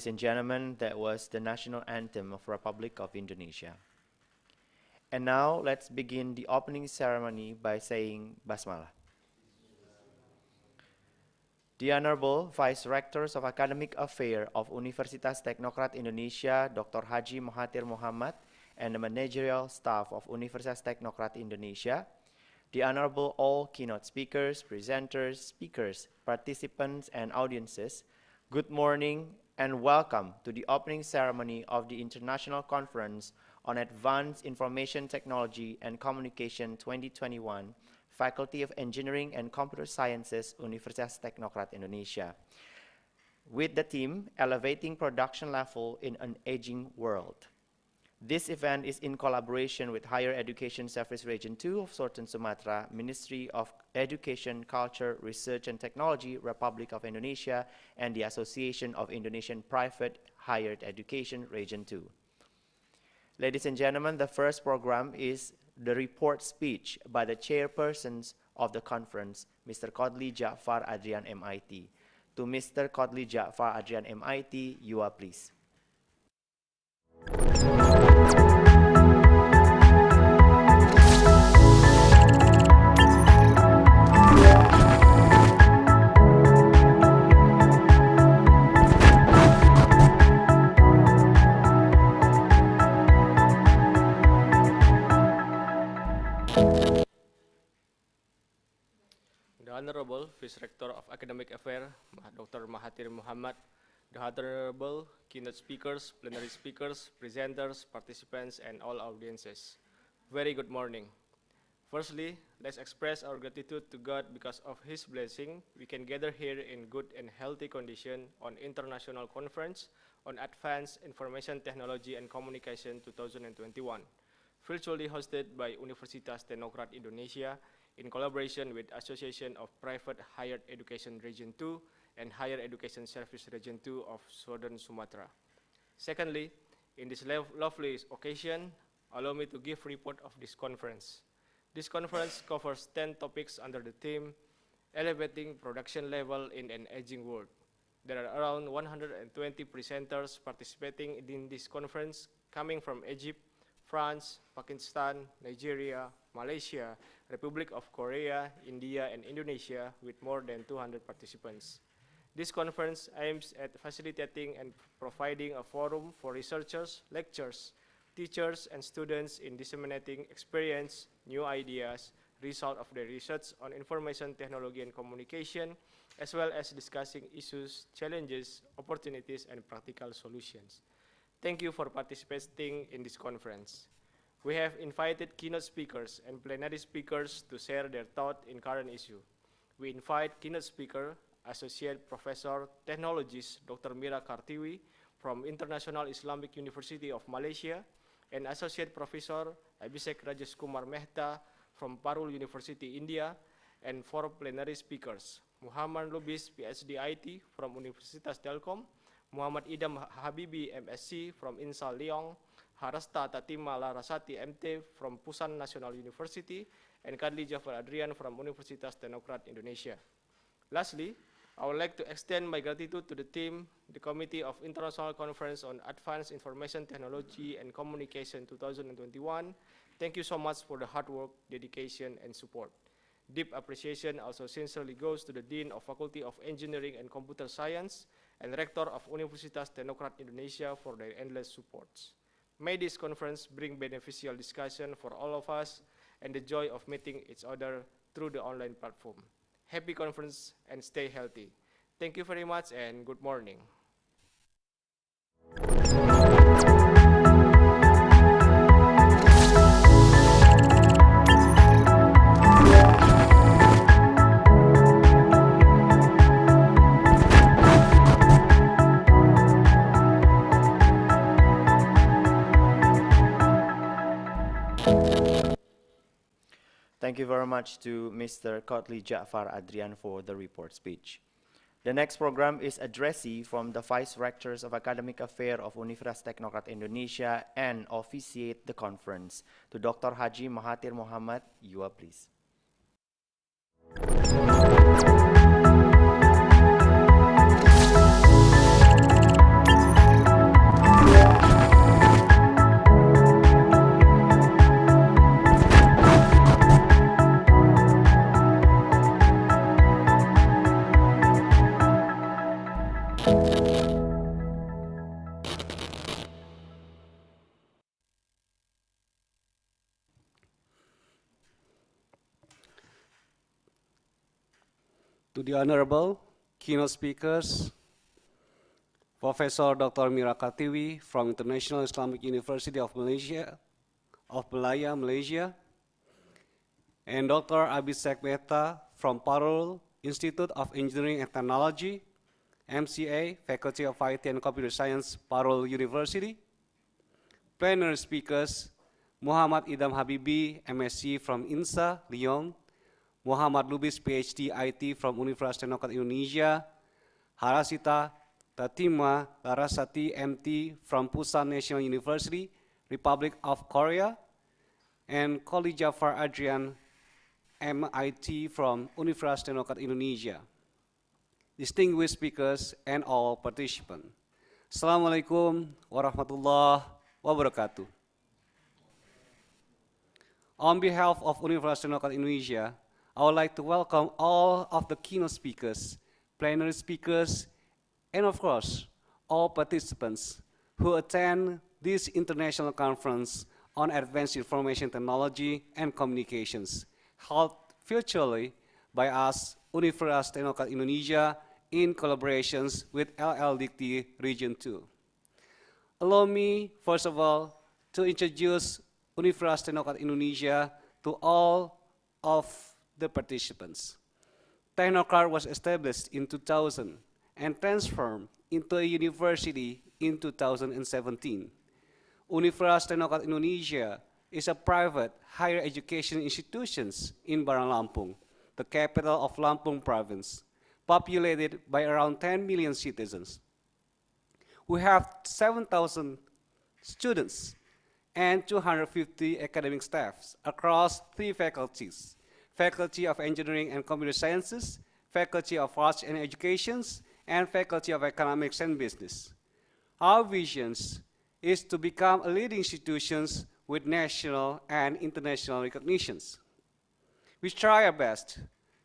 Ladies and gentlemen, that was the national anthem of Republic of Indonesia. And now let's begin the opening ceremony by saying Basmalah. The Honorable Vice Rectors of Academic Affairs of Universitas Teknokrat Indonesia, Dr. Haji Mahathir Mohamad, and the managerial staff of Universitas Teknokrat Indonesia, the Honorable all keynote speakers, presenters, speakers, participants, and audiences, good morning and welcome to the opening ceremony of the International Conference on Advanced Information Technology and Communication 2021, Faculty of Engineering and Computer Sciences, Universitas Teknokrat Indonesia, with the theme, Elevating Production Level in an Aging World. This event is in collaboration with Higher Education Service Region 2 of Sorten Sumatra, Ministry of Education, Culture, Research and Technology, Republic of Indonesia, and the Association of Indonesian Private Higher Education Region 2. Ladies and gentlemen, the first program is the report speech by the chairpersons of the conference, Mr. Kodli Ja'far Adrian MIT. To Mr. Kodli Ja'far Adrian MIT, you are please. The Honorable Vice Rector of Academic Affairs, Dr. Mahathir Mohamad, the Honorable keynote speakers, plenary speakers, presenters, participants, and all audiences. Very good morning. Firstly, let's express our gratitude to God because of His blessing. We can gather here in good and healthy condition on International Conference on Advanced Information Technology and Communication 2021, virtually hosted by Universitas Teknokrat Indonesia in collaboration with Association of Private Higher Education Region 2 and Higher Education Service Region 2 of Southern Sumatra. Secondly, in this lovely occasion, allow me to give report of this conference. This conference covers 10 topics under the theme, Elevating Production Level in an Aging World. There are around 120 presenters participating in this conference coming from Egypt, France, Pakistan, Nigeria, Malaysia, Republic of Korea, India, and Indonesia with more than 200 participants. This conference aims at facilitating and providing a forum for researchers, lecturers, teachers, and students in disseminating experience, new ideas, result of their research on information technology and communication, as well as discussing issues, challenges, opportunities, and practical solutions. Thank you for participating in this conference. We have invited keynote speakers and plenary speakers to share their thought in current issue. We invite keynote speaker, Associate Professor Technologist Dr. Mira from International Islamic University of Malaysia, and Associate Professor Abhishek Rajesh Kumar Mehta from Parul University, India, and 4 plenary speakers, Muhammad Lubis, PhD IT from Universitas Telkom, Muhammad Idam Habibi, MSc from INSA Leong, Harasta Tatima Larasati, MT from Pusan National University, and Kadli Jafar Adrian from Universitas Teknokrat Indonesia. Lastly, I would like to extend my gratitude to the team, the Committee of International Conference on Advanced Information Technology and Communication 2021. Thank you so much for the hard work, dedication, and support. Deep appreciation also sincerely goes to the Dean of Faculty of Engineering and Computer Science and Rector of Universitas Teknokrat Indonesia for their endless supports. May this conference bring beneficial discussion for all of us and the joy of meeting each other through the online platform. Happy conference and stay healthy. Thank you very much and good morning. Thank you very much to Mr. Kodli Ja'far Adrian for the report speech. The next program is addressee from the Vice Rectors of Academic Affairs of Universitas Teknokrat Indonesia and officiate the conference. To Dr. Haji Mahathir Mohamad, you are please. to the Honorable Keynote speakers, Professor Dr. Mira from International Islamic University of Malaya, Malaysia, and Dr. Abhishek Mehta from Parul Institute of Engineering and Technology, MCA, Faculty of IT and Computer Science, Parul University. Plenary speakers, Muhammad Idam Habibi, MSc from INSA, Lyon, Muhammad Lubis, PhD IT from Universitas Teknokrat Indonesia, Harasita Tatima Larasati, MT from Pusan National University, Republic of Korea, and Koli Jafar Adrian, MIT from Universitas Teknokrat Indonesia. Distinguished speakers and all participants. Assalamualaikum warahmatullahi wabarakatuh. On behalf of Universitas Teknokrat Indonesia, I would like to welcome all of the keynote speakers, plenary speakers, and of course, all participants who attend this international conference on advanced information technology and communications, held virtually by us, Universitas Teknokrat Indonesia, in collaborations with LLDT Region 2. Allow me, first of all, to introduce Universitas Teknokrat Indonesia to all of the participants. Teknokrat was established in 2000 and transformed into a university in 2017. Universitas Teknokrat Indonesia is a private higher education institution in Barang Lampung, the capital of Lampung province, populated by around 10 million citizens. We have 7,000 students and 250 academic staffs across 3 faculties: Faculty of Engineering and Computer Sciences, Faculty of Arts and Education, and Faculty of Economics and Business. Our vision is to become a leading institution with national and international recognitions. We try our best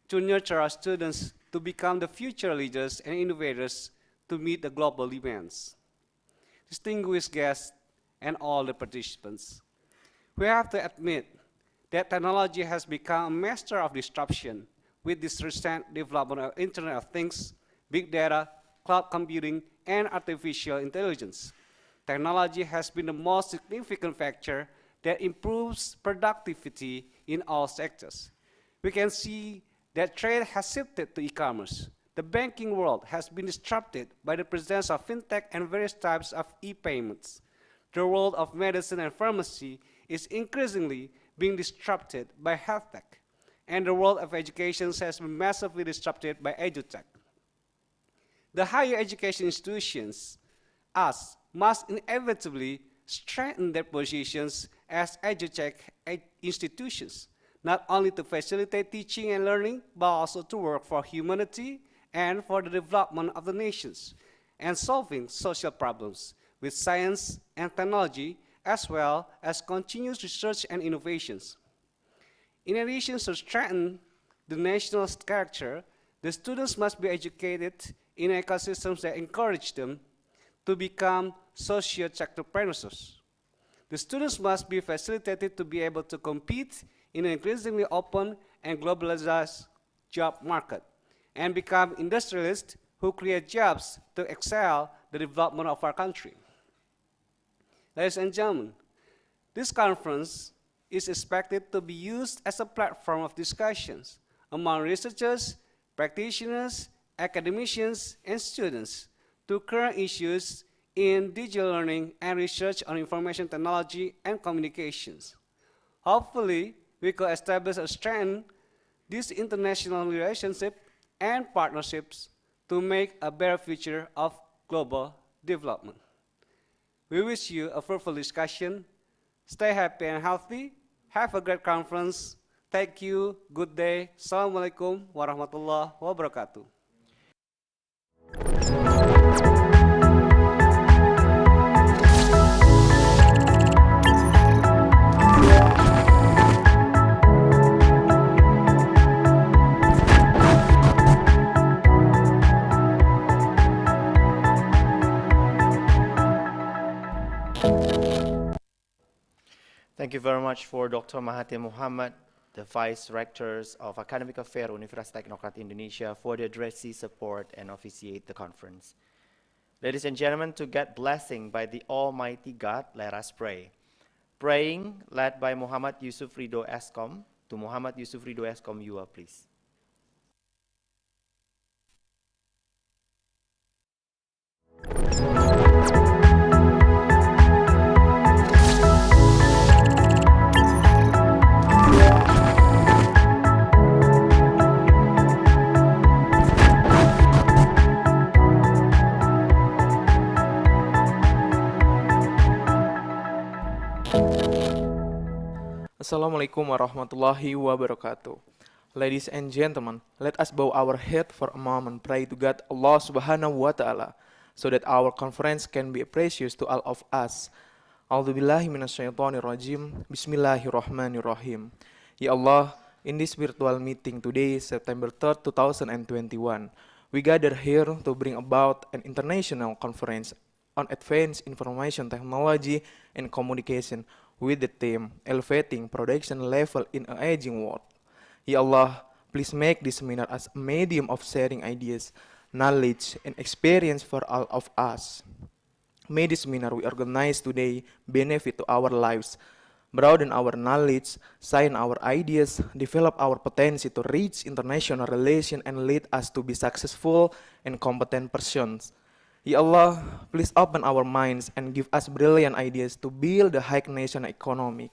to nurture our students to become the future leaders and innovators to meet the global demands. Distinguished guests and all the participants, we have to admit that technology has become a master of disruption with this recent development of Internet of Things, big data, cloud computing, and artificial intelligence. Technology has been the most significant factor that improves productivity in all sectors. We can see that trade has shifted to e-commerce. The banking world has been disrupted by the presence of fintech and various types of e-payments. The world of medicine and pharmacy is increasingly being disrupted by health tech, and the world of education has been massively disrupted by edutech. The higher education institutions, us, must inevitably strengthen their positions as edutech institutions, not only to facilitate teaching and learning, but also to work for humanity and for the development of the nations, and solving social problems with science and technology, as well as continuous research and innovations. In addition to strengthen the national character, the students must be educated in ecosystems that encourage them to become social entrepreneurs. The students must be facilitated to be able to compete in an increasingly open and globalized job market and become industrialists who create jobs to excel the development of our country. Ladies and gentlemen, this conference is expected to be used as a platform of discussions among researchers, practitioners, academicians, and students to current issues in digital learning and research on information technology and communications. Hopefully, we could establish and strengthen these international relationships and partnerships to make a better future of global development. We wish you a fruitful discussion. Stay happy and healthy. Have a great conference. Thank you. Good day. Assalamualaikum warahmatullahi wabarakatuh. Thank you very much for Dr. Mahathir Mohamad the Vice Rectors of Academic Affairs Universitas Teknokrat Indonesia for the addressee support and officiate the conference. Ladies and gentlemen, to get blessing by the Almighty God, let us pray. Praying, led by Muhammad Yusuf Ridho Eskom. To Muhammad Yusuf Ridho Eskom, you are please. Assalamualaikum warahmatullahi wabarakatuh. Ladies and gentlemen, let us bow our head for a moment, pray to God Allah Subhanahu wa Ta'ala, so that our conference can be precious to all of us. A'udzubillahi minasyaitonirrajim. Bismillahirrahmanirrahim. Ya Allah, in this virtual meeting today, September 3rd, 2021, we gather here to bring about an international conference on advanced information technology and communication with the theme elevating production level in an aging world. Ya Allah, please make this seminar as a medium of sharing ideas, knowledge, and experience for all of us. May this seminar we organize today benefit to our lives, broaden our knowledge, shine our ideas, develop our potential to reach international relations, and lead us to be successful and competent persons. Ya Allah, please open our minds and give us brilliant ideas to build the high national economy.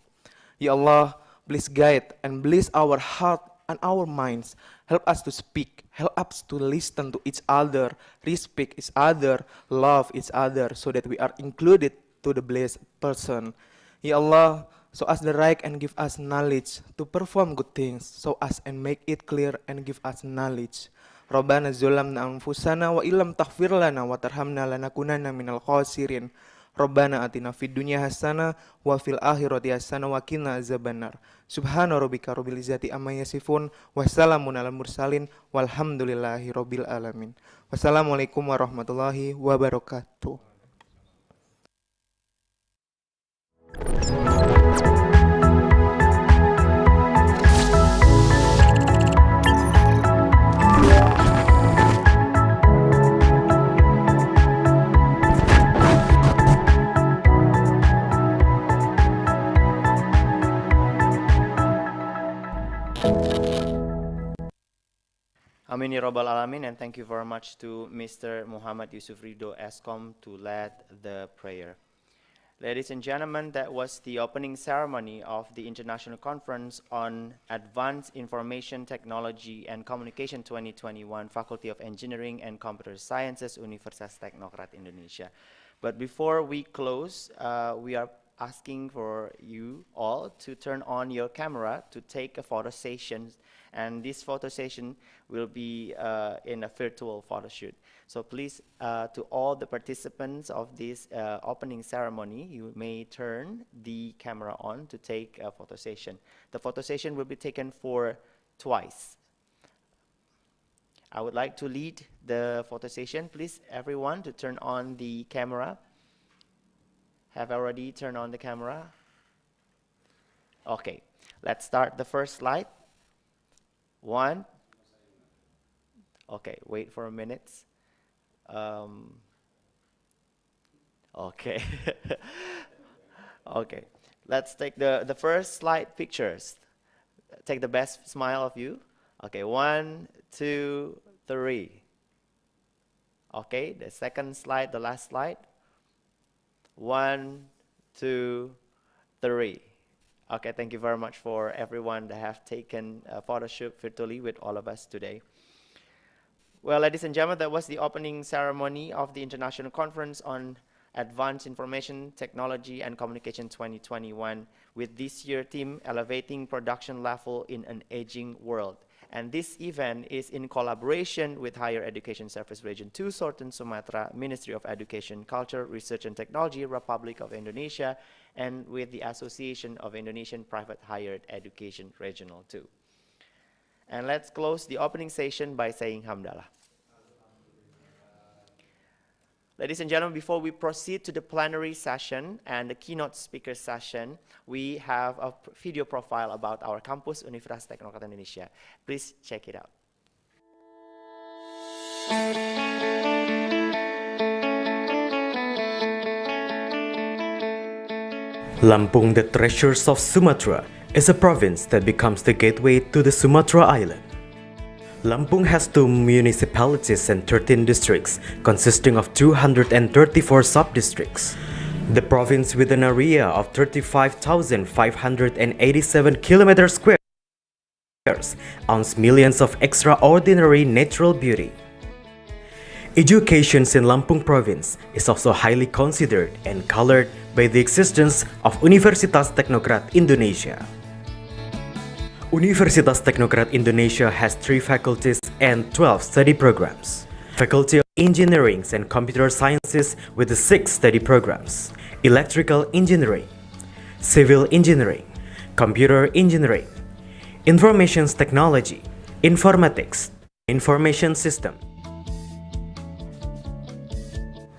Ya Allah, please guide and bless our heart and our minds. Help us to speak, help us to listen to each other, respect each other, love each other, so that we are included to the blessed person. Ya Allah, show us the right and give us knowledge to perform good things, show us and make it clear and give us knowledge. Rabbana zulamna anfusana wa illam taghfir lana wa tarhamna lanakunanna minal khasirin. Rabbana atina fid dunya hasanah wa fil akhirati hasanah wa qina azabannar. Subhana rabbika rabbil izzati amma yasifun wa salamun alal mursalin walhamdulillahi rabbil alamin. Wassalamualaikum warahmatullahi wabarakatuh. Amin ya Rabbal Alamin, and thank you very much to Mr. Muhammad Yusuf Ridho Eskom to lead the prayer. Ladies and gentlemen, that was the opening ceremony of the International Conference on Advanced Information Technology and Communication 2021, Faculty of Engineering and Computer Sciences, Universitas Teknokrat Indonesia. But before we close, we are asking for you all to turn on your camera to take a photo session, and this photo session will be in a virtual photo shoot. So please, to all the participants of this opening ceremony, you may turn the camera on to take a photo session. The photo session will be taken for twice. I would like to lead the photo session. Please, everyone, to turn on the camera. Have already turned on the camera? Okay, let's start the first slide. One. Okay, wait for a minute. Okay. Okay, let's take the first slide pictures. Take the best smile of you. Okay, 1, 2, 3. Okay, the second slide, the last slide. 1, 2, 3. Okay, thank you very much for everyone that have taken a photo shoot virtually with all of us today. Well, ladies and gentlemen, that was the opening ceremony of the International Conference on Advanced Information Technology and Communication 2021, with this year theme elevating production level in an aging world. And this event is in collaboration with Higher Education Service Region 2, Sorten Sumatra, Ministry of Education, Culture, Research and Technology, Republic of Indonesia, and with the Association of Indonesian Private Higher Education Regional 2. And let's close the opening session by saying Hamdalah. Ladies and gentlemen, before we proceed to the plenary session and the keynote speaker session, we have a video profile about our campus Universitas Teknokrat Indonesia. Please check it out. Lampung, the treasures of Sumatra, is a province that becomes the gateway to the Sumatra Island. Lampung has 2 municipalities and 13 districts, consisting of 234 sub-districts. The province, with an area of 35,587 km squares, owns millions of extraordinary natural beauty. Education in Lampung province is also highly considered and colored by the existence of Universitas Teknokrat Indonesia. Universitas Teknokrat Indonesia has 3 faculties and 12 study programs. Faculty of Engineering and Computer Sciences with the 6 study programs: Electrical Engineering, Civil Engineering, Computer Engineering, Information Technology, Informatics, Information System.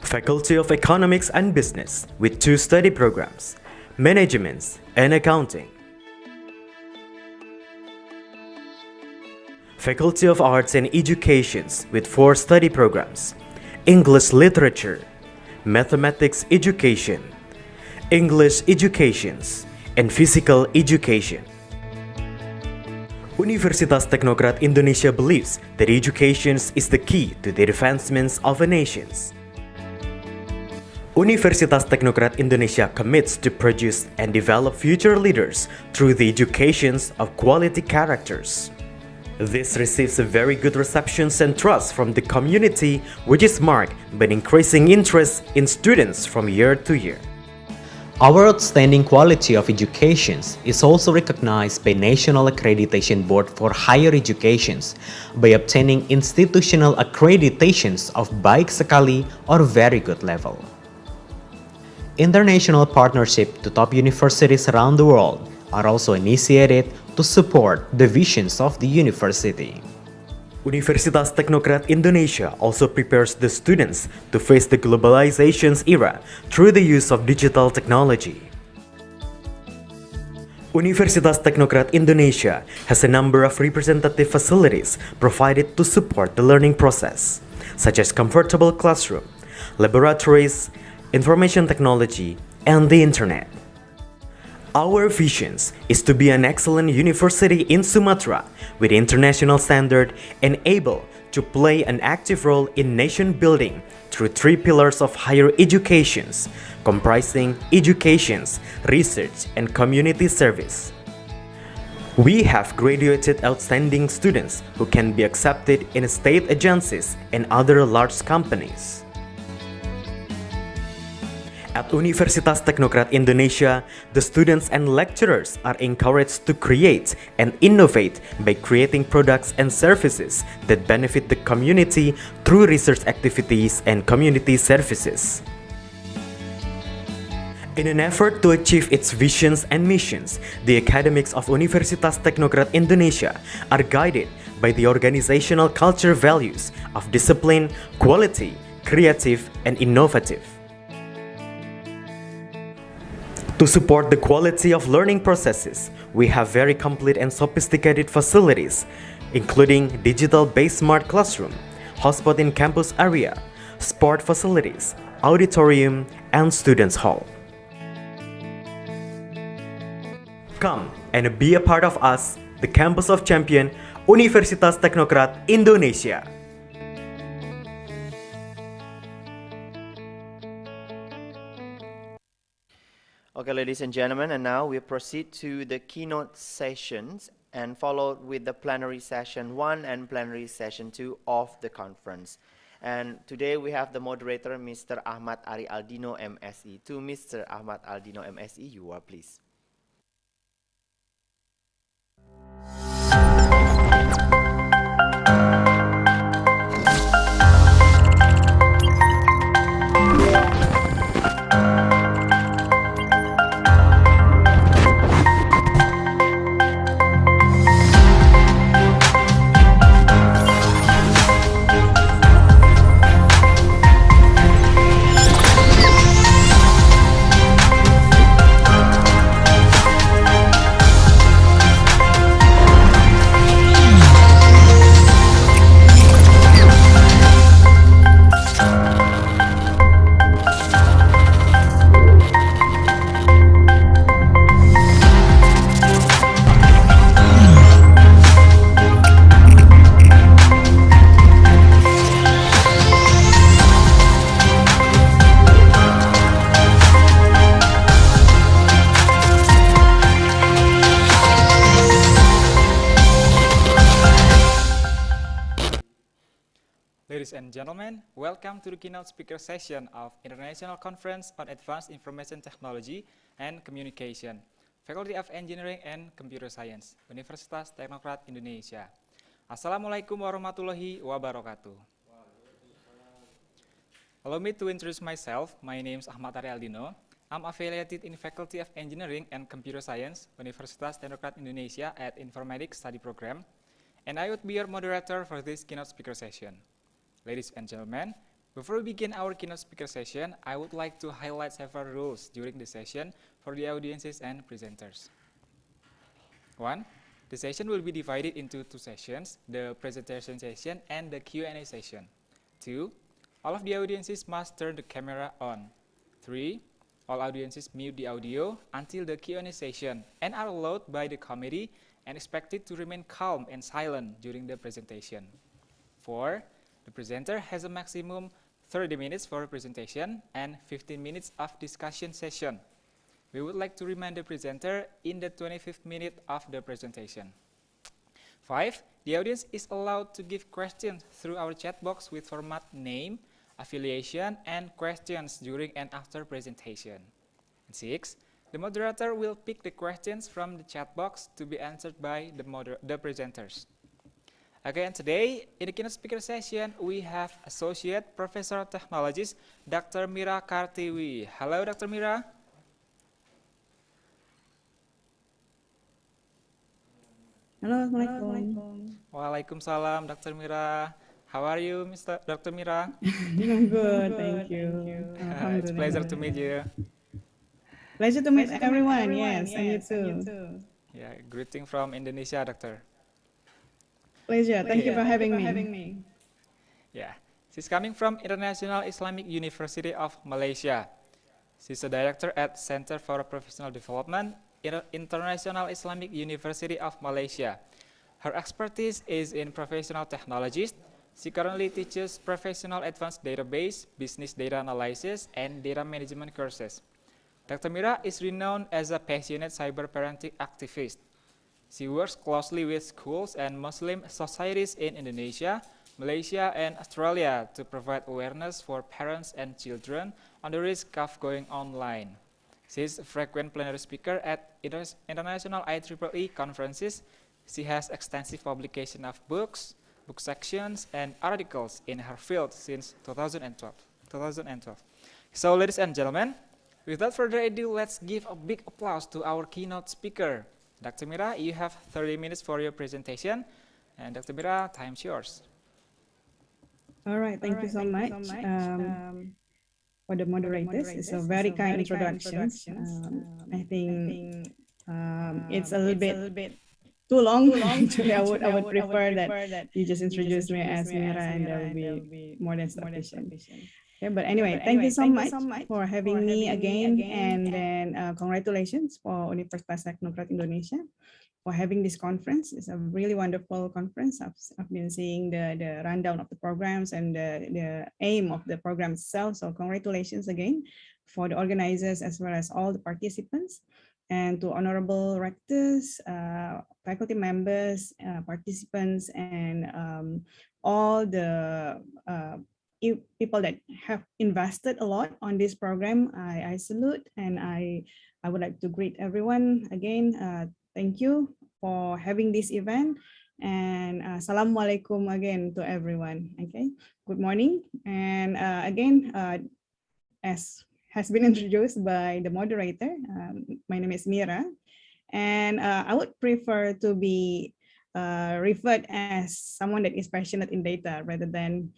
Faculty of Economics and Business with 2 study programs, Management and Accounting. Faculty of Arts and Education with 4 study programs, English Literature, Mathematics Education, English Education, and Physical Education. Universitas Teknokrat Indonesia believes that education is the key to the advancements of a nation. Universitas Teknokrat Indonesia commits to produce and develop future leaders through the education of quality characters. This receives a very good reception and trust from the community, which is marked by an increasing interest in students from year to year. Our outstanding quality of education is also recognized by National Accreditation Board for Higher Education by obtaining institutional accreditations of baik sekali or very good level. International partnership to top universities around the world are also initiated to support the visions of the university. Universitas Teknokrat Indonesia also prepares the students to face the globalization's era through the use of digital technology. Universitas Teknokrat Indonesia has a number of representative facilities provided to support the learning process, such as comfortable classroom, laboratories, information technology, and the internet. Our vision is to be an excellent university in Sumatra with international standard and able to play an active role in nation building through 3 pillars of higher education, comprising education, research, and community service. We have graduated outstanding students who can be accepted in state agencies and other large companies. At Universitas Teknokrat Indonesia, the students and lecturers are encouraged to create and innovate by creating products and services that benefit the community through research activities and community services. In an effort to achieve its visions and missions, the academics of Universitas Teknokrat Indonesia are guided by the organizational culture values of discipline, quality, creative, and innovative. To support the quality of learning processes, we have very complete and sophisticated facilities, including digital-based smart classroom, hotspot in campus area, sport facilities, auditorium, and students' hall. Come and be a part of us, the campus of champion, Universitas Teknokrat Indonesia. Okay, ladies and gentlemen, and now we proceed to the keynote sessions and followed with the plenary session 1 and plenary session 2 of the conference. And today we have the moderator, Mr. Ahmad Ari Aldino, MSE. To Mr. Ahmad Aldino, MSE, you are please. and gentlemen, welcome to the keynote speaker session of International Conference on Advanced Information Technology and Communication, Faculty of Engineering and Computer Science, Universitas Teknokrat Indonesia. Assalamualaikum warahmatullahi wabarakatuh. Allow me to introduce myself. My name is Ahmad Ari Aldino. I'm affiliated in Faculty of Engineering and Computer Science, Universitas Teknokrat Indonesia at Informatics Study Program, and I would be your moderator for this keynote speaker session. Ladies and gentlemen, before we begin our keynote speaker session, I would like to highlight several rules during the session for the audiences and presenters. 1. The session will be divided into 2 sessions, the presentation session and the Q&A session. 2. All of the audiences must turn the camera on. 3. All audiences mute the audio until the Q&A session and are allowed by the committee and expected to remain calm and silent during the presentation. 4. The presenter has a maximum 30 minutes for a presentation and 15 minutes of discussion session. We would like to remind the presenter in the 25th minute of the presentation. 5. The audience is allowed to give questions through our chat box with format name, affiliation, and questions during and after presentation. And 6. The moderator will pick the questions from the chat box to be answered by the presenters. Okay, and today, in the keynote speaker session, we have Associate Professor of Technologies, Dr. Mira Kartiwi. Hello, Dr. Mira. Halo, Assalamualaikum. Waalaikumsalam, Dr. Mira. How are you, Dr. Mira? I'm good, thank you. It's a pleasure to meet you. Pleasure to meet everyone, yes, and you too. Yeah, greeting from Indonesia, Doctor. Pleasure, thank you for having me. Yeah, she's coming from International Islamic University of Malaysia. She's a director at Center for Professional Development, International Islamic University of Malaysia. Her expertise is in professional technologies. She currently teaches professional advanced database, business data analysis, and data management courses. Dr. Mira is renowned as a passionate cyber parenting activist. She works closely with schools and Muslim societies in Indonesia, Malaysia, and Australia to provide awareness for parents and children on the risk of going online. She is a frequent plenary speaker at international IEEE conferences. She has extensive publication of books, book sections, and articles in her field since 2012. So, ladies and gentlemen, without further ado, let's give a big applause to our keynote speaker. Dr. Mira, you have 30 minutes for your presentation. And Dr. Mira, time's yours. All right, thank you so much for the moderators. It's a very kind introduction. I think it's a little bit too long. Actually, I would prefer that you just introduce me as Mira, and that will be more than sufficient. Okay, but anyway, thank you so much for having me again, and then congratulations for Universitas Teknokrat Indonesia for having this conference. It's a really wonderful conference. I've been seeing the rundown of the programs and the aim of the program itself. So congratulations again for the organizers as well as all the participants. And to honorable rectors, faculty members, participants, and all the people that have invested a lot on this program, I salute, and I would like to greet everyone again. Thank you for having this event, and Assalamualaikum again to everyone. Okay, good morning, and again, as has been introduced by the moderator. My name is Mira, and I would prefer to be referred as someone that is passionate in data rather than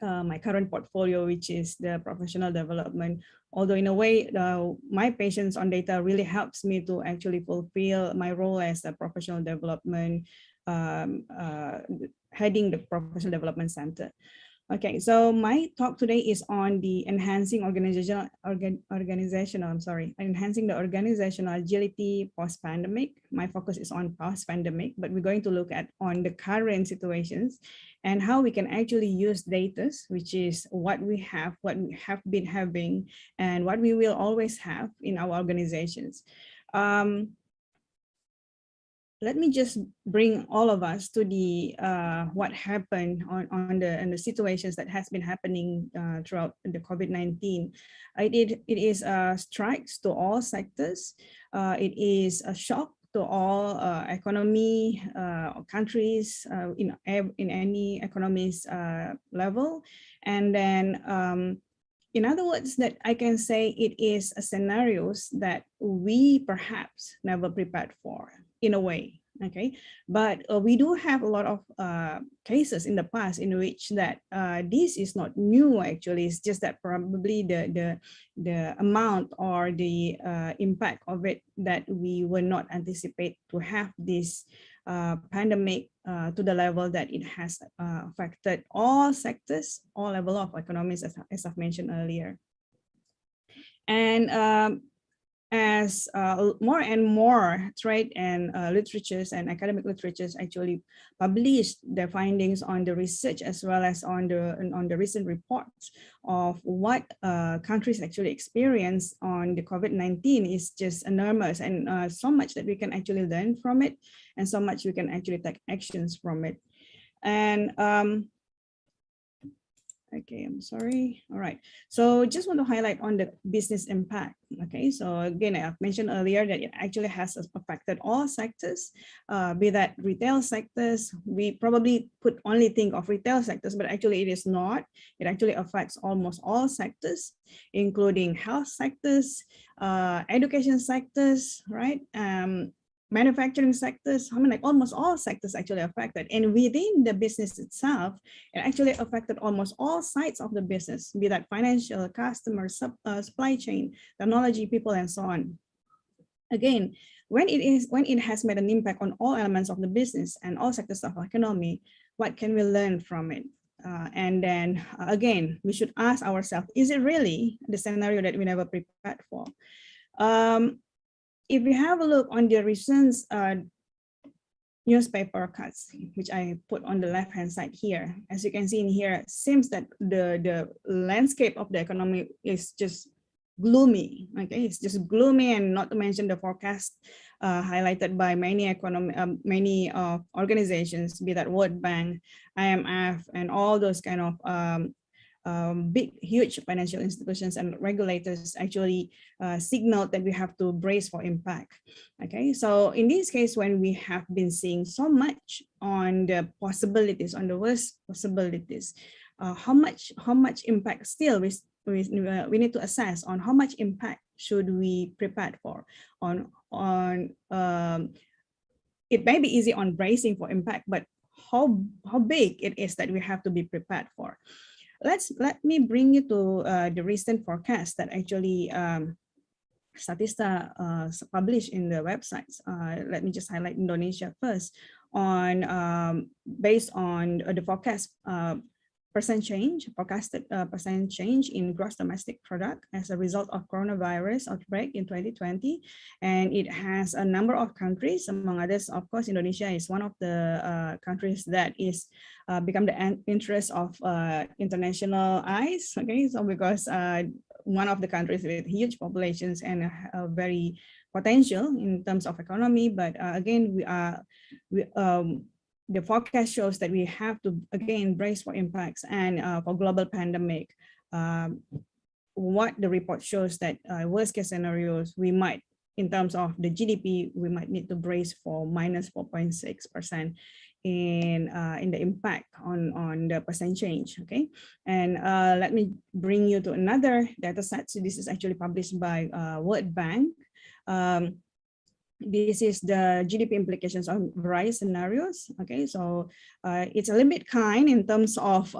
my current portfolio, which is the professional development. Although in a way, my passion on data really helps me to actually fulfill my role as a professional development, heading the professional development center. Okay, so my talk today is on the enhancing the organizational agility post-pandemic. My focus is on post-pandemic, but we're going to look at on the current situations and how we can actually use data, which is what we have been having, and what we will always have in our organizations. let me just bring all of us to the what happened on the situations that has been happening throughout the COVID-19. It is strikes to all sectors. It is a shock to all economy countries in any economies level, and then in other words, that I can say it is a scenarios that we perhaps never prepared for in a way. Okay, but we do have a lot of cases in the past in which that this is not new. Actually, it's just that probably the amount or the impact of it that we were not anticipate to have this pandemic to the level that it has affected all sectors, all level of economies, as I've mentioned earlier. And as more and more trade and literatures and academic literatures actually published their findings on the research as well as on the recent reports of what countries actually experience on the COVID-19 is just enormous, and so much that we can actually learn from it, and so much we can actually take actions from it. And okay, I'm sorry. All right. So just want to highlight on the business impact. Okay, so again, I've mentioned earlier that it actually has affected all sectors, be that retail sectors. We probably only think of retail sectors, but actually it is not. It actually affects almost all sectors, including health sectors, education sectors, right? Manufacturing sectors, I mean, like almost all sectors actually affected. And within the business itself, it actually affected almost all sides of the business, be that financial, customer, supply chain, technology, people, and so on. Again, when it has made an impact on all elements of the business and all sectors of economy, what can we learn from it? And then again, we should ask ourselves, is it really the scenario that we never prepared for? If we have a look on the recent newspaper cuts, which I put on the left-hand side here, as you can see in here, it seems that the landscape of the economy is just gloomy. Okay, it's just gloomy, and not to mention the forecast highlighted by many organizations, be that World Bank, IMF, and all those kind of big, huge financial institutions and regulators actually signaled that we have to brace for impact. Okay, so in this case, when we have been seeing so much on the possibilities, on the worst possibilities, how much impact still we need to assess on how much impact should we prepare for it may be easy on bracing for impact, but how big it is that we have to be prepared for. Let me bring you to the recent forecast that actually Statista published in the websites. Let me just highlight Indonesia first. Based on the forecast forecasted percent change in gross domestic product as a result of coronavirus outbreak in 2020, and it has a number of countries. Among others, of course, Indonesia is one of the countries that is become the interest of international eyes. Okay, so because one of the countries with huge populations and a very potential in terms of economy, but again, the forecast shows that we have to again brace for impacts and for global pandemic. What the report shows that worst case scenarios, we might, in terms of the GDP, we might need to brace for minus 4.6% in the impact on the percent change. Okay, and let me bring you to another data set. So this is actually published by World Bank. This is the GDP implications on various scenarios. Okay, so it's a little bit kind in terms of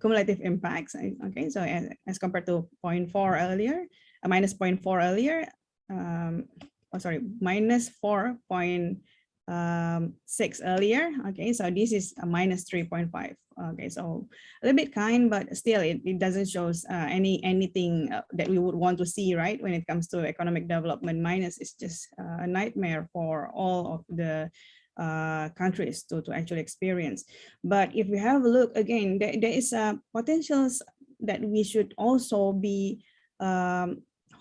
cumulative impacts. Okay, so as compared to 0.4 earlier, minus 0.4 earlier. Minus 4.6 earlier. Okay, so this is a minus 3.5. Okay, so a little bit kind, but still it doesn't show anything that we would want to see, right? When it comes to economic development, minus is just a nightmare for all of the countries to actually experience. But if we have a look again, there is potentials that we should also be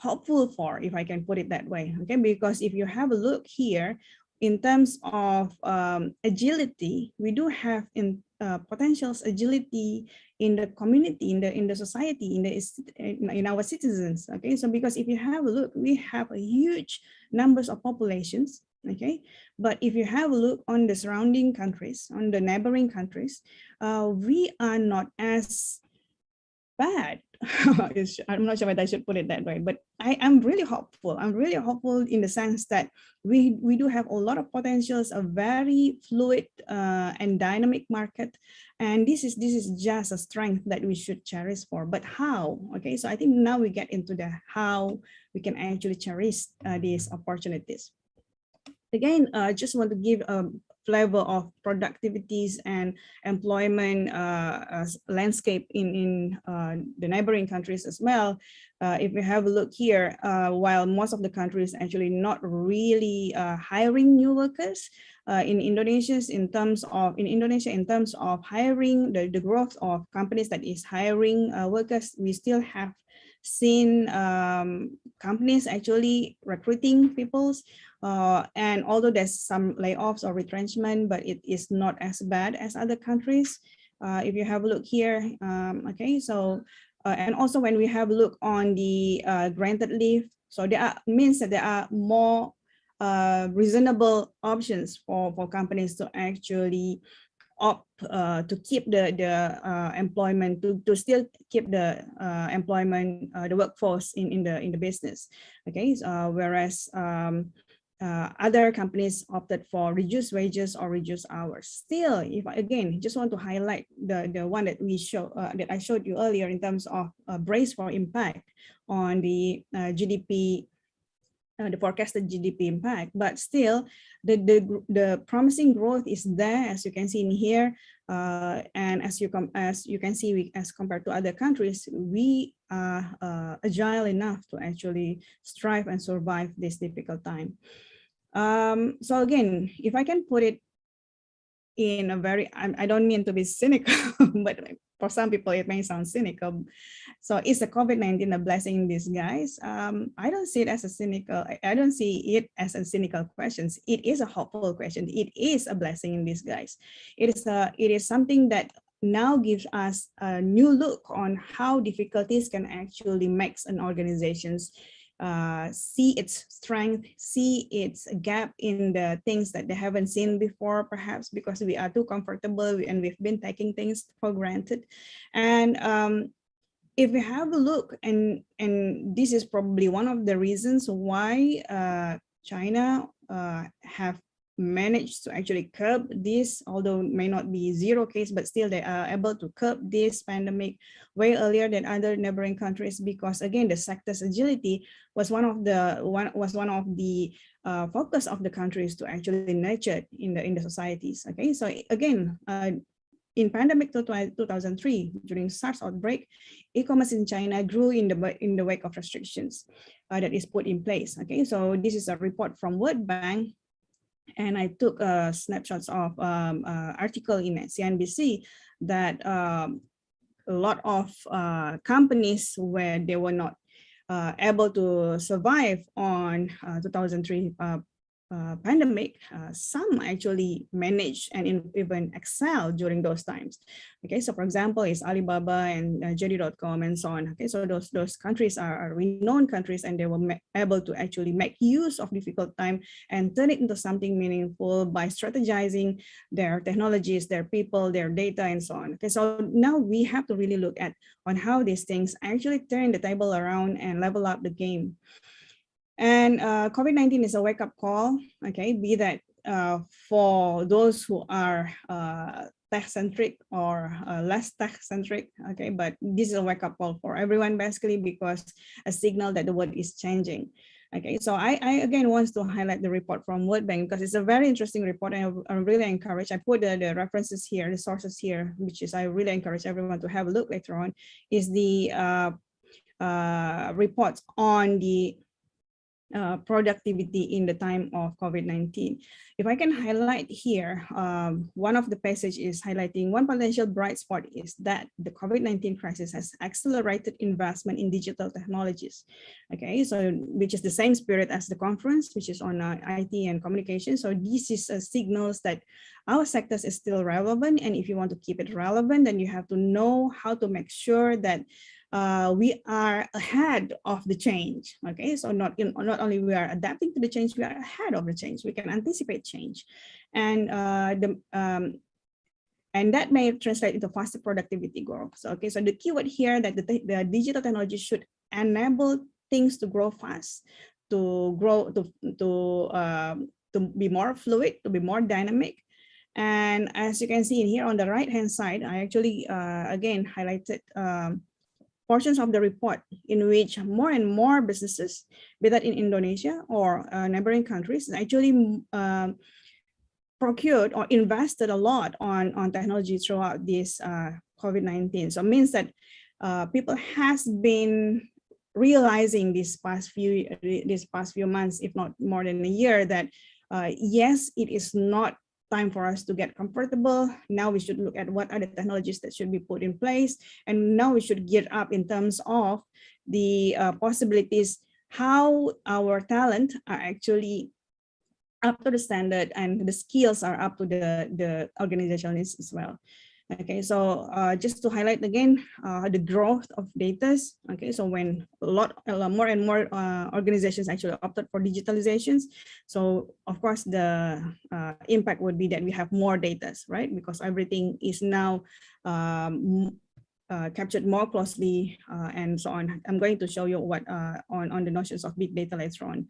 hopeful for, if I can put it that way. Okay, because if you have a look here, in terms of agility, we do have potential agility in the community, in the society, in our citizens. Okay, so because if you have a look, we have a huge numbers of populations. Okay, but if you have a look on the surrounding countries, on the neighboring countries, we are not as bad. I'm not sure whether I should put it that way, but I'm really hopeful. I'm really hopeful in the sense that we do have a lot of potentials, a very fluid and dynamic market, and this is just a strength that we should cherish for. But how? Okay, so I think now we get into the how we can actually cherish these opportunities. Again, I just want to give a flavor of productivities and employment landscape in the neighboring countries as well. If we have a look here, while most of the countries actually not really hiring new workers, in Indonesia in terms of hiring, the growth of companies that is hiring workers, we still have seen companies actually recruiting people. And although there's some layoffs or retrenchment, but it is not as bad as other countries. If you have a look here, okay, so, and also when we have a look on the granted leave, so there means that there are more reasonable options for companies to actually opt to keep the employment, to still keep the employment, the workforce in the business. Okay, whereas other companies opted for reduced wages or reduced hours. Still, if I again just want to highlight the one that we show that I showed you earlier in terms of brace for impact on the GDP. The forecasted GDP impact, but still the promising growth is there, as you can see in here, and as you can see, as compared to other countries, we are agile enough to actually strive and survive this difficult time. So again, if I can put it in a very, I don't mean to be cynical, but for some people it may sound cynical. So is the COVID-19 a blessing in disguise? I don't see it as a cynical, I don't see it as a cynical question. It is a hopeful question. It is a blessing in disguise. It is something that now gives us a new look on how difficulties can actually make an organization's see its strength, see its gap in the things that they haven't seen before, perhaps because we are too comfortable and we've been taking things for granted. And if we have a look, and this is probably one of the reasons why China have managed to actually curb this, although it may not be zero case, but still they are able to curb this pandemic way earlier than other neighboring countries, because again the sector's agility was one of the focus of the countries to actually nurture in the societies. Okay, so again, in pandemic 2003, during SARS outbreak, e-commerce in China grew in the wake of restrictions that is put in place. Okay, so this is a report from World Bank, and I took snapshots of article in CNBC that a lot of companies where they were not able to survive on 2003 pandemic, some actually managed and even excel during those times. Okay, so for example, is Alibaba and JD.com and so on. Okay, so those countries are renowned countries, and they were able to actually make use of difficult time and turn it into something meaningful by strategizing their technologies, their people, their data, and so on. Okay, so now we have to really look at on how these things actually turn the table around and level up the game. And COVID-19 is a wake-up call, okay, be that for those who are tech-centric or less tech-centric, okay, but this is a wake-up call for everyone basically, because a signal that the world is changing. Okay, so I again want to highlight the report from World Bank because it's a very interesting report, and I really encourage, I put the references here, the sources here, which is I really encourage everyone to have a look later on, is the reports on the productivity in the time of COVID-19. If I can highlight here, one of the passage is highlighting one potential bright spot is that the COVID-19 crisis has accelerated investment in digital technologies. Okay, so which is the same spirit as the conference, which is on IT and communication. So this is signals that our sectors is still relevant, and if you want to keep it relevant, then you have to know how to make sure that we are ahead of the change. Okay, so not only we are adapting to the change, we are ahead of the change. We can anticipate change, and that may translate into faster productivity growth. So okay, so the keyword here that the digital technology should enable things to grow fast, to grow to be more fluid, to be more dynamic. And as you can see in here on the right hand side, I actually again highlighted portions of the report in which more and more businesses, be that in Indonesia or neighboring countries, actually procured or invested a lot on technology throughout this COVID-19. So it means that people has been realizing these past few months, if not more than a year, that yes, it is not time for us to get comfortable. Now we should look at what are the technologies that should be put in place. And now we should gear up in terms of the possibilities, how our talent are actually up to the standard and the skills are up to the organizational needs as well. Okay, so just to highlight again, the growth of data. Okay, so when more and more organizations actually opted for digitalizations, so of course the impact would be that we have more data, right? Because everything is now captured more closely and so on. I'm going to show you what on the notions of big data later on.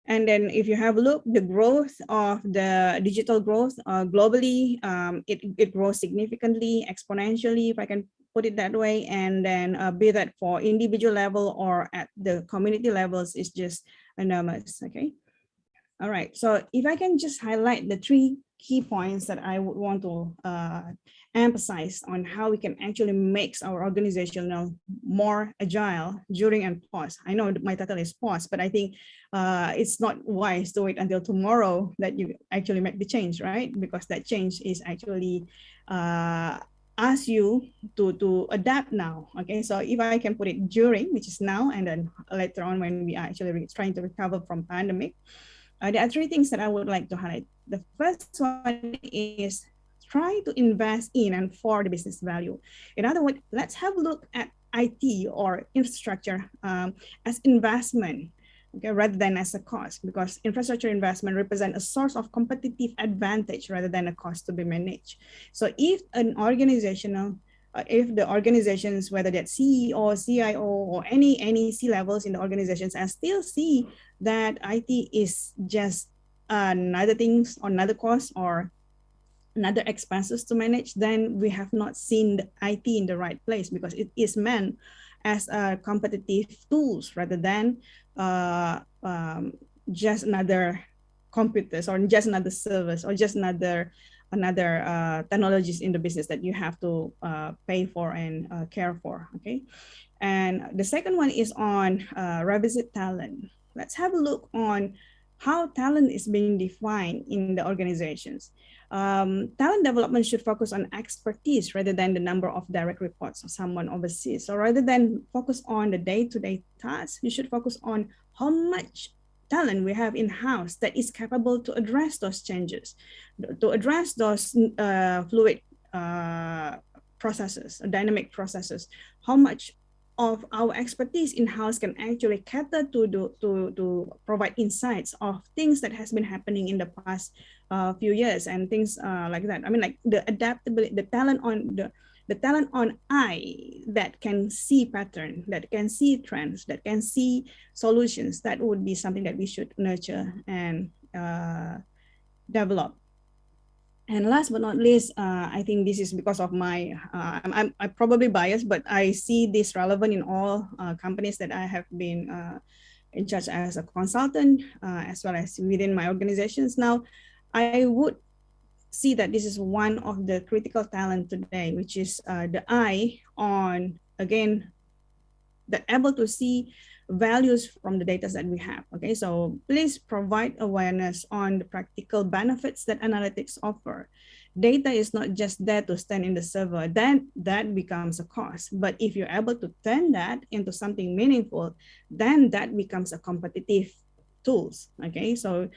And then if you have a look, the growth of the digital growth globally, it grows significantly, exponentially, if I can put it that way. And then be that for individual level or at the community levels is just enormous, okay? All right, so if I can just highlight the three key points that I would want to emphasize on how we can actually make our organization more agile during and post. I know my title is post, but I think it's not wise to wait until tomorrow that you actually make the change, right? Because that change is actually ask you to adapt now. Okay, so if I can put it during, which is now, and then later on when we are actually trying to recover from pandemic, there are three things that I would like to highlight. The first one is try to invest in and for the business value. In other words, let's have a look at IT or infrastructure as investment, okay, rather than as a cost, because infrastructure investment represent a source of competitive advantage rather than a cost to be managed. So if an organizational if the organizations, whether that's CEO, CIO, or any C-levels in the organizations, and still see that IT is just another things or another cost or another expenses to manage, then we have not seen the IT in the right place, because it is meant as a competitive tools rather than just another computers or just another service or just another technologies in the business that you have to pay for and care for. Okay, and the second one is on revisit talent. Let's have a look on how talent is being defined in the organizations. Talent development should focus on expertise rather than the number of direct reports of someone overseas. So rather than focus on the day-to-day tasks, you should focus on how much talent we have in-house that is capable to address those changes, to address those fluid processes, dynamic processes. How much of our expertise in-house can actually cater to provide insights of things that has been happening in the past few years and things like that. I mean, like the adaptability, the talent on eye that can see pattern, that can see trends, that can see solutions. That would be something that we should nurture and develop. And last but not least, I think this is because of my, I'm probably biased, but I see this relevant in all companies that I have been in charge as a consultant, as well as within my organizations. Now, I would see that this is one of the critical talent today, which is the eye on, again, that able to see values from the data that we have. Okay, so please provide awareness on the practical benefits that analytics offer. Data is not just there to stand in the server, then that becomes a cost. But if you're able to turn that into something meaningful, then that becomes a competitive tools. Okay, so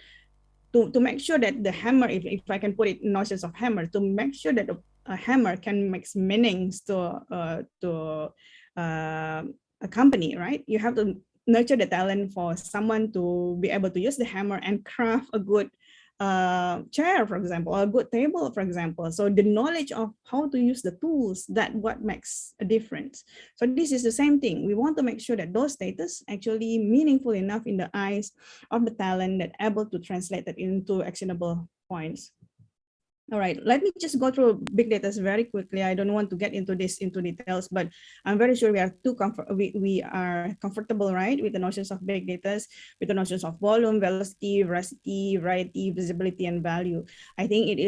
to make sure that the hammer, if I can put it in notions of hammer, to make sure that a hammer can make meanings to a company, right? You have to nurture the talent for someone to be able to use the hammer and craft a good chair, for example, or a good table, for example. So the knowledge of how to use the tools, that what makes a difference. So this is the same thing. We want to make sure that those data actually meaningful enough in the eyes of the talent that able to translate that into actionable points. All right, let me just go through big data very quickly. I don't want to get into this into details, but I'm very sure we are comfortable, right, with the notions of big data, with the notions of volume, velocity, veracity, variety, visibility, and value. I think it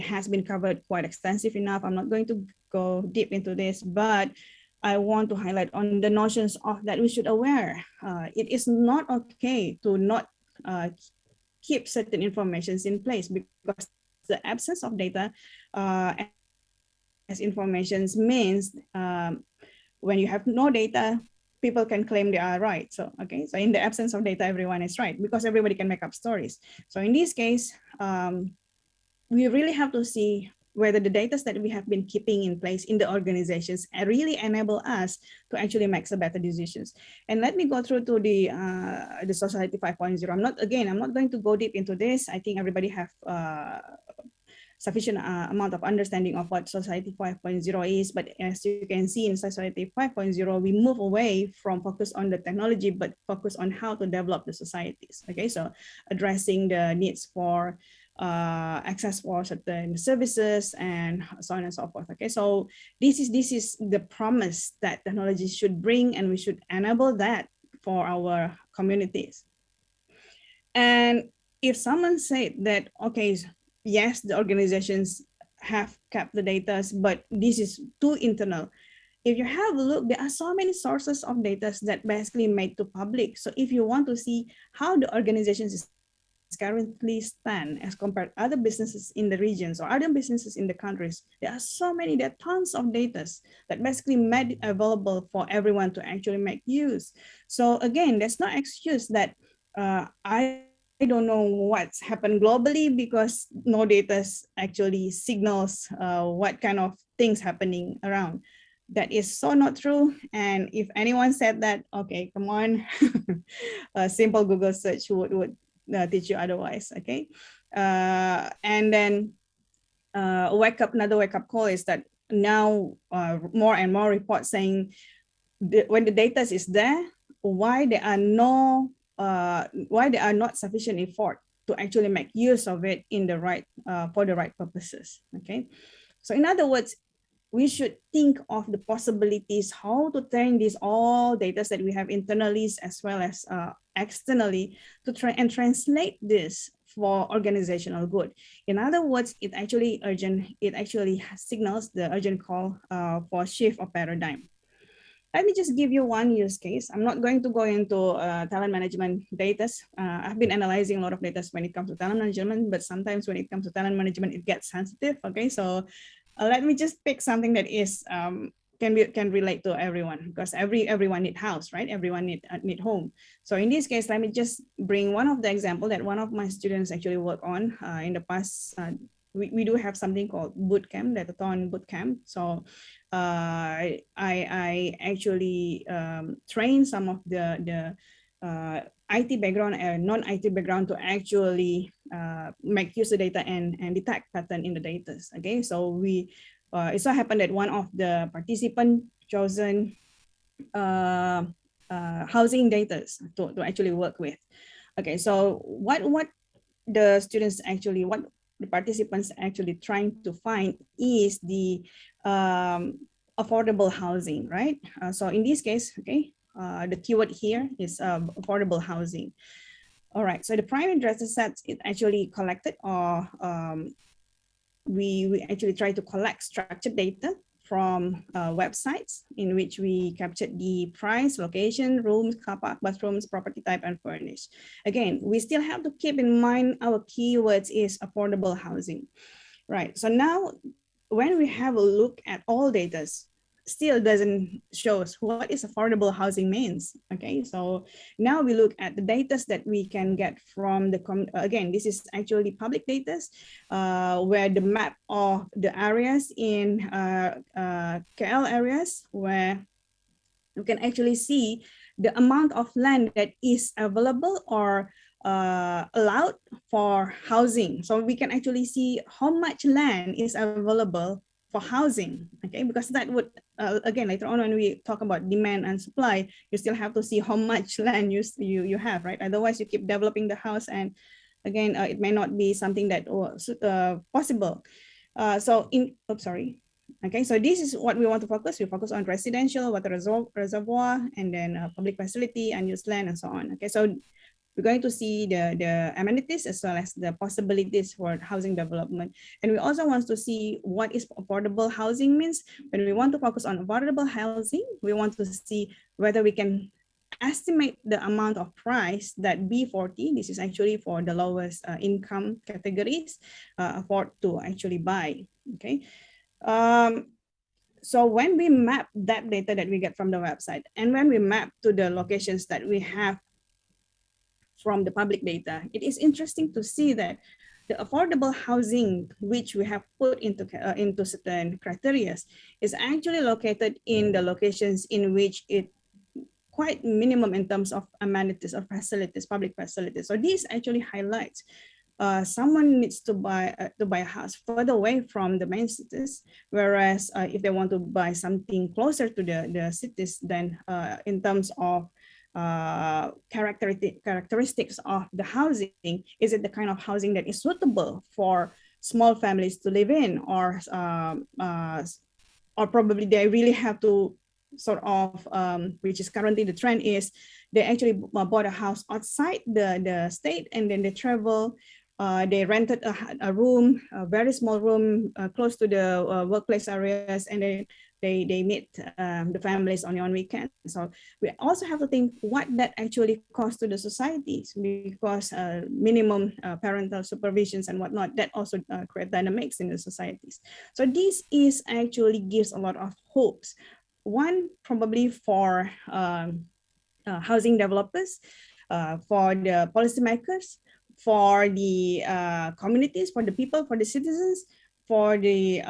has been covered quite extensive enough. I'm not going to go deep into this, but I want to highlight on the notions of that we should aware. It is not okay to not keep certain informations in place, because the absence of data as information means when you have no data, people can claim they are right. So, okay, so in the absence of data, everyone is right because everybody can make up stories. So in this case, we really have to see whether the data that we have been keeping in place in the organizations really enable us to actually make some better decisions. And let me go through to the Society 5.0. I'm not going to go deep into this. I think everybody have sufficient amount of understanding of what Society 5.0 is. But as you can see in Society 5.0, we move away from focus on the technology, but focus on how to develop the societies. Okay, so addressing the needs for access for certain services and so on and so forth. Okay, so this is the promise that technology should bring, and we should enable that for our communities. And if someone said that, okay, yes, the organizations have kept the data, but this is too internal. If you have a look, there are so many sources of data that basically made to public. So if you want to see how the organizations currently stand as compared to other businesses in the regions or other businesses in the countries, there are tons of data that basically made it available for everyone to actually make use. So again, there's no excuse that I don't know what's happened globally because no data actually signals what kind of things happening around. That is so not true. And if anyone said that, okay, come on, a simple Google search would teach you otherwise. Okay, and then another wake up call is that now more and more reports saying when the data is there, why there are not sufficient effort to actually make use of it in the right for the right purposes. Okay, so in other words, we should think of the possibilities how to turn these all data that we have internally as well as externally to try and translate this for organizational good. In other words, it actually signals the urgent call for shift of paradigm. Let me just give you one use case. I'm not going to go into talent management data. I've been analyzing a lot of data when it comes to talent management, but sometimes when it comes to talent management, it gets sensitive. Okay, so let me just pick something that is can relate to everyone, because everyone need house, right? Everyone need home. So in this case, let me just bring one of the example that one of my students actually worked on in the past. We do have something called bootcamp, Datathon bootcamp. So I actually train some of the IT background and non-IT background to actually make use of data and detect pattern in the data. Okay, so it so happened that one of the participants chosen housing data to actually work with. Okay, so what the students actually, what the participants actually trying to find is the affordable housing, right? So in this case, okay, the keyword here is affordable housing. All right, so the primary data set is actually collected, or we actually try to collect structured data from websites in which we captured the price, location, rooms, car park, bathrooms, property type, and furnished. Again, we still have to keep in mind our keywords is affordable housing, right? So now when we have a look at all data, still doesn't show us what is affordable housing means. Okay, so now we look at the data that we can get from the, again, this is actually public data, where the map of the areas in KL areas, where you can actually see the amount of land that is available or allowed for housing. So we can actually see how much land is available for housing, okay? Because that would, again, later on when we talk about demand and supply, you still have to see how much land you have, right? Otherwise you keep developing the house and again, it may not be something that possible. Okay, so this is what we want to focus. We focus on residential, water reservoir, and then public facility, unused land, and so on. Okay, so we're going to see the amenities as well as the possibilities for housing development. And we also want to see what is affordable housing means. When we want to focus on affordable housing, we want to see whether we can estimate the amount of price that B40, this is actually for the lowest income categories, afford to actually buy, okay? So when we map that data that we get from the website, and when we map to the locations that we have from the public data, it is interesting to see that the affordable housing which we have put into certain criteria is actually located in the locations in which it quite minimum in terms of amenities or facilities, public facilities. So this actually highlights someone needs to buy a house further away from the main cities, whereas if they want to buy something closer to the cities, then in terms of characteristics of the housing, is it the kind of housing that is suitable for small families to live in, or probably they really have to sort of, which is currently the trend, is they actually bought a house outside the state and then they travel. They rented a room, a very small room close to the workplace areas, and then they meet the families only on weekends. So we also have to think what that actually costs to the societies, because minimum parental supervisions and whatnot, that also create dynamics in the societies. So this is actually gives a lot of hopes. One, probably for housing developers, for the policymakers, for the communities, for the people, for the citizens, for the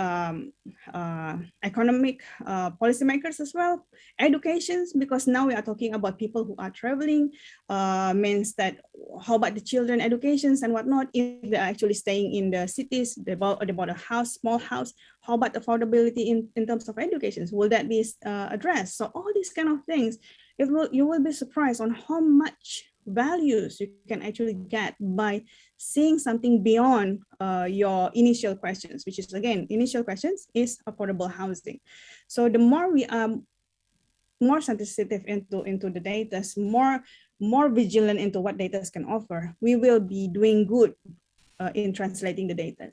economic policymakers as well, educations, because now we are talking about people who are traveling, means that how about the children educations and whatnot, if they're actually staying in the cities, they bought a house, small house, how about affordability in terms of educations, will that be addressed? So all these kind of things, you will be surprised on how much values you can actually get by seeing something beyond your initial questions, which is, again, initial questions is affordable housing. So the more we are more sensitive into the data, more vigilant into what data can offer, we will be doing good in translating the data.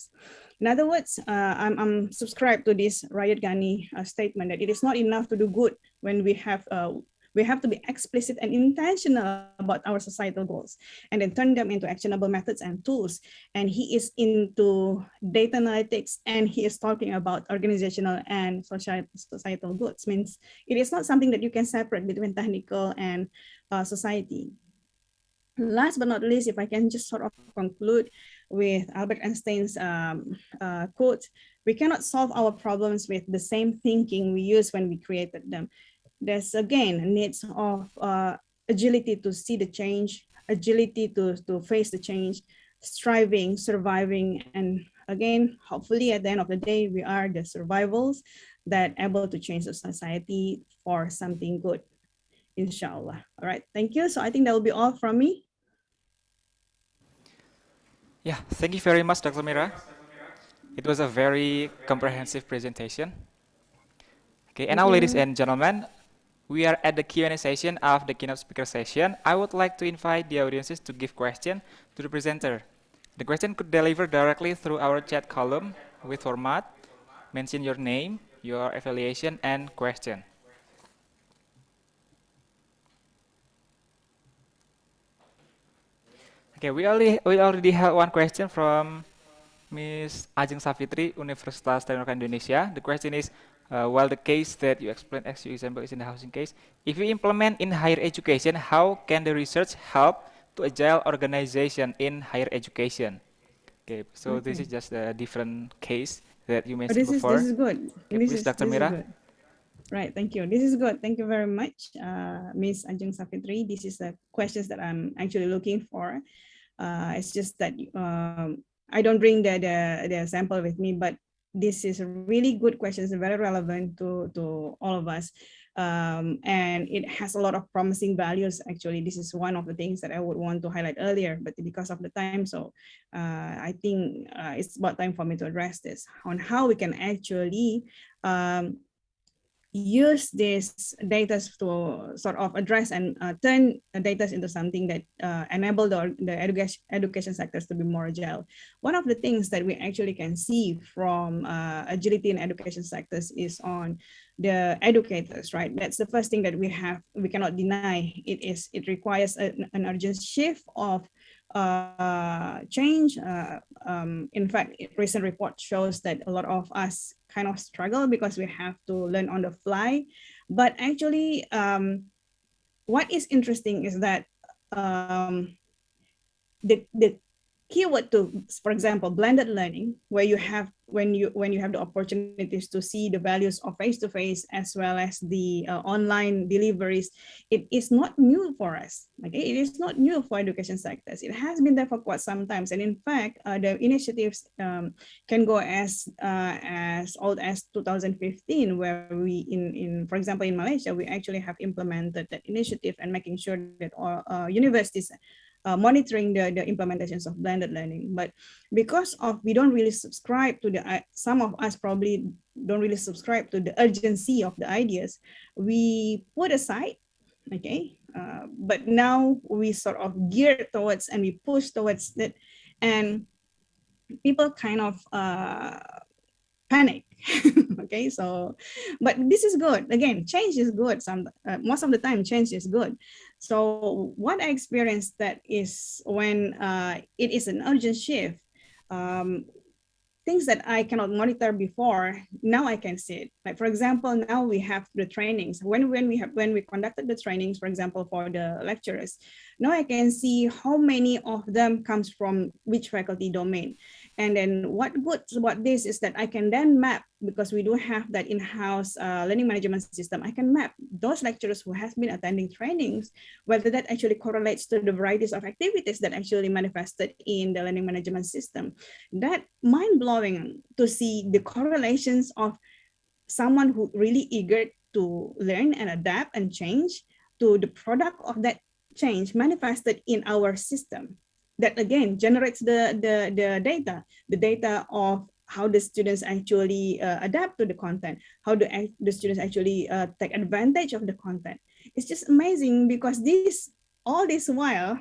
In other words, I'm subscribed to this Rakyat Ghani statement that it is not enough to do good when we have to be explicit and intentional about our societal goals and then turn them into actionable methods and tools. And he is into data analytics, and he is talking about organizational and societal goods. Means it is not something that you can separate between technical and society. Last but not least, if I can just sort of conclude with Albert Einstein's quote, we cannot solve our problems with the same thinking we used when we created them. There's, again, needs of agility to see the change, agility to face the change, striving, surviving, and again, hopefully at the end of the day, we are the survivals that able to change the society for something good, inshallah. All right, thank you. So I think that will be all from me. Yeah, thank you very much, Dr. Mira. It was a very comprehensive presentation. Okay, and now, ladies and gentlemen, we are at the Q&A session of the keynote speaker session. I would like to invite the audiences to give questions to the presenter. The question could deliver directly through our chat column with format, mention your name, your evaluation and question. Okay, we already have one question from Ms. Ajeng Safitri, Universitas Teknokrat Indonesia. The question is, while the case that you explained as your example is in the housing case, if you implement in higher education, how can the research help to agile organization in higher education? Okay, so this is just a different case that you mentioned before. This is good. Okay, please, Dr. This is Mira. good. Right, thank you. This is good. Thank you very much, Ms. Ajeng Safitri. This is the questions that I'm actually looking for. It's just that I don't bring the sample with me, but this is a really good questions, very relevant to all of us. And it has a lot of promising values. Actually, this is one of the things that I would want to highlight earlier, but because of the time, so I think it's about time for me to address this on how we can actually use this data to sort of address and turn data into something that enable the education sectors to be more agile. One of the things that we actually can see from agility in education sectors is on the educators, right? That's the first thing that we cannot deny. It requires an urgent shift of change. In fact, recent report shows that a lot of us kind of struggle because we have to learn on the fly. But actually, what is interesting is that the keyword to, for example, blended learning, where you have when you have the opportunities to see the values of face-to-face as well as the online deliveries, it is not new for us. Okay, it is not new for education sectors. It has been there for quite some time, and in fact, the initiatives can go as old as 2015, where we for example, in Malaysia, we actually have implemented that initiative and making sure that universities monitoring the implementations of blended learning. But because of we don't really subscribe to the, some of us probably don't really subscribe to the urgency of the ideas, we put aside, okay? But now we sort of gear towards and we push towards that, and people kind of panic. Okay, so, but this is good. Again, change is good. Most of the time, change is good. So what I experienced that is when it is an urgent shift, things that I cannot monitor before, now I can see it. Like for example, now we have the trainings. When we conducted the trainings, for example, for the lecturers, now I can see how many of them comes from which faculty domain. And then what good about this is that I can then map, because we do have that in-house learning management system, I can map those lecturers who has been attending trainings, whether that actually correlates to the varieties of activities that actually manifested in the learning management system. That mind-blowing to see the correlations of someone who really eager to learn and adapt and change to the product of that change manifested in our system. That again generates the data of how the students actually adapt to the content, how the students actually take advantage of the content. It's just amazing, because all this while,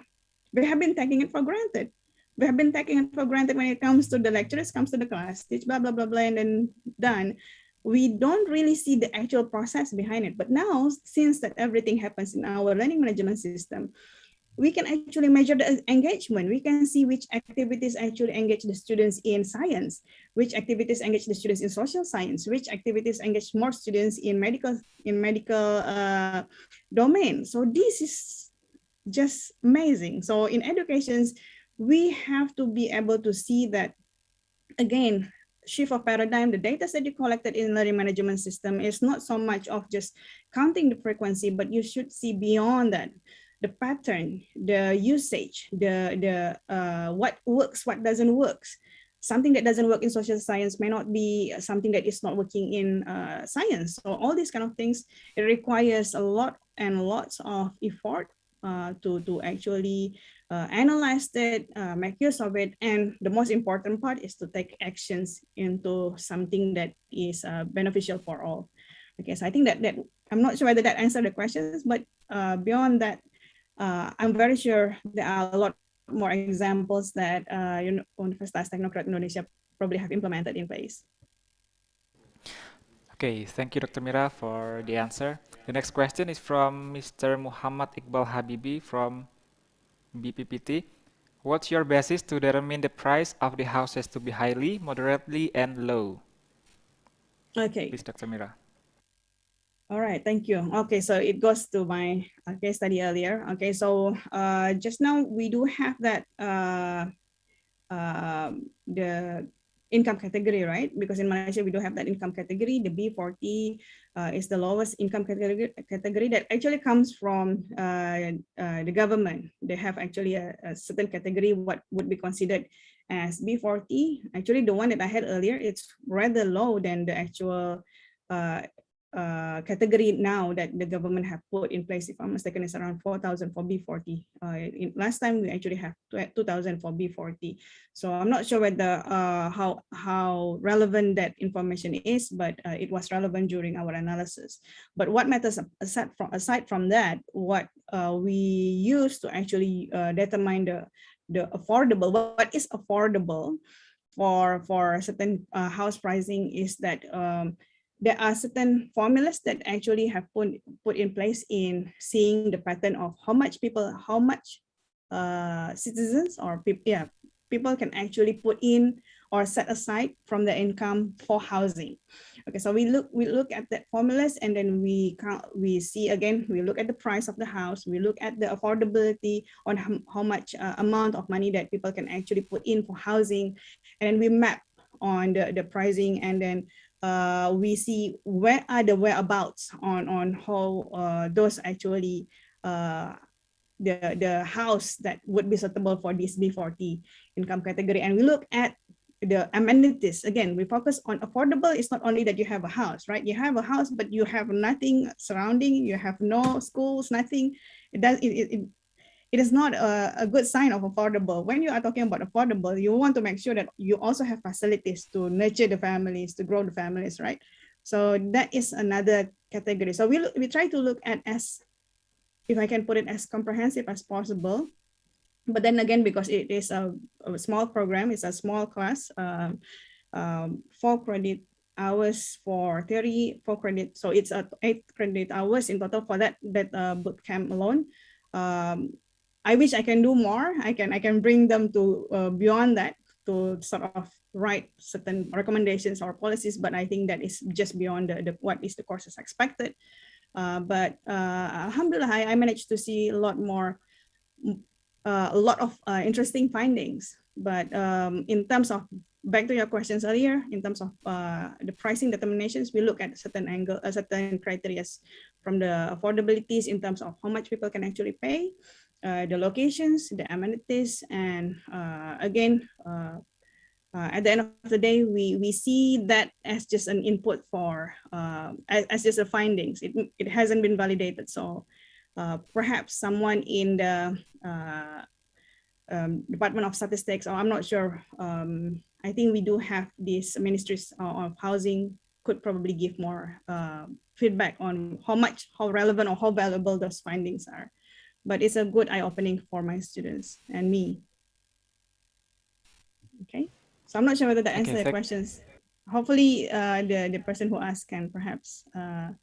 we have been taking it for granted. We have been taking it for granted when it comes to the lecturers, comes to the class, teach blah, blah, blah, blah, and then done. We don't really see the actual process behind it. But now, since that everything happens in our learning management system, we can actually measure the engagement. We can see which activities actually engage the students in science, which activities engage the students in social science, which activities engage more students in medical domain. So this is just amazing. So in educations, we have to be able to see that, again, shift of paradigm. The data that you collected in learning management system is not so much of just counting the frequency, but you should see beyond that. The pattern, the usage, what works, what doesn't work. Something that doesn't work in social science may not be something that is not working in science. So all these kind of things, it requires a lot and lots of effort to actually analyze it, make use of it. And the most important part is to take actions into something that is beneficial for all. Okay, so I think that I'm not sure whether that answered the questions, but beyond that, I'm very sure there are a lot more examples that Universitas Teknokrat Indonesia probably have implemented in place. Okay, thank you, Dr. Mira, for the answer. The next question is from Mr. Muhammad Iqbal Habibi from BPPT. What's your basis to determine the price of the houses to be highly, moderately, and low? Okay. Please, Dr. Mira. All right, thank you. Okay, so it goes to my case study earlier. Okay, so just now we do have that the income category, right? Because in Malaysia we do have that income category. The B40 is the lowest income category that actually comes from the government. They have actually a certain category what would be considered as B40. Actually, the one that I had earlier, it's rather low than the actual category now that the government have put in place. If I'm mistaken, it's around 4,000 for B40. Last time we actually have 2,000 for B40. So I'm not sure whether how relevant that information is, but it was relevant during our analysis. But what matters aside from that, what we use to actually determine the affordable, what is affordable for certain house pricing is that there are certain formulas that actually have put in place in seeing the pattern of how much citizens or people can actually put in or set aside from their income for housing. Okay, so we look at that formulas, and then we see again, we look at the price of the house, we look at the affordability on how much amount of money that people can actually put in for housing, and then we map on the pricing, and then we see where are the whereabouts on how those actually the house that would be suitable for this B40 income category. And we look at the amenities. Again, we focus on affordable. It's not only that you have a house, right? You have a house, but you have nothing surrounding, you have no schools, nothing. It is not a good sign of affordable. When you are talking about affordable, you want to make sure that you also have facilities to nurture the families, to grow the families, right? So that is another category. So we try to look at as, if I can put it, as comprehensive as possible. But then again, because it is a small program, it's a small class, 4 credit hours for theory, 4 credit. So it's 8 credit hours in total for that boot camp alone. I wish I can do more. I can bring them to beyond that, to sort of write certain recommendations or policies, but I think that is just beyond what is the courses expected. But alhamdulillah, I managed to see a lot of interesting findings. But in terms of, back to your questions earlier, in terms of the pricing determinations, we look at certain criteria from the affordabilities in terms of how much people can actually pay, the locations, the amenities, and again, at the end of the day, we see that as just an input for, as just a findings. It hasn't been validated. So perhaps someone in the Department of Statistics, or I'm not sure, I think we do have these ministries of housing, could probably give more feedback on how relevant or how valuable those findings are. But it's a good eye-opening for my students and me. Okay, so I'm not sure whether that answers the questions. Hopefully the person who asked can perhaps add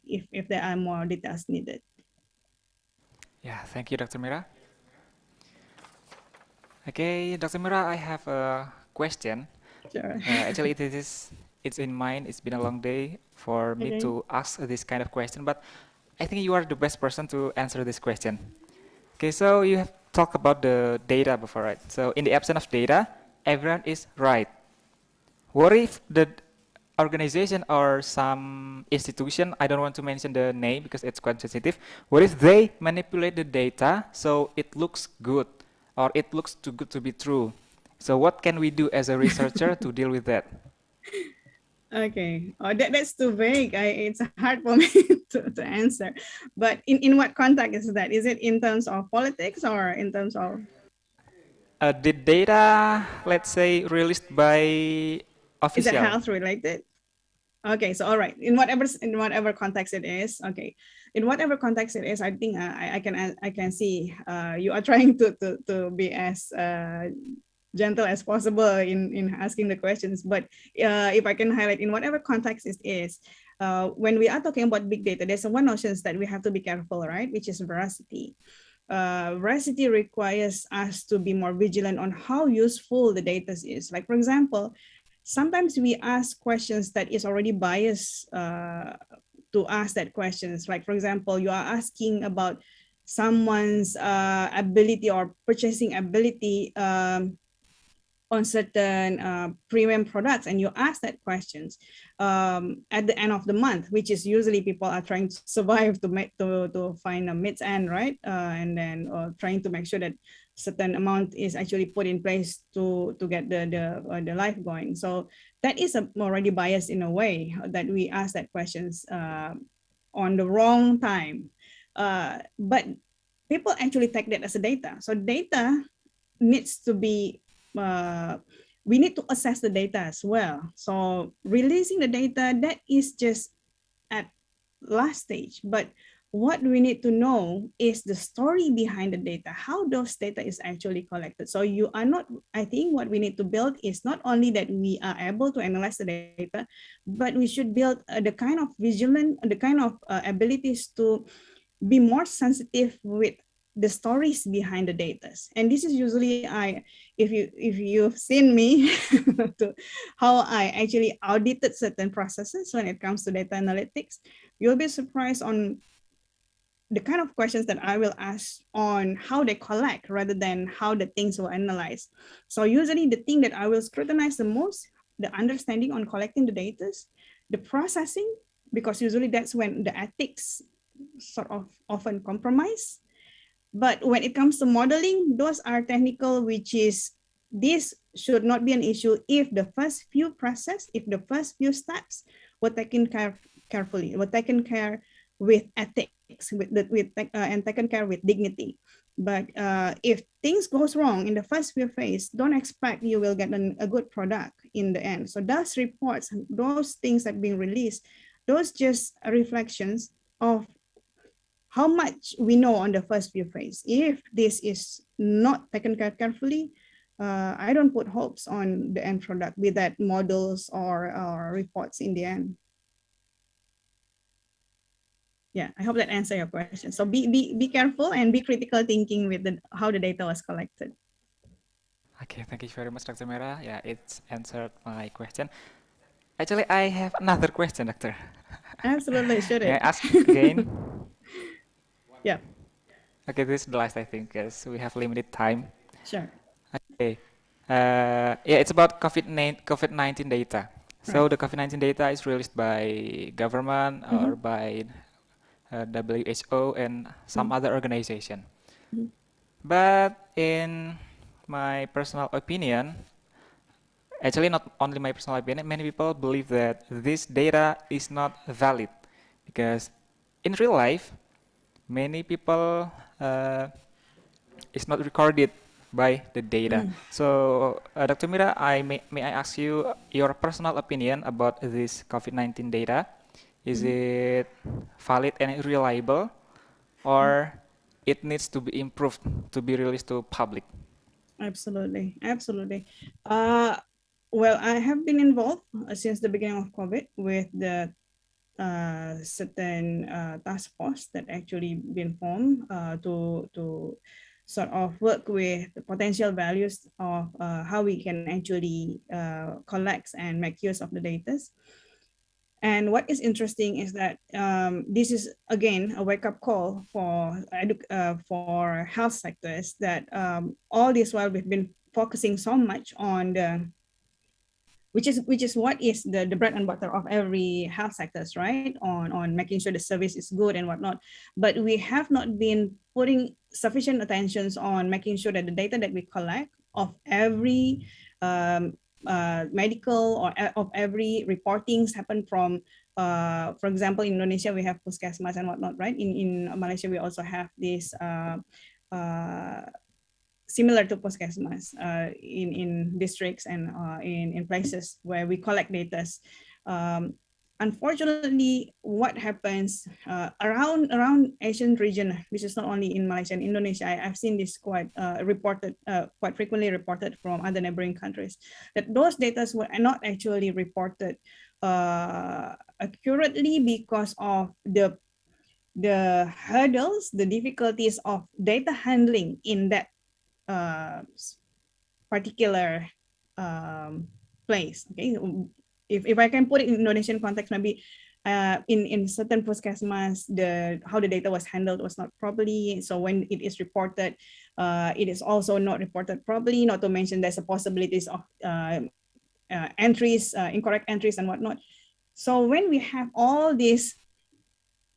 if there are more details needed. Yeah, thank you, Dr. Mira. Okay, Dr. Mira, I have a question. Sure. Actually, it's in mind. It's been a long day for me to ask this kind of question, but I think you are the best person to answer this question. Okay, so you have talked about the data before, right? So in the absence of data, everyone is right. What if the organization or some institution, I don't want to mention the name because it's quite sensitive, what if they manipulate the data so it looks good or it looks too good to be true? So what can we do as a researcher to deal with that? Okay, that's too vague. It's hard for me to answer. But in what context is that? Is it in terms of politics or in terms of? The data, let's say, released by official. Is it health related? Okay, so all right, in whatever context it is, okay, in whatever context it is, I think I can see you are trying to be as gentle as possible in asking the questions. But if I can highlight in whatever context it is, when we are talking about big data, there's one notion that we have to be careful, right? Which is veracity. Veracity requires us to be more vigilant on how useful the data is. Like, for example, sometimes we ask questions that is already biased to ask that questions. Like, for example, you are asking about someone's ability or purchasing ability on certain premium products, and you ask that questions at the end of the month, which is usually people are trying to survive to make to find a mid end, right? And then trying to make sure that certain amount is actually put in place to get the life going. So that is already biased in a way that we ask that questions on the wrong time. But people actually take that as a data. So data needs to be we need to assess the data as well. So releasing the data, that is just at last stage. But what we need to know is the story behind the data, how those data is actually collected. So you are not, I think what we need to build is not only that we are able to analyze the data, but we should build the kind of vigilant, the kind of abilities to be more sensitive with the stories behind the data. And this is usually if you've seen me to how I actually audited certain processes when it comes to data analytics, you'll be surprised on the kind of questions that I will ask on how they collect rather than how the things were analyzed. So usually the thing that I will scrutinize the most, the understanding on collecting the data, the processing, because usually that's when the ethics sort of often compromise. But when it comes to modeling, those are technical, which is, this should not be an issue if the first few process, if the first few steps were taken carefully, were taken care with ethics, and taken care with dignity. But if things goes wrong in the first few phase, don't expect you will get a good product in the end. So those reports, those things that being released, those just reflections of how much we know on the first few phase. If this is not taken care carefully, I don't put hopes on the end product, be that models or reports in the end. Yeah, I hope that answers your question. So be careful and be critical thinking with how the data was collected. Okay, thank you very much, Dr. Mira. Yeah, it's answered my question. Actually, I have another question, Doctor. Absolutely, should May I it? ask again? Yeah, Okay, this is the last, I think, because we have limited time. sure. Okay. Yeah, it's about COVID-19 data. So Right. the COVID-19 data is released by government or by WHO and some other organization. Mhm. But in my personal opinion, actually not only my personal opinion, many people believe that this data is not valid because in real life, many people is not recorded by the data. So, Dr. Mira, may I ask you your personal opinion about this COVID-19 data? Is it valid and reliable, or it needs to be improved to be released to public? Absolutely, absolutely. Well, I have been involved since the beginning of COVID with the certain task force that actually been formed to sort of work with the potential values of how we can actually collect and make use of the data. And what is interesting is that this is again a wake-up call for health sectors that all this while we've been focusing so much on the which is what is the bread and butter of every health sectors, right? On making sure the service is good and whatnot. But we have not been putting sufficient attentions on making sure that the data that we collect of every medical or of every reportings happen from, for example, in Indonesia, we have puskesmas and whatnot, right? In Malaysia, we also have this similar to puskesmas in districts and in places where we collect data. unfortunately, what happens around Asian region, which is not only in Malaysia and Indonesia, I've seen this quite quite frequently reported from other neighboring countries, that those data were not actually reported accurately because of the hurdles, the difficulties of data handling in that particular place. Okay, if I can put it in Indonesian context, maybe in certain puskesmas, how the data was handled was not properly. So when it is reported, it is also not reported properly. Not to mention there's a possibilities of entries, incorrect entries and whatnot. So when we have all these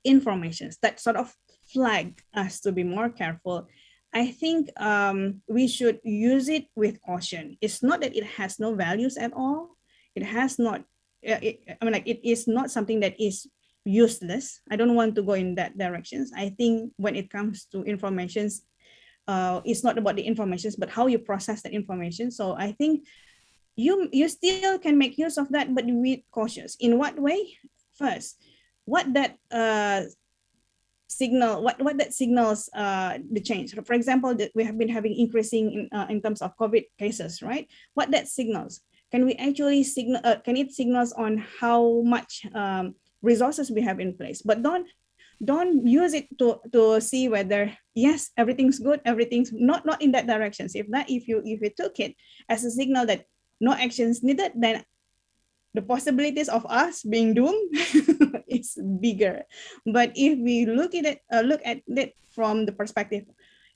informations that sort of flag us to be more careful, I think we should use it with caution. It's not that it has no values at all. It has not, it is not something that is useless. I don't want to go in that directions. I think when it comes to informations, it's not about the informations, but how you process that information. So I think you still can make use of that, but with cautious. In what way? First, what that signals the change. For example, that we have been having increasing in terms of COVID cases, right? What that signals? Can we actually signal? Can it signals on how much resources we have in place? But don't use it to see whether yes, everything's good, everything's not in that direction. So if you took it as a signal that no actions needed, then the possibilities of us being doomed is bigger. But if we look at it from the perspective,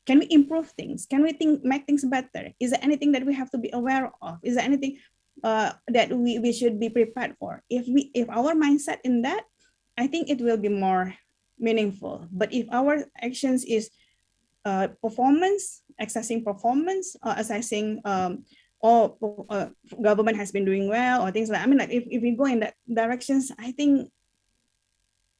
can we improve things? Can we make things better? Is there anything that we have to be aware of? Is there anything that we should be prepared for? If our mindset in that, I think it will be more meaningful. But if our actions is performance, assessing performance, assessing government has been doing well or things like, if we go in that directions, I think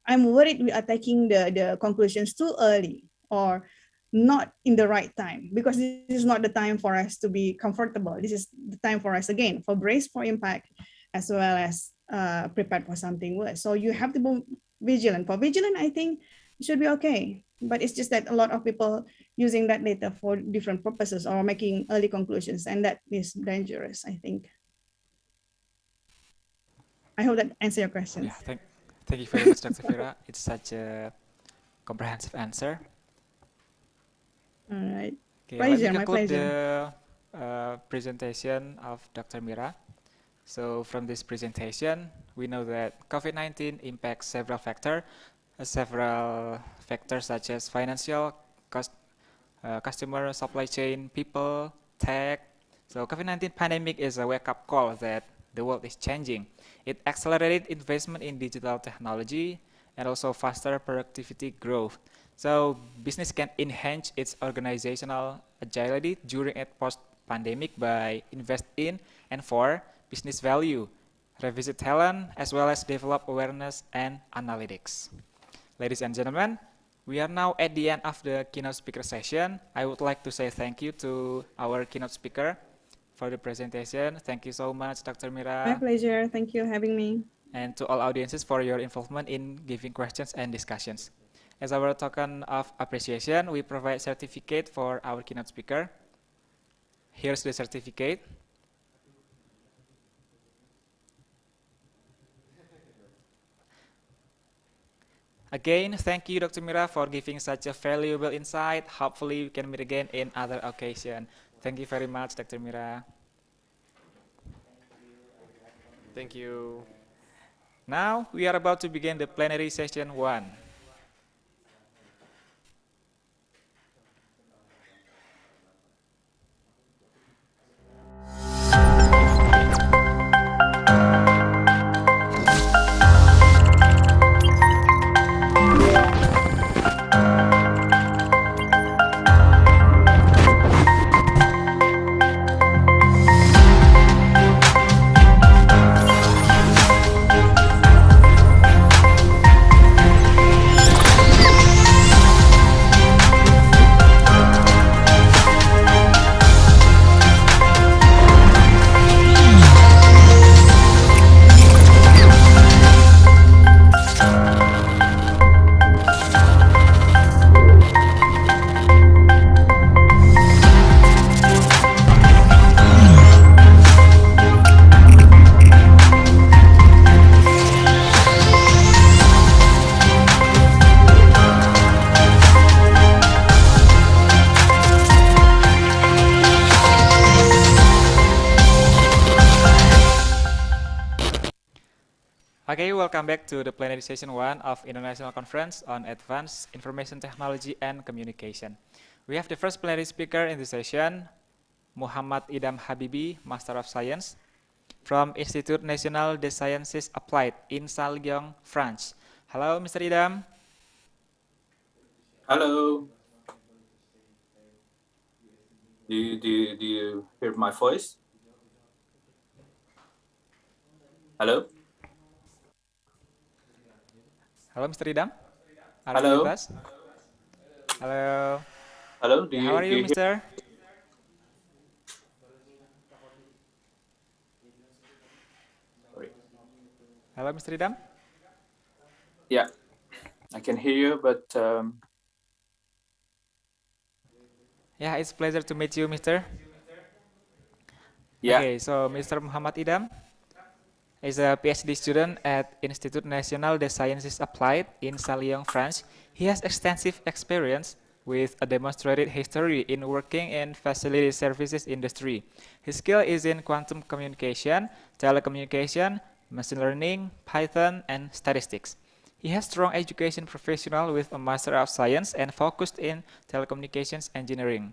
I'm worried we are taking the conclusions too early or not in the right time, because this is not the time for us to be comfortable. This is the time for us, again, for brace for impact as well as prepared for something worse. So you have to be vigilant. For vigilant, I think it should be okay. But it's just that a lot of people using that data for different purposes or making early conclusions, and that is dangerous, I think. I hope that answers your questions. Yeah, thank you very much, Dr. Vera. It's such a comprehensive answer. All right. Okay, Pleasure, let me my conclude pleasure. the presentation of Dr. Mira. So from this presentation, we know that COVID-19 impacts several factors such as financial, customer, supply chain, people, tech. So COVID-19 pandemic is a wake-up call that the world is changing. It accelerated investment in digital technology and also faster productivity growth. So business can enhance its organizational agility during a post-pandemic by invest in and for business value, revisit talent, as well as develop awareness and analytics. Ladies and gentlemen, we are now at the end of the keynote speaker session. I would like to say thank you to our keynote speaker for the presentation. Thank you so much, Dr. Mira. My pleasure. Thank you for having me. And to all audiences for your involvement in giving questions and discussions. As our token of appreciation, we provide certificate for our keynote speaker. Here's the certificate. Again, thank you, Dr. Mira, for giving such a valuable insight. Hopefully, we can meet again in other occasion. Thank you very much, Dr. Mira. Thank you. Now, we are about to begin the plenary session 1. Okay, welcome back to the plenary session 1 of International Conference on Advanced Information Technology and Communication. We have the first plenary speaker in the session, Muhammad Idam Habibi, Master of Science, from Institut National des Sciences Applied in Lyon, France. Hello, Mr. Idam. Hello. Do you hear my voice? Hello? Hello, Mr. Idam. Are you Hello? with us? Hello. Hello? Yeah, how are you, hear? Mr.? Sorry. Hello, Mr. Idam. Yeah, I can hear you, but Yeah, it's a pleasure to meet you, Mr. yeah. Okay, so Mr. Muhammad Idam is a PhD student at Institut National des Sciences Applied in Lyon, France. He has extensive experience with a demonstrated history in working in facility services industry. His skill is in quantum communication, telecommunication, machine learning, Python, and statistics. He has strong education professional with a Master of Science and focused in telecommunications engineering.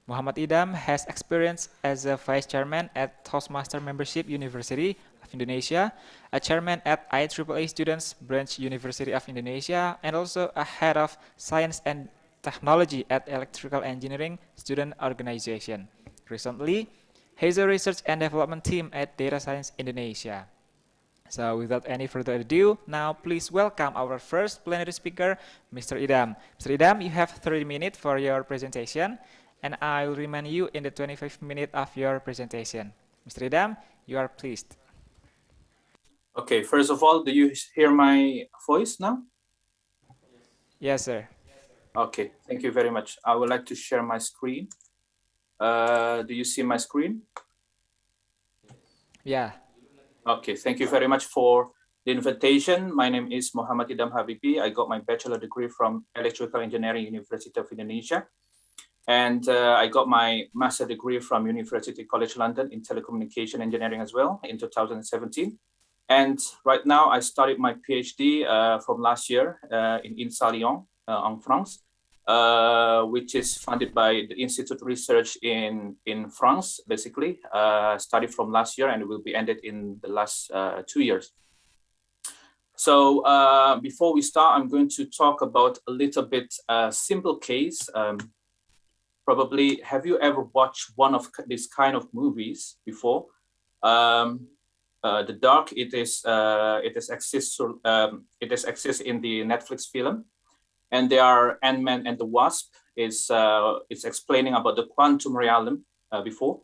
Muhammad Idam has experience as a vice chairman at Toastmaster Membership University of Indonesia, a chairman at IEEE Students Branch University of Indonesia, and also a head of science and technology at Electrical Engineering Student Organization. Recently, he is a research and development team at Data Science Indonesia. So without any further ado, now please welcome our first plenary speaker, Mr. Idam. Mr. Idam, you have 30 minutes for your presentation, and I will remind you in the 25 minutes of your presentation. Mr. Idam, you are pleased. Okay, first of all, do you hear my voice now? Yes, sir. Okay, thank you very much. I would like to share my screen. Do you see my screen? Yeah. Okay, thank you very much for the invitation. My name is Muhammad Idam Habibi. I got my bachelor degree from Electrical Engineering, University of Indonesia. And I got my master degree from University College London in telecommunication engineering as well in 2017. And right now I started my PhD from last year in Lyon, en France, which is funded by the Institute Research in France, basically. Started from last year and it will be ended in the last 2 years. So before we start, I'm going to talk about a little bit simple case. Probably, have you ever watched one of these kind of movies before? The Dark, it exists in the Netflix film, and there are Ant-Man and the Wasp. It's explaining about the quantum realm before,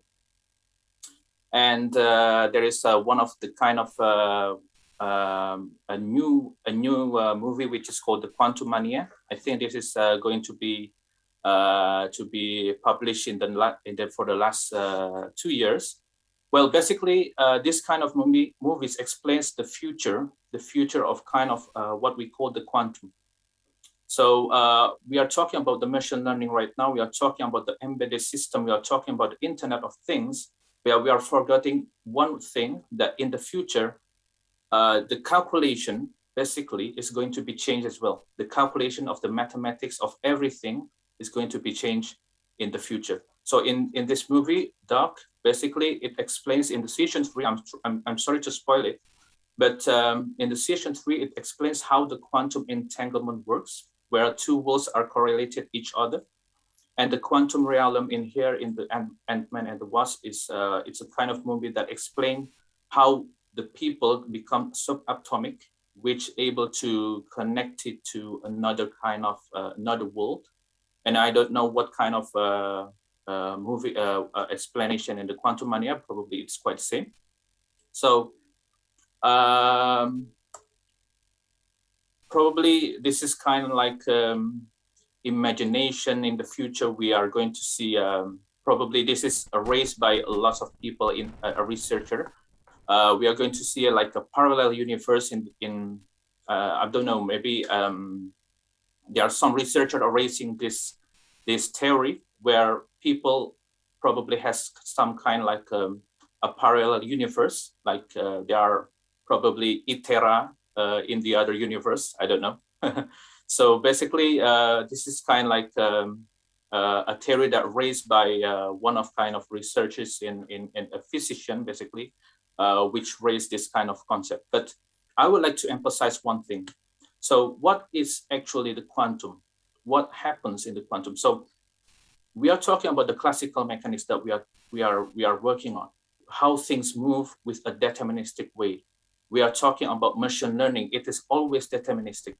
and there is one of the kind of a new movie which is called the Quantum Mania. I think this is going to be published for the last 2 years. Well, basically, this kind of movies explains the future of kind of what we call the quantum. So we are talking about the machine learning right now. We are talking about the embedded system. We are talking about the Internet of Things, where we are forgetting one thing, that in the future, the calculation basically is going to be changed as well. The calculation of the mathematics of everything is going to be changed in the future. So in this movie, Dark, basically it explains in the session 3, I'm sorry to spoil it, but in the session 3, it explains how the quantum entanglement works, where two worlds are correlated each other. And the quantum realm in here in the Ant-Man and the Wasp is it's a kind of movie that explains how the people become subatomic, which able to connect it to another kind of another world. And I don't know what kind of movie explanation in the Quantum Mania. Probably it's quite the same. So probably this is kind of like imagination in the future. We are going to see. Probably this is raised by a lot of people in a researcher. We are going to see like a parallel universe in I don't know, maybe there are some researchers are raising this theory where people probably has some kind of like a parallel universe, like they are probably Itera in the other universe. I don't know. So basically, this is kind of like a theory that raised by one of kind of researchers in a physician, basically, which raised this kind of concept. But I would like to emphasize one thing. So what is actually the quantum? What happens in the quantum? So we are talking about the classical mechanics that we are working on, how things move with a deterministic way. We are talking about machine learning. It is always deterministic.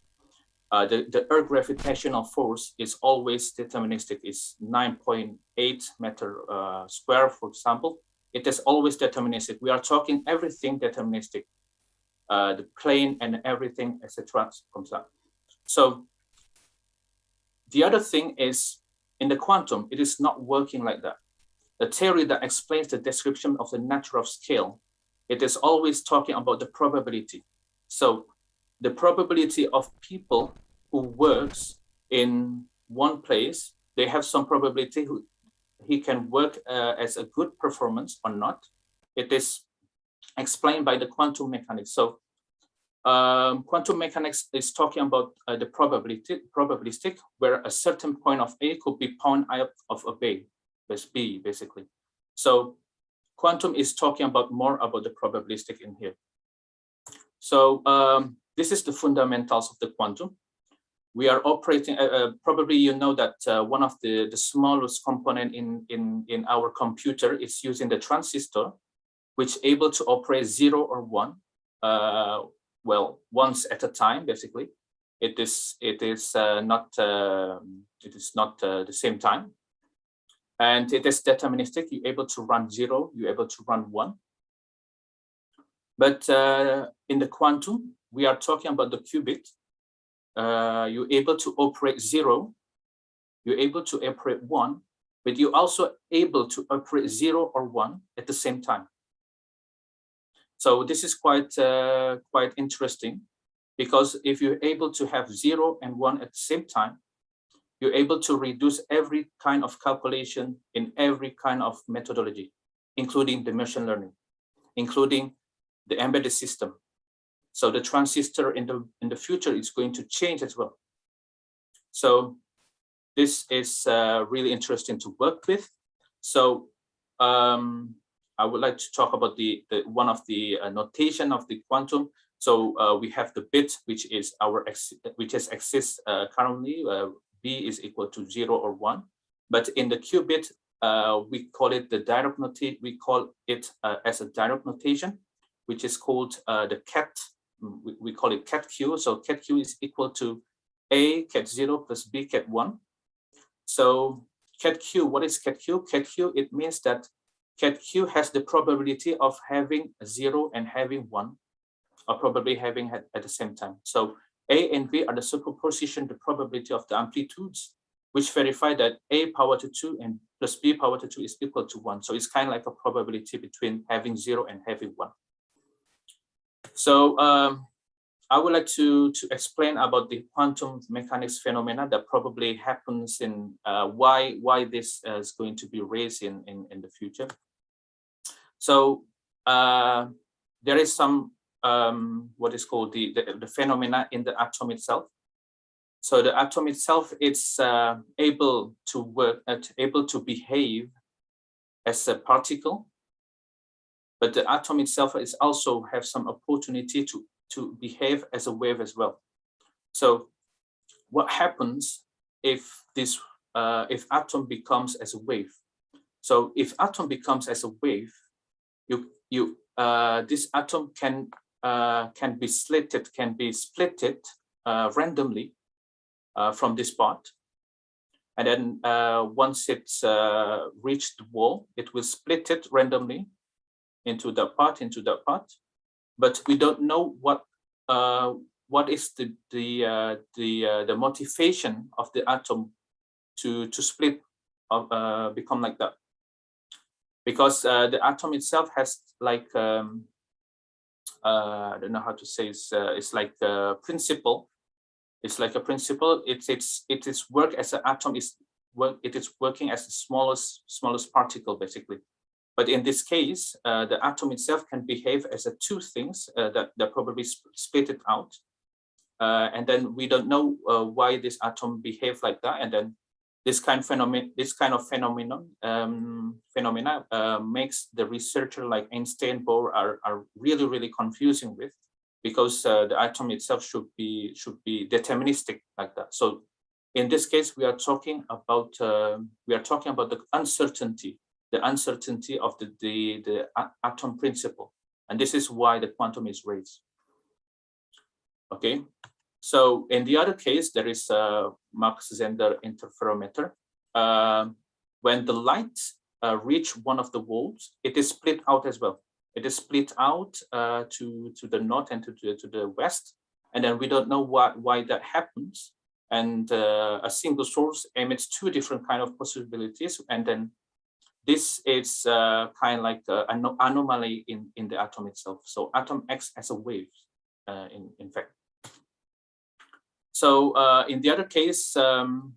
The Earth gravitational force is always deterministic. It's 9.8 meter square, for example. It is always deterministic. We are talking everything deterministic. The plane and everything, etc. comes up. So the other thing is, in the quantum, it is not working like that. The theory that explains the description of the nature of scale, it is always talking about the probability. So the probability of people who works in one place, they have some probability who he can work as a good performance or not. It is explained by the quantum mechanics. So quantum mechanics is talking about the probabilistic, where a certain point of A could be point out of a B, basically. So quantum is talking about more about the probabilistic in here. So this is the fundamentals of the quantum. We are operating, probably you know that one of the smallest component in our computer is using the transistor, which able to operate 0 or 1. Well, once at a time, basically. It is not the same time, and it is deterministic. You're able to run 0, you're able to run 1. But in the quantum, we are talking about the qubit. You're able to operate 0, you're able to operate 1, but you're also able to operate 0 or 1 at the same time. So this is quite interesting, because if you're able to have 0 and 1 at the same time, you're able to reduce every kind of calculation in every kind of methodology, including the machine learning, including the embedded system. So the transistor in the future is going to change as well. So this is really interesting to work with. So I would like to talk about the one of the notation of the quantum. So we have the bit, which is exists currently. B is equal to 0 or 1. But in the qubit, we call it the direct notation. We call it as a direct notation, which is called the cat. We call it cat q. So cat q is equal to A cat 0 plus B cat 1. So cat q, what is cat q? Cat q, it means that cat q has the probability of having 0 and having 1, or probably having at the same time. So A and B are the superposition, the probability of the amplitudes, which verify that A power to 2 and plus B power to 2 is equal to 1. So it's kind of like a probability between having 0 and having 1. So I would like to explain about the quantum mechanics phenomena that probably happens in why this is going to be raised in the future. So there is some what is called the phenomena in the atom itself. So the atom itself, it's able to work, able to behave as a particle, but the atom itself is also have some opportunity to behave as a wave as well. So what happens if this if atom becomes as a wave? So if atom becomes as a wave, this atom can be splitted randomly from this part, and then once it's reached the wall, it will split it randomly into that part, but we don't know what is the motivation of the atom to split become like that, because the atom itself has like I don't know how to say, it's like a principle. It's like a principle. It is work as an atom it is working as the smallest particle basically, But in this case, the atom itself can behave as a two things that probably split it out. And then we don't know why this atom behaves like that. And then this kind of phenomena makes the researcher like Einstein, Bohr are really confusing with, because the atom itself should be deterministic like that. So in this case, we are talking about the uncertainty of the atom principle, and this is why the quantum is raised. Okay. So in the other case, there is a Zender Interferometer. When the light reach one of the walls, it is split out as well. It is split out to the north and to the west, and then we don't know why that happens. And a single source emits two different kind of possibilities, and then this is kind of like an anomaly in the atom itself. So atom acts as a wave, in fact. So in the other case, in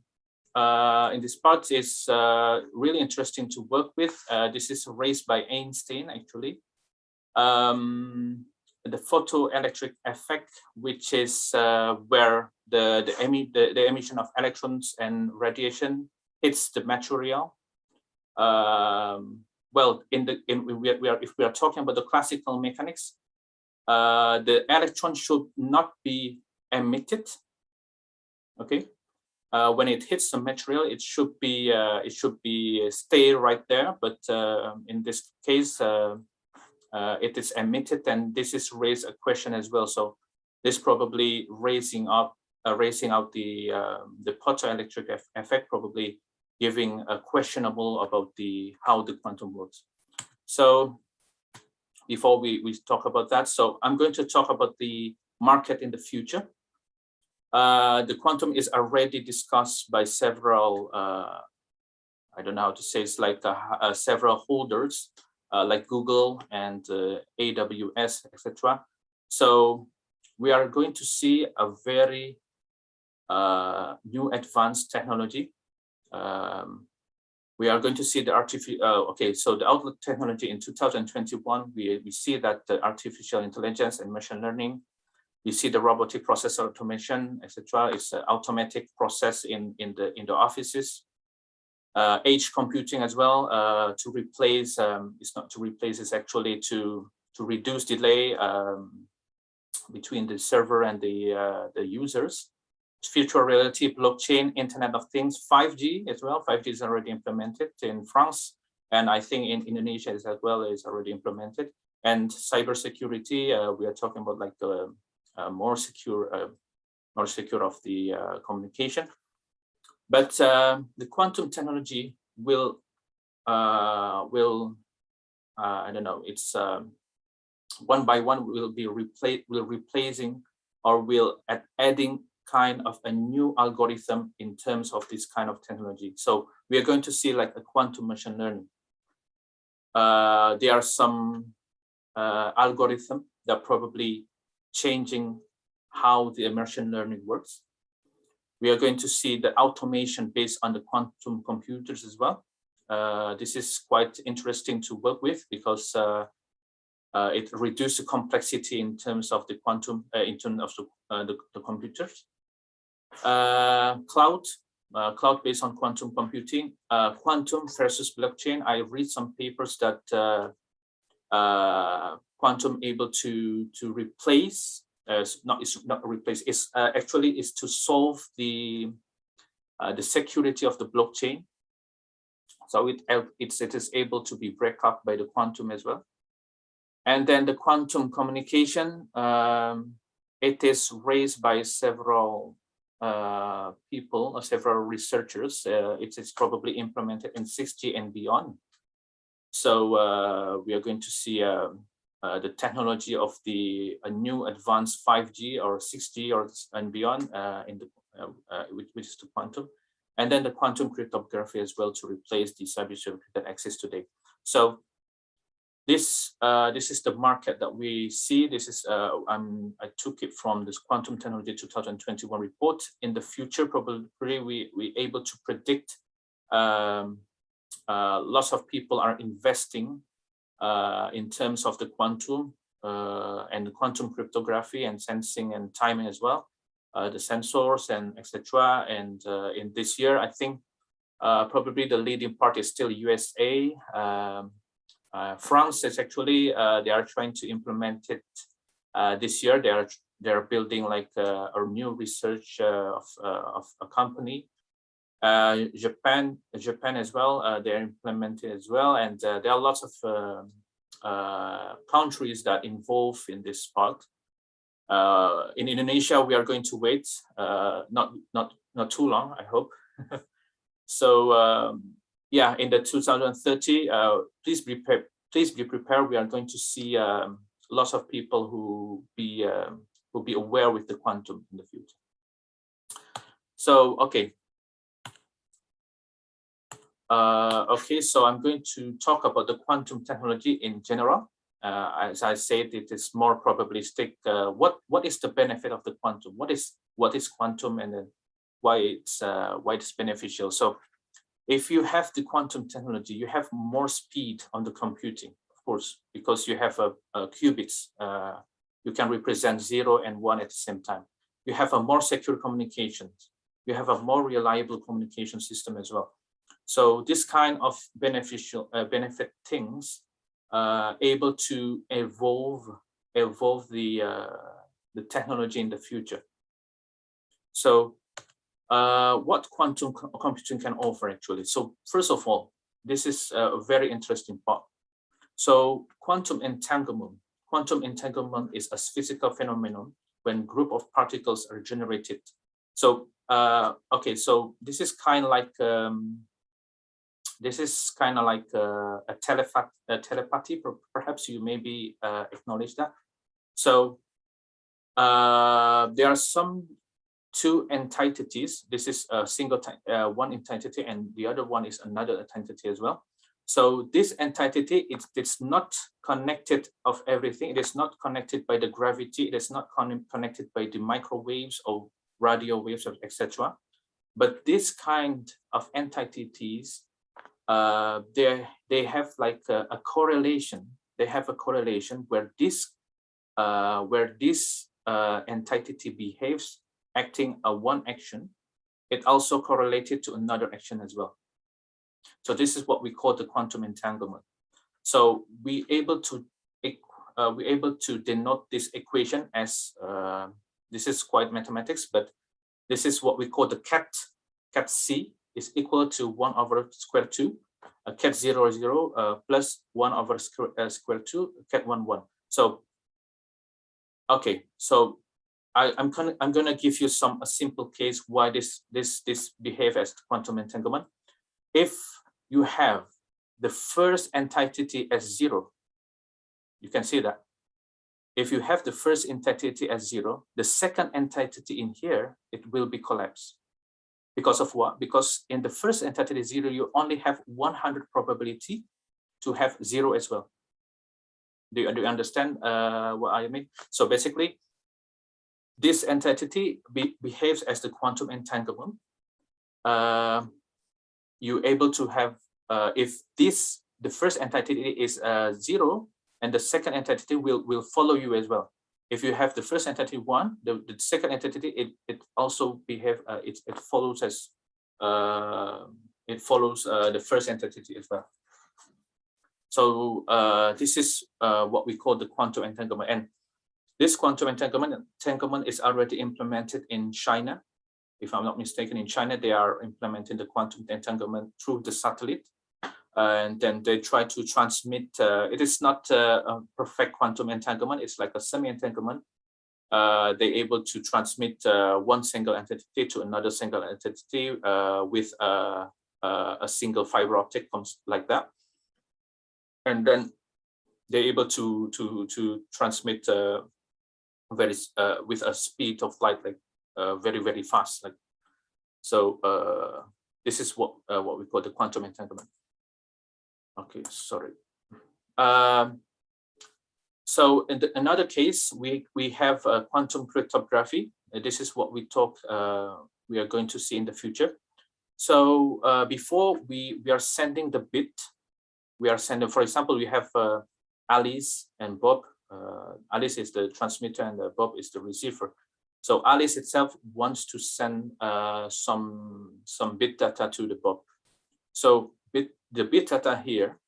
this part is really interesting to work with. This is raised by Einstein, actually. The photoelectric effect, which is where the emission of electrons and radiation hits the material. Well, if we are talking about the classical mechanics, the electron should not be emitted. Okay, when it hits the material, it should be stay right there. But in this case, it is emitted, and this is raised a question as well. So this probably raising out the photoelectric effect, probably giving a questionable about how the quantum works. So before we talk about that, so I'm going to talk about the market in the future. The quantum is already discussed by several, I don't know how to say, it's like several holders, like Google and AWS, etc. So we are going to see a very new advanced technology. We are going to see the so the outlook technology in 2021, we see that the artificial intelligence and machine learning, we see the robotic process automation, etc. It's an automatic process in the offices. Edge computing as well, to replace, it's not to replace, it's actually to reduce delay between the server and the users. Virtual reality, blockchain, Internet of Things, 5G as well. 5G is already implemented in France, and I think in Indonesia as well is already implemented. And cybersecurity, we are talking about like the more secure of the communication. But the quantum technology will I don't know, it's one by one will replacing or will adding kind of a new algorithm in terms of this kind of technology. So we are going to see like a quantum machine learning. There are some algorithm that probably changing how the machine learning works. We are going to see the automation based on the quantum computers as well. This is quite interesting to work with because it reduces the complexity in terms of the quantum, in terms of the computers. Cloud based on quantum computing, quantum versus blockchain. I read some papers that quantum able to replace, it's not replace, it's actually is to solve the security of the blockchain. So it is able to be break up by the quantum as well. And then the quantum communication, it is raised by several people or several researchers. It is probably implemented in 6G and beyond. So we are going to see the technology of a new advanced 5G or 6G and beyond which is the quantum, and then the quantum cryptography as well to replace the cybersecurity that exists today. So this is the market that we see. This is I took it from this Quantum Technology 2021 report. In the future, probably we able to predict lots of people are investing in terms of the quantum and the quantum cryptography and sensing and timing as well, the sensors and etc. And in this year, I think probably the leading part is still USA. France is actually they are trying to implement it this year. They're building like a new research of a company. Japan as well, they're implementing as well, and there are lots of countries that involve in this part. In Indonesia, we are going to wait, not too long, I hope. So yeah, in the 2030, please be prepared. We are going to see lots of people who will be aware with the quantum in the future. So okay. Okay, so I'm going to talk about the quantum technology in general. As I said, it is more probabilistic. What is the benefit of the quantum? What is quantum, and then why it's beneficial? So, if you have the quantum technology, you have more speed on the computing, of course, because you have a qubits. You can represent 0 and 1 at the same time. You have a more secure communications. You have a more reliable communication system as well. So this kind of beneficial benefit things able to evolve the technology in the future. So what quantum computing can offer actually? So first of all, this is a very interesting part. So quantum entanglement is a physical phenomenon when group of particles are generated. So okay, so this is kind of like a telepathy. Perhaps you maybe acknowledge that. So there are some two entities. This is a single one entity, and the other one is another entity as well. So this entity, it's not connected of everything. It is not connected by the gravity. It is not connected by the microwaves or radio waves, etc. But this kind of entities, they have like a correlation. They have a correlation where this entity behaves, acting one action. It also correlated to another action as well. So this is what we call the quantum entanglement. So we able to denote this equation as this is quite mathematics, but this is what we call the cat C is equal to 1 over square 2, cat 0 0 plus 1 over square 2, cat 1 1. So okay, so I'm gonna give you a simple case why this behave as quantum entanglement. If you have the first entity as 0, you can see that. If you have the first entity as 0, the second entity in here, it will be collapsed. Because of what? Because in the first entity 0, you only have 100 probability to have 0 as well. Do you understand what I mean? So basically, this entity behaves as the quantum entanglement. You're able to have, if the first entity is 0, and the second entity will follow you as well. If you have the first entity 1, the second entity it also behave it follows as the first entity as well. So this is what we call the quantum entanglement, and this quantum entanglement is already implemented in China. If I'm not mistaken, in China they are implementing the quantum entanglement through the satellite. And then they try to transmit, it is not a perfect quantum entanglement, it's like a semi-entanglement. They're able to transmit one single entity to another single entity with a single fiber optic, like that. And then they're able to transmit with a speed of light, like very, very fast. Like so, this is what we call the quantum entanglement. Okay, sorry. So in another case, we have quantum cryptography. This is what we are going to see in the future. So before we are sending the bit, we are sending, for example, we have Alice and Bob. Alice is the transmitter and Bob is the receiver. So Alice itself wants to send some bit data to the Bob. So the bit data here,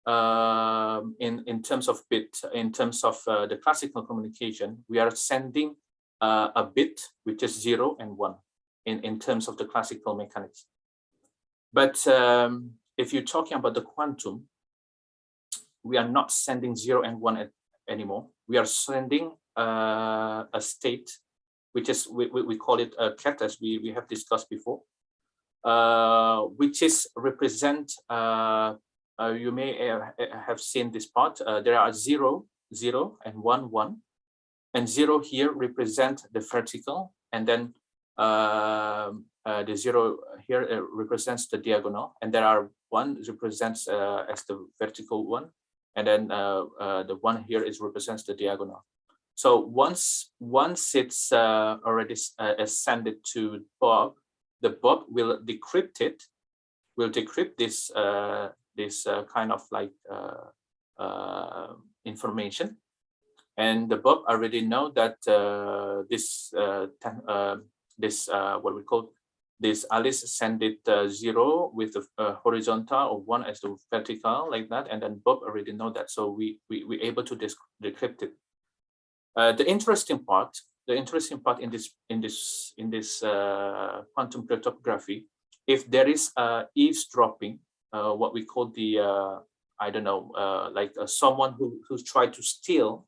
in terms of bit, in terms of the classical communication, we are sending a bit which is 0 and 1 in terms of the classical mechanics. But if you're talking about the quantum, we are not sending 0 and 1 anymore. We are sending a state, which is, we call it a cat, as we have discussed before, which is represent, you may have seen this part, there are 0, 0 and 1, 1. And 0 here represent the vertical, and then the 0 here represents the diagonal, and there are 1 represents as the vertical one, and then the 1 here is represents the diagonal. So once it's already sent to Bob, the Bob will decrypt it, will decrypt this kind of like information, and the Bob already know that this what we call this Alice send it 0 with the horizontal or 1 as the vertical, like that, and then Bob already know that, so we able to decrypt it. The interesting part in this quantum cryptography, if there is eavesdropping, what we call the I don't know, like someone who tried to steal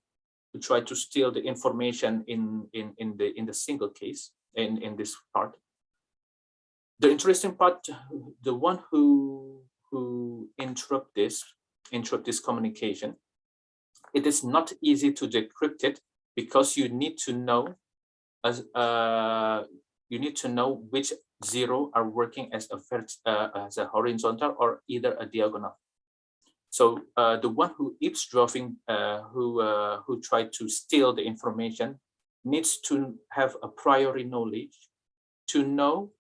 the information in the single case in this part. The interesting part, the one who interrupt this communication, it is not easy to decrypt it, because you need to know which 0 are working as a horizontal or either a diagonal. So the one who eavesdropping, who tried to steal the information, needs to have a priori knowledge to know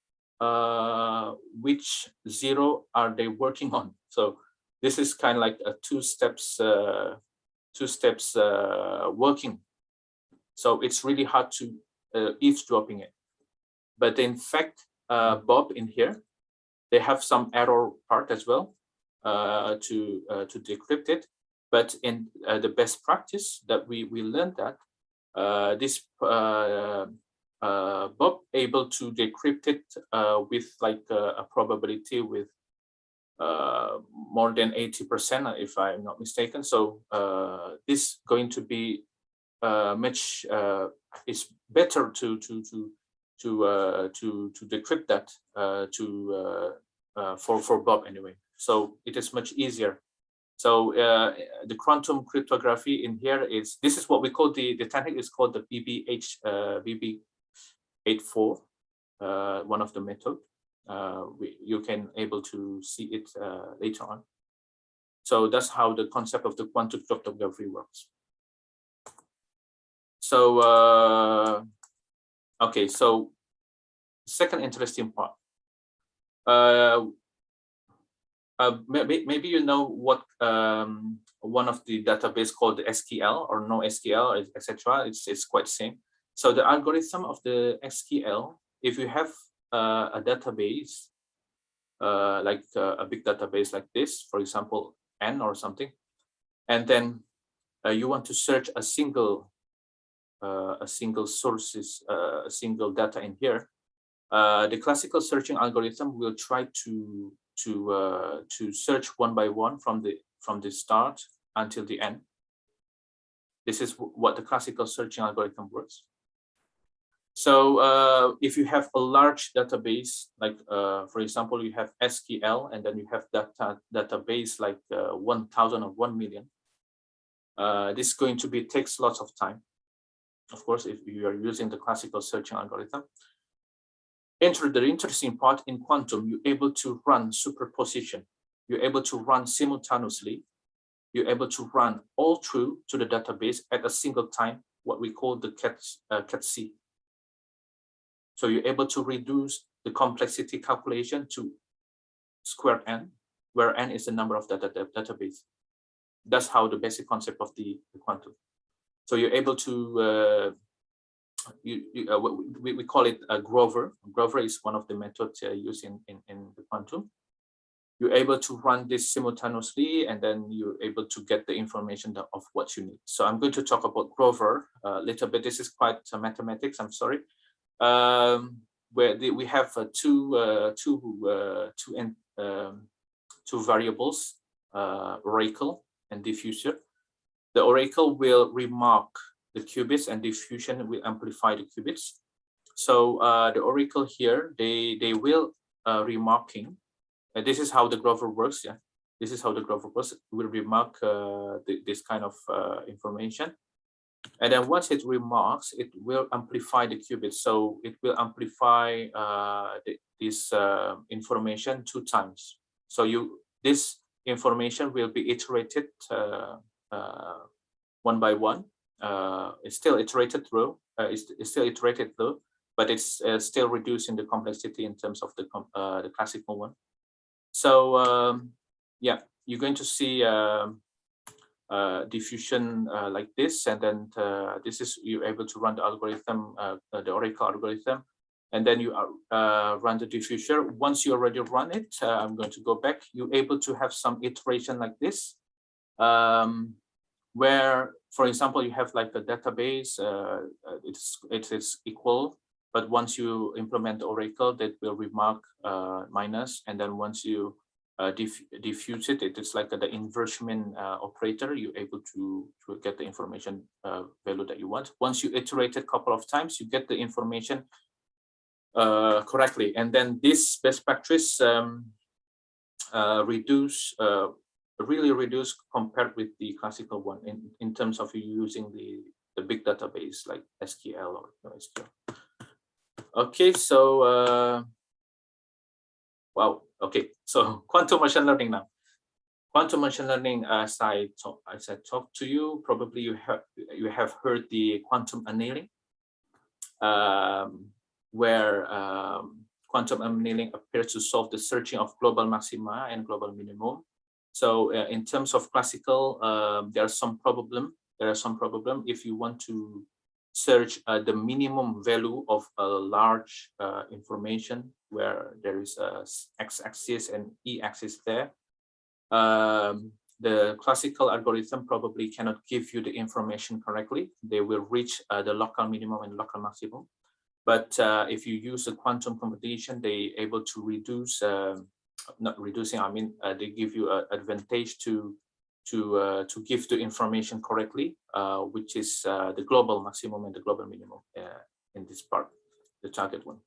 which 0 are they working on. So this is kind of like a two steps working. So it's really hard to eavesdropping it. But in fact, Bob in here, they have some error part as well to decrypt it. But in the best practice that we learned that this Bob able to decrypt it with like a probability with more than 80%, if I'm not mistaken. So this going to be much. It's better to decrypt that for Bob anyway. So it is much easier. So the quantum cryptography in here is, this is what we call the technique is called the BB84, one of the method. You can able to see it later on. So that's how the concept of the quantum cryptography works. So okay, so second interesting part. Maybe you know what one of the database called the SQL or NoSQL, etc. It's quite same. So the algorithm of the SQL, if you have a database like a big database like this, for example, N or something, and then you want to search a single sources, a single data in here, the classical searching algorithm will try to search one by one from the start until the end. This is what the classical searching algorithm works. So if you have a large database, like for example, you have SQL, and then you have database like 1,000 or 1 million, this is going to takes lots of time. Of course, if you are using the classical searching algorithm. The interesting part in quantum, you're able to run superposition. You're able to run simultaneously. You're able to run all through to the database at a single time, what we call the CAT-C. So you're able to reduce the complexity calculation to squared n, where n is the number of database. That's how the basic concept of the quantum. So you're able to, we call it a Grover. Grover is one of the methods used in the quantum. You're able to run this simultaneously, and then you're able to get the information of what you need. So I'm going to talk about Grover a little bit. This is quite mathematics, I'm sorry. Where we have two variables, oracle and diffuser. The oracle will remark the qubits, and diffusion will amplify the qubits. So the oracle here, they will remarking. This is how the Grover works. Yeah, this is how the Grover works. It will remark this kind of information, and then once it remarks, it will amplify the qubits. So it will amplify this information 2 times. So this information will be iterated one by one. It's still iterated through. But it's still reducing the complexity in terms of the classical one. So yeah, you're going to see diffusion like this, and then this is you're able to run the algorithm, the oracle algorithm, and then you run the diffuser. Once you already run it, I'm going to go back. You're able to have some iteration like this, where, for example, you have like a database. It is equal. But once you implement the oracle, that will remark minus, and then once you diffuse it, it's like the inversion operator. You're able to get the information value that you want. Once you iterate it a couple of times, you get the information correctly, and then this best practice really reduce compared with the classical one in terms of using the big database like SQL or SQL. Okay, so wow. Okay, so quantum machine learning now. Quantum machine learning, as I talked to you, probably you have heard the quantum annealing, where quantum annealing appears to solve the searching of global maxima and global minimum. So in terms of classical, there are some problem. If you want to search the minimum value of a large information where there is a x-axis and e-axis there. The classical algorithm probably cannot give you the information correctly. They will reach the local minimum and local maximum. But if you use a quantum computation, they able to reduce, not reducing, I mean, they give you an advantage to give the information correctly, which is the global maximum and the global minimum in this part, the target one.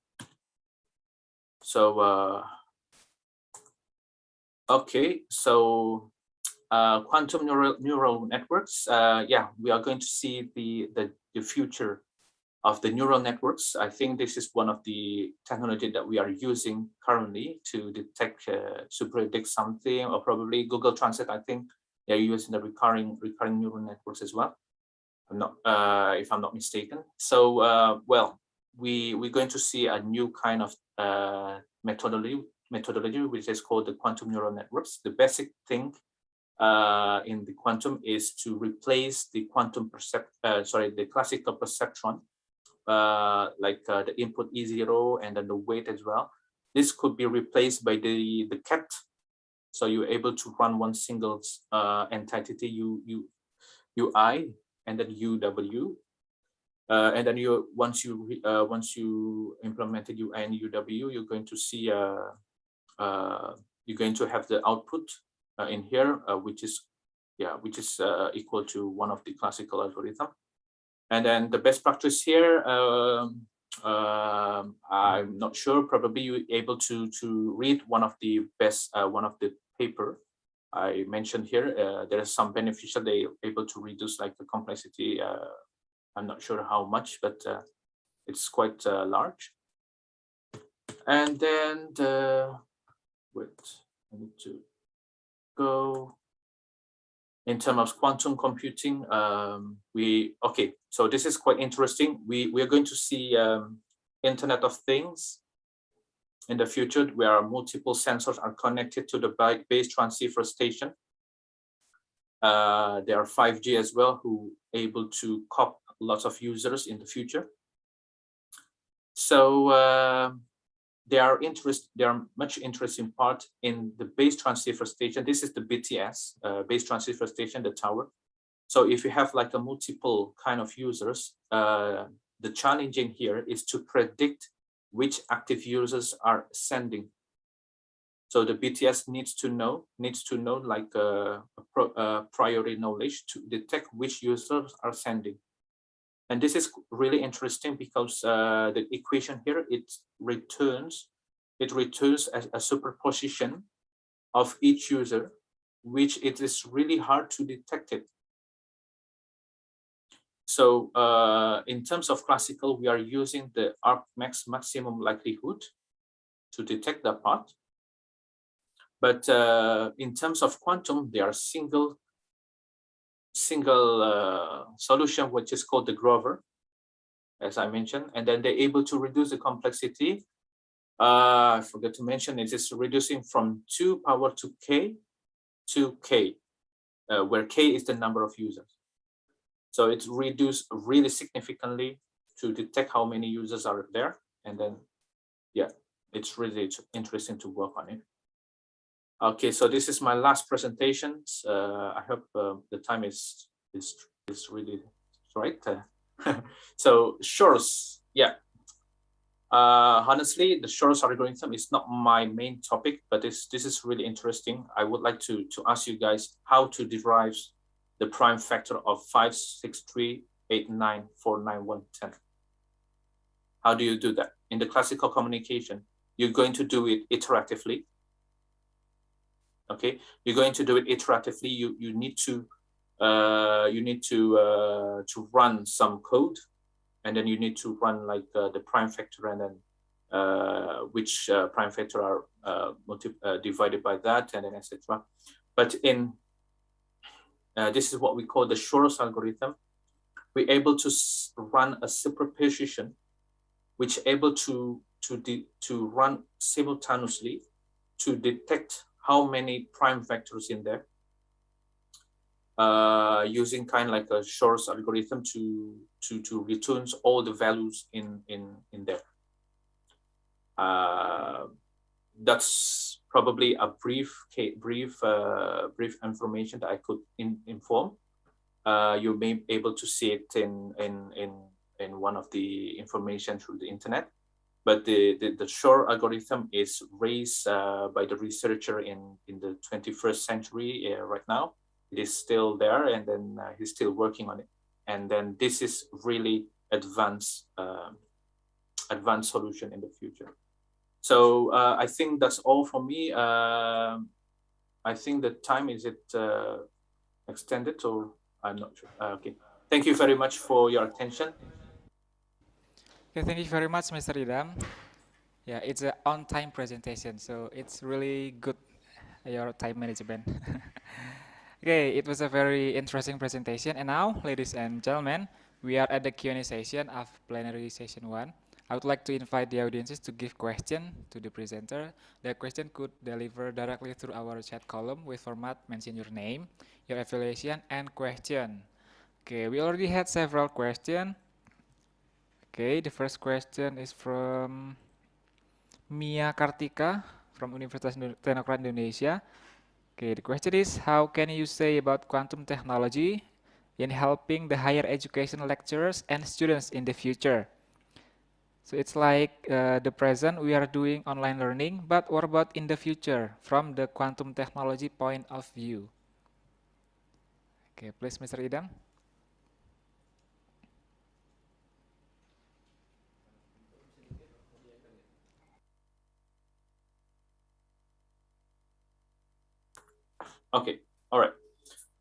So, okay, so quantum neural networks, yeah, we are going to see the future of the neural networks. I think this is one of the technology that we are using currently to detect, to predict something, or probably Google Translate, I think, they're using the recurring neural networks as well. I'm not, if I'm not mistaken. So, well, we're going to see a new kind of methodology, which is called the quantum neural networks. The basic thing in the quantum is to replace the the classical perceptron, like the input E0 and then the weight as well. This could be replaced by the cat. So you're able to run one single entity UI and then UW, and then once you implemented UI and UW, you're going to see you're going to have the output in here, which is equal to one of the classical algorithm. And then the best practice here, I'm not sure. Probably you're able to read one of the paper I mentioned here. There is some beneficial. They able to reduce like the complexity. I'm not sure how much, but it's quite large. And then wait, I need to go. In terms of quantum computing, okay, so this is quite interesting. We are going to see Internet of Things in the future, where multiple sensors are connected to the base transceiver station. There are 5G as well, who able to cop lots of users in the future. So they are much interesting part in the base transceiver station. This is the BTS, base transceiver station, the tower. So if you have like a multiple kind of users, the challenging here is to predict which active users are sending. So the BTS needs to know like priori knowledge to detect which users are sending. And this is really interesting because the equation here, it returns as a superposition of each user, which it is really hard to detect it. So in terms of classical, we are using the argmax maximum likelihood to detect that part. But in terms of quantum, there are single solution, which is called the Grover, as I mentioned, and then they're able to reduce the complexity. I forgot to mention, it is reducing from 2 power to k to k, where k is the number of users. So it's reduced really significantly to detect how many users are there. And then, yeah, it's really interesting to work on it. Okay, so this is my last presentation. I hope the time is really right. So Shor's, yeah. Honestly, the Shor's algorithm is not my main topic, but this is really interesting. I would like to ask you guys how to derive the prime factor of 5, 6, 3, 8, 9, 4, 9, 1, 10. How do you do that? In the classical communication, you're going to do it iteratively. Okay, you're going to do it iteratively. You need to run some code, and then you need to run like the prime factor, and then which prime factor are divided by that, and then etc. But in this is what we call the Shor's algorithm. We're able to run a superposition, which able to run simultaneously to detect how many prime vectors in there, using kind of like a Shor's algorithm to returns all the values in there. That's probably a brief information that I could inform. You may be able to see it in one of the information through the internet. But the Shor algorithm is raised by the researcher in the 21st century right now. It is still there, and then he's still working on it. And then this is really advanced solution in the future. So I think that's all for me. I think the time, is it extended, or I'm not sure. Okay, thank you very much for your attention. Okay, thank you very much, Mr. Idam. Yeah, it's an on-time presentation, so it's really good, your time management. Okay, it was a very interesting presentation. And now, ladies and gentlemen, we are at the Q&A session of plenary session 1. I would like to invite the audiences to give question to the presenter. The question could deliver directly through our chat column with format mention your name, your affiliation, and question. Okay, we already had several questions. Okay, the first question is from Mia Kartika from Universitas Teknokrat Indonesia. Okay, the question is, how can you say about quantum technology in helping the higher education lecturers and students in the future? So it's like the present we are doing online learning, but what about in the future from the quantum technology point of view? Okay, please, Mr. Idam. Okay, all right.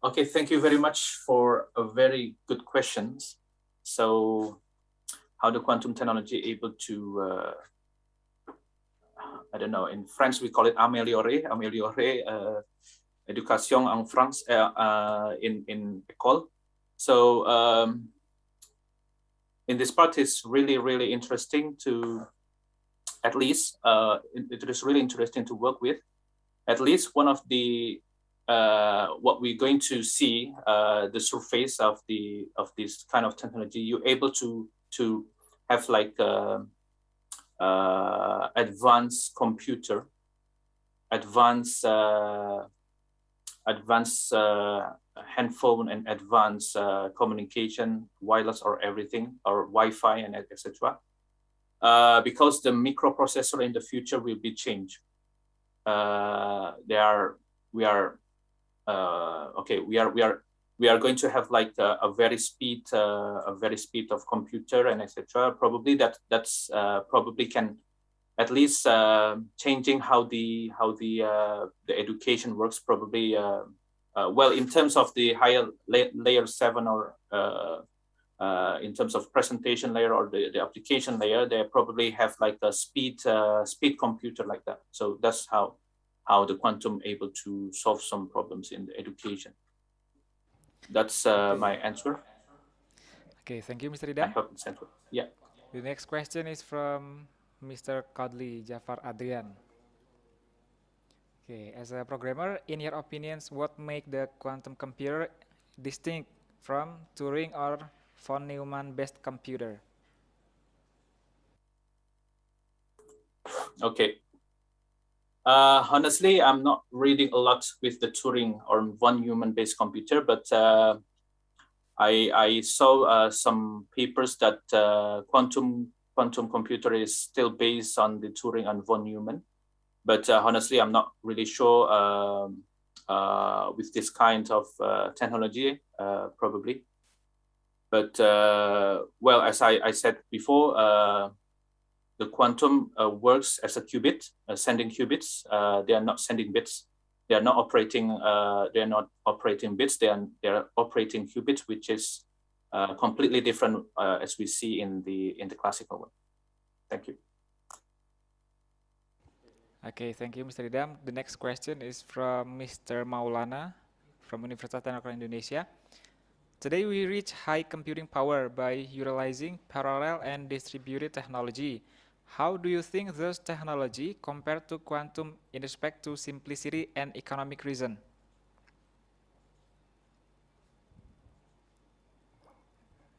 Okay, thank you very much for a very good questions. So how the quantum technology able to, I don't know, in French we call it améliorer éducation en France, in école. So in this part is really, really interesting to at least it is really interesting to work with. At least one of the what we're going to see the surface of this kind of technology, you're able to have like advanced computer, advanced handphone, and advanced communication, wireless or everything, or Wi-Fi and etc. Because the microprocessor in the future will be changed. We are going to have like a very speed of computer and etc. Probably that's probably can at least changing how the education works. Probably well, in terms of the higher layer 7 or in terms of presentation layer or the application layer, they probably have like a speed computer like that. So that's how the quantum able to solve some problems in the education. That's my answer. Okay, thank you, Mr. I Idam. hope it's answered. Yeah. The next question is from Mr. Kodli Jafar Adrian. Okay, as a programmer, in your opinions, what make the quantum computer distinct from Turing or von Neumann-based computer? Okay. Honestly, I'm not reading a lot with the Turing or von Neumann-based computer, but I saw some papers that quantum computer is still based on the Turing and von Neumann. But honestly, I'm not really sure with this kind of technology, probably. But well, as I said before, the quantum works as a qubit, sending qubits. They are not sending bits. They are not operating. They are not operating bits. They are operating qubits, which is completely different as we see in the classical one. Thank you. Okay, thank you, Mr. Idam. The next question is from Mr. Maulana from Universitas Teknokrat Indonesia. Today we reach high computing power by utilizing parallel and distributed technology. How do you think those technology compare to quantum in respect to simplicity and economic reason?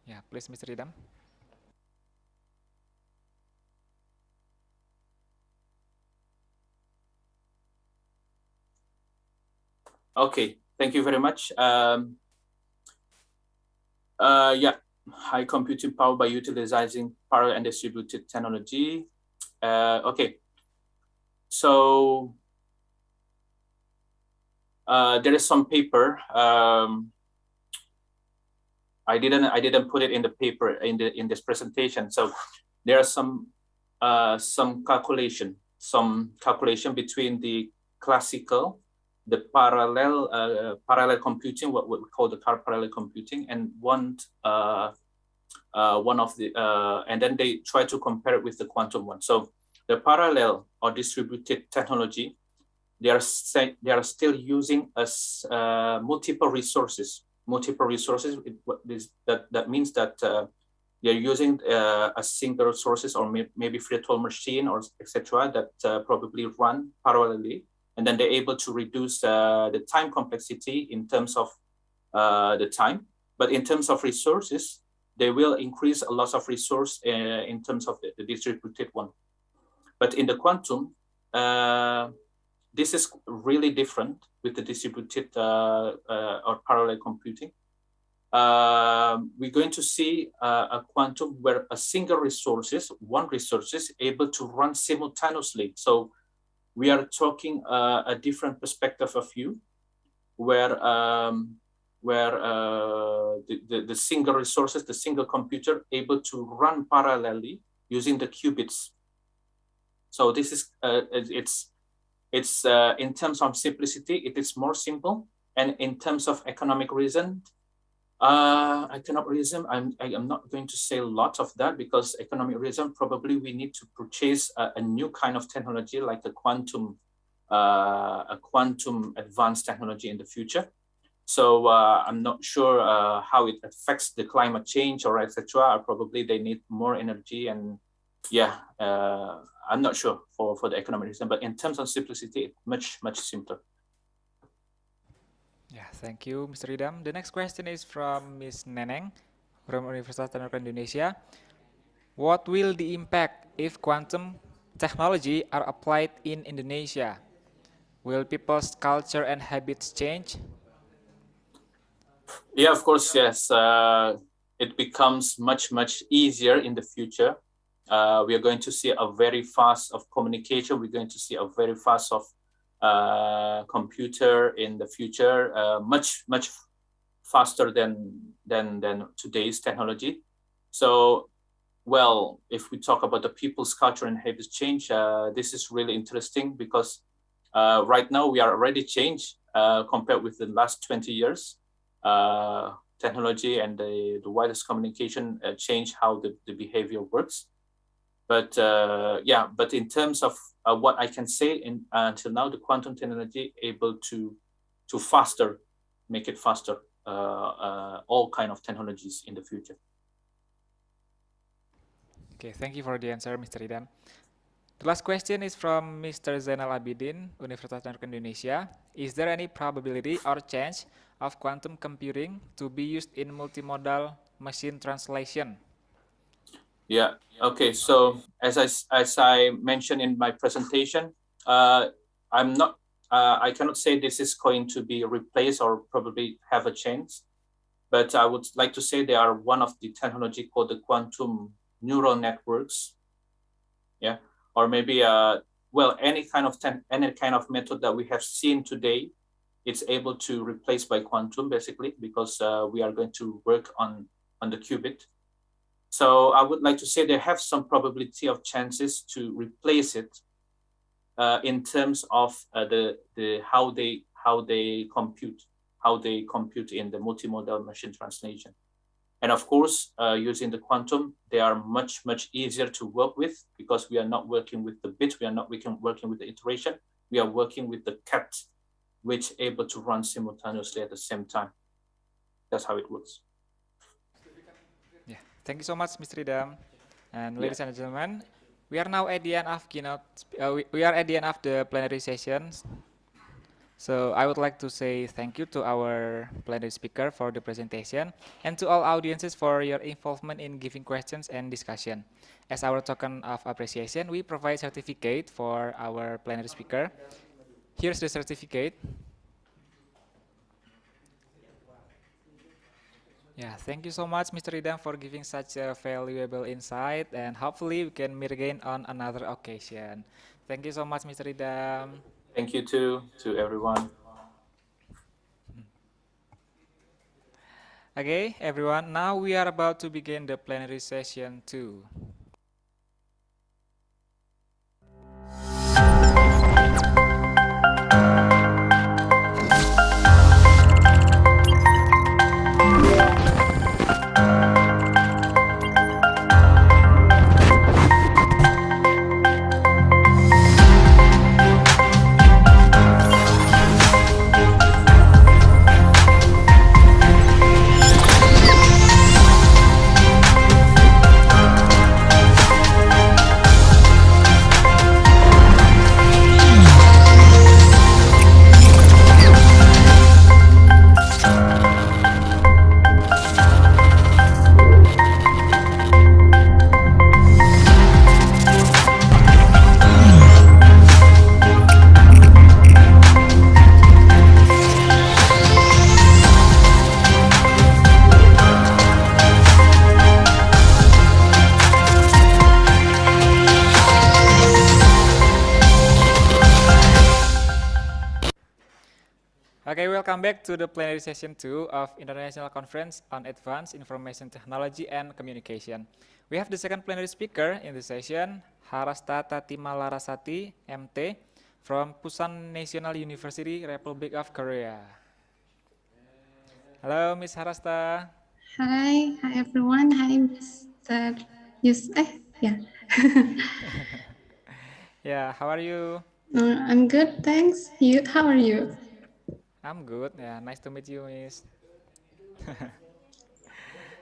Yeah, please, Mr. Idam. Okay, thank you very much. Yeah, high computing power by utilizing parallel and distributed technology. Okay, so there is some paper. I didn't put it in the paper in this presentation. So there are some calculation between the classical, the parallel computing, what we call the parallel computing, and one of the and then they try to compare it with the quantum one. So the parallel or distributed technology, they are still using multiple resources. That means that they're using a single resources or maybe virtual machine or etc. that probably run parallelly. And then they're able to reduce the time complexity in terms of the time. But in terms of resources, they will increase a lot of resource in terms of the distributed one. But in the quantum, this is really different with the distributed or parallel computing. We're going to see a quantum where a single one resource is able to run simultaneously. So we are talking a different perspective of view, where the single resources, the single computer, able to run parallelly using the qubits. So this is it's in terms of simplicity, it is more simple, and in terms of economic reason, I cannot reason. I'm not going to say a lot of that, because economic reason, probably we need to purchase a new kind of technology like a quantum advanced technology in the future. So I'm not sure how it affects the climate change or etc. Probably they need more energy, and yeah, I'm not sure for the economic reason, but in terms of simplicity, much simpler. Yeah, thank you, Mr. Idam. The next question is from Ms. Neneng from Universitas Teknokrat Indonesia. What will the impact if quantum technology are applied in Indonesia? Will people's culture and habits change? Yeah, of course, yes. It becomes much easier in the future. We are going to see a very fast of communication. We're going to see a very fast of computer in the future, much faster than today's technology. So, well, if we talk about the people's culture and habits change, this is really interesting because right now we are already changed compared with the last 20 years. Technology and the wireless communication change how the behavior works. But but in terms of what I can say until now, the quantum technology able to make it faster, all kind of technologies in the future. Okay, thank you for the answer, Mr. Idam. The last question is from Mr. Zainal Abidin, Universitas Teknokrat Indonesia. Is there any probability or chance of quantum computing to be used in multimodal machine translation? Yeah. Okay. So as I mentioned in my presentation, I'm not. I cannot say this is going to be replaced or probably have a chance, but I would like to say they are one of the technology called the quantum neural networks. Yeah. Or maybe any kind of method that we have seen today, it's able to replace by quantum basically because we are going to work on the qubit. So I would like to say they have some probability of chances to replace it in terms of how they compute in the multimodal machine translation. And of course, using the quantum, they are much easier to work with because we are not working with the bit, we are not working with the iteration, we are working with the cat, which able to run simultaneously at the same time. That's how it works. Yeah, thank you so much, Mr. Idam. And ladies and gentlemen, we are now at the end of keynote. We are at the end of the plenary sessions. So I would like to say thank you to our plenary speaker for the presentation and to all audiences for your involvement in giving questions and discussion. As our token of appreciation, we provide certificate for our plenary speaker. Here's the certificate. Yeah, thank you so much, Mr. Idam, for giving such a valuable insight, and hopefully we can meet again on another occasion. Thank you so much, Mr. Idam. Thank you too to everyone. Okay, everyone, now we are about to begin the plenary session 2. Okay, welcome back to the plenary session 2 of International Conference on Advanced Information Technology and Communication. We have the second plenary speaker in the session, Harasta Tatima Larasati, MT, from Pusan National University, Republic of Korea. Hello, Miss Harasta. Hi everyone. Hi, Mr. Yeah. Yeah, how are you? I'm good, thanks. How are you? I'm good. Yeah, nice to meet you, Miss.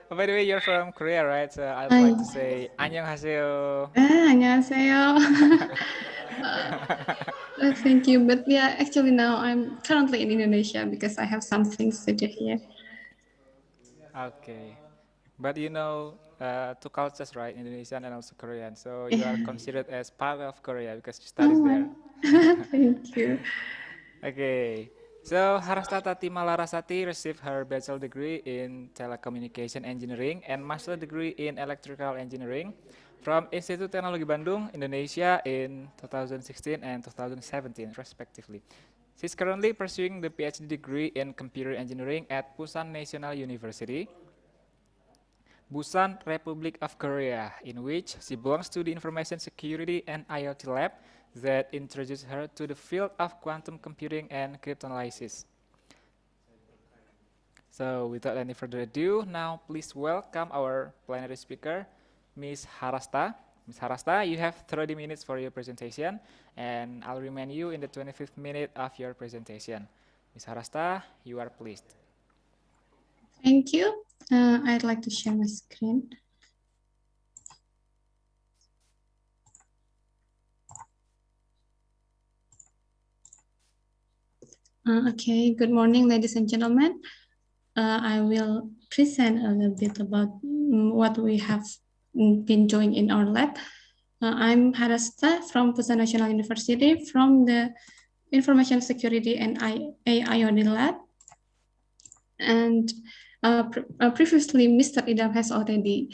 By the way, you're from Korea, right? So I'd Hi. like to say 안녕하세요. 안녕하세요. Thank you. But yeah, actually now I'm currently in Indonesia because I have some things to do here. Okay. But you know, two cultures, right? Indonesian and also Korean. So you are Yeah. considered as part of Korea because you Oh studied my. there. Thank you. Okay. So Harasta Tati Malarasati received her bachelor degree in telecommunication engineering and master degree in electrical engineering from Institut Teknologi Bandung, Indonesia in 2016 and 2017 respectively. She's currently pursuing the PhD degree in computer engineering at Busan National University, Busan, Republic of Korea, in which she belongs to the Information Security and IoT Lab that introduced her to the field of quantum computing and cryptanalysis. So without any further ado, now please welcome our plenary speaker, Ms. Harasta. Ms. Harasta, you have 30 minutes for your presentation, and I'll remind you in the 25th minute of your presentation. Ms. Harasta, you are pleased. Thank you. I'd like to share my screen. Okay, good morning, ladies and gentlemen. I will present a little bit about what we have been doing in our lab. I'm Harasta from Busan National University from the Information Security and IoT Lab. And previously, Mr. Idam has already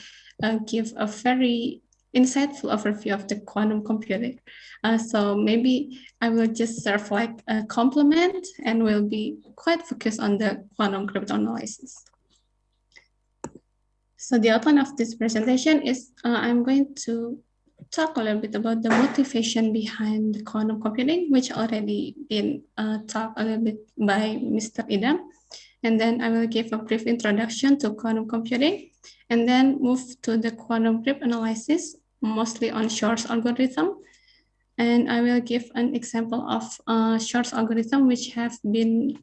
give a very insightful overview of the quantum computing. So maybe I will just serve like a complement and will be quite focused on the quantum cryptanalysis. So the outline of this presentation is I'm going to talk a little bit about the motivation behind quantum computing, which already been talked a little bit by Mr. Idam. And then I will give a brief introduction to quantum computing, and then move to the quantum cryptanalysis, mostly on Shor's algorithm. And I will give an example of Shor's algorithm, which have been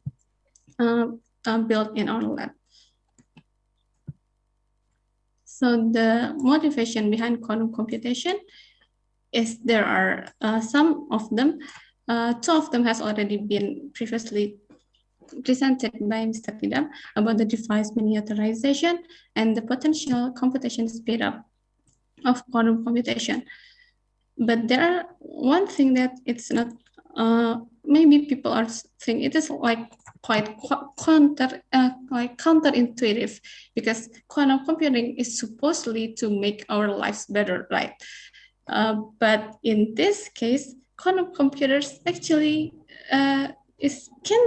built in our lab. So the motivation behind quantum computation is there are some of them. Two of them has already been previously presented by Mr. Idam about the device miniaturization and the potential computation speed up of quantum computation. But there are one thing that it's not, maybe people are saying it is like quite counterintuitive, because quantum computing is supposedly to make our lives better, right? But in this case, quantum computers actually can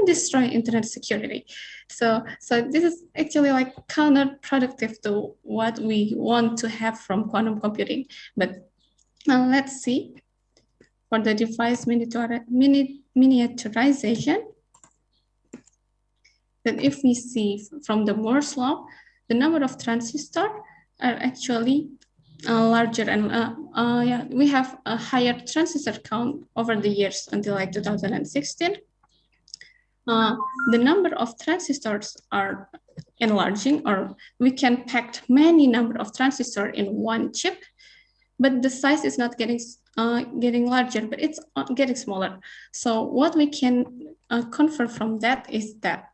destroy internet security. So this is actually like counterproductive to what we want to have from quantum computing. But let's see. For the device miniaturization, then if we see from the Moore's law, the number of transistors are actually larger, and yeah, we have a higher transistor count over the years until like 2016. The number of transistors are enlarging, or we can pack many number of transistors in one chip, but the size is not getting larger, but it's getting smaller. So what we can confer from that is that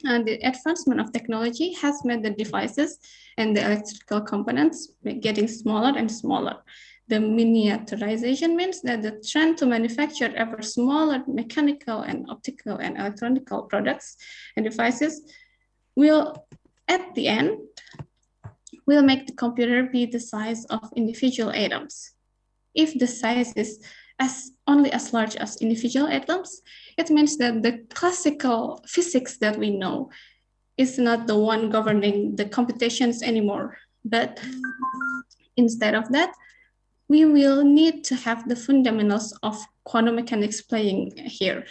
the advancement of technology has made the devices and the electrical components getting smaller and smaller. The miniaturization means that the trend to manufacture ever smaller mechanical and optical and electronic products and devices will, at the end, will make the computer be the size of individual atoms. If the size is only as large as individual atoms, it means that the classical physics that we know is not the one governing the computations anymore. But instead of that, we will need to have the fundamentals of quantum mechanics playing here.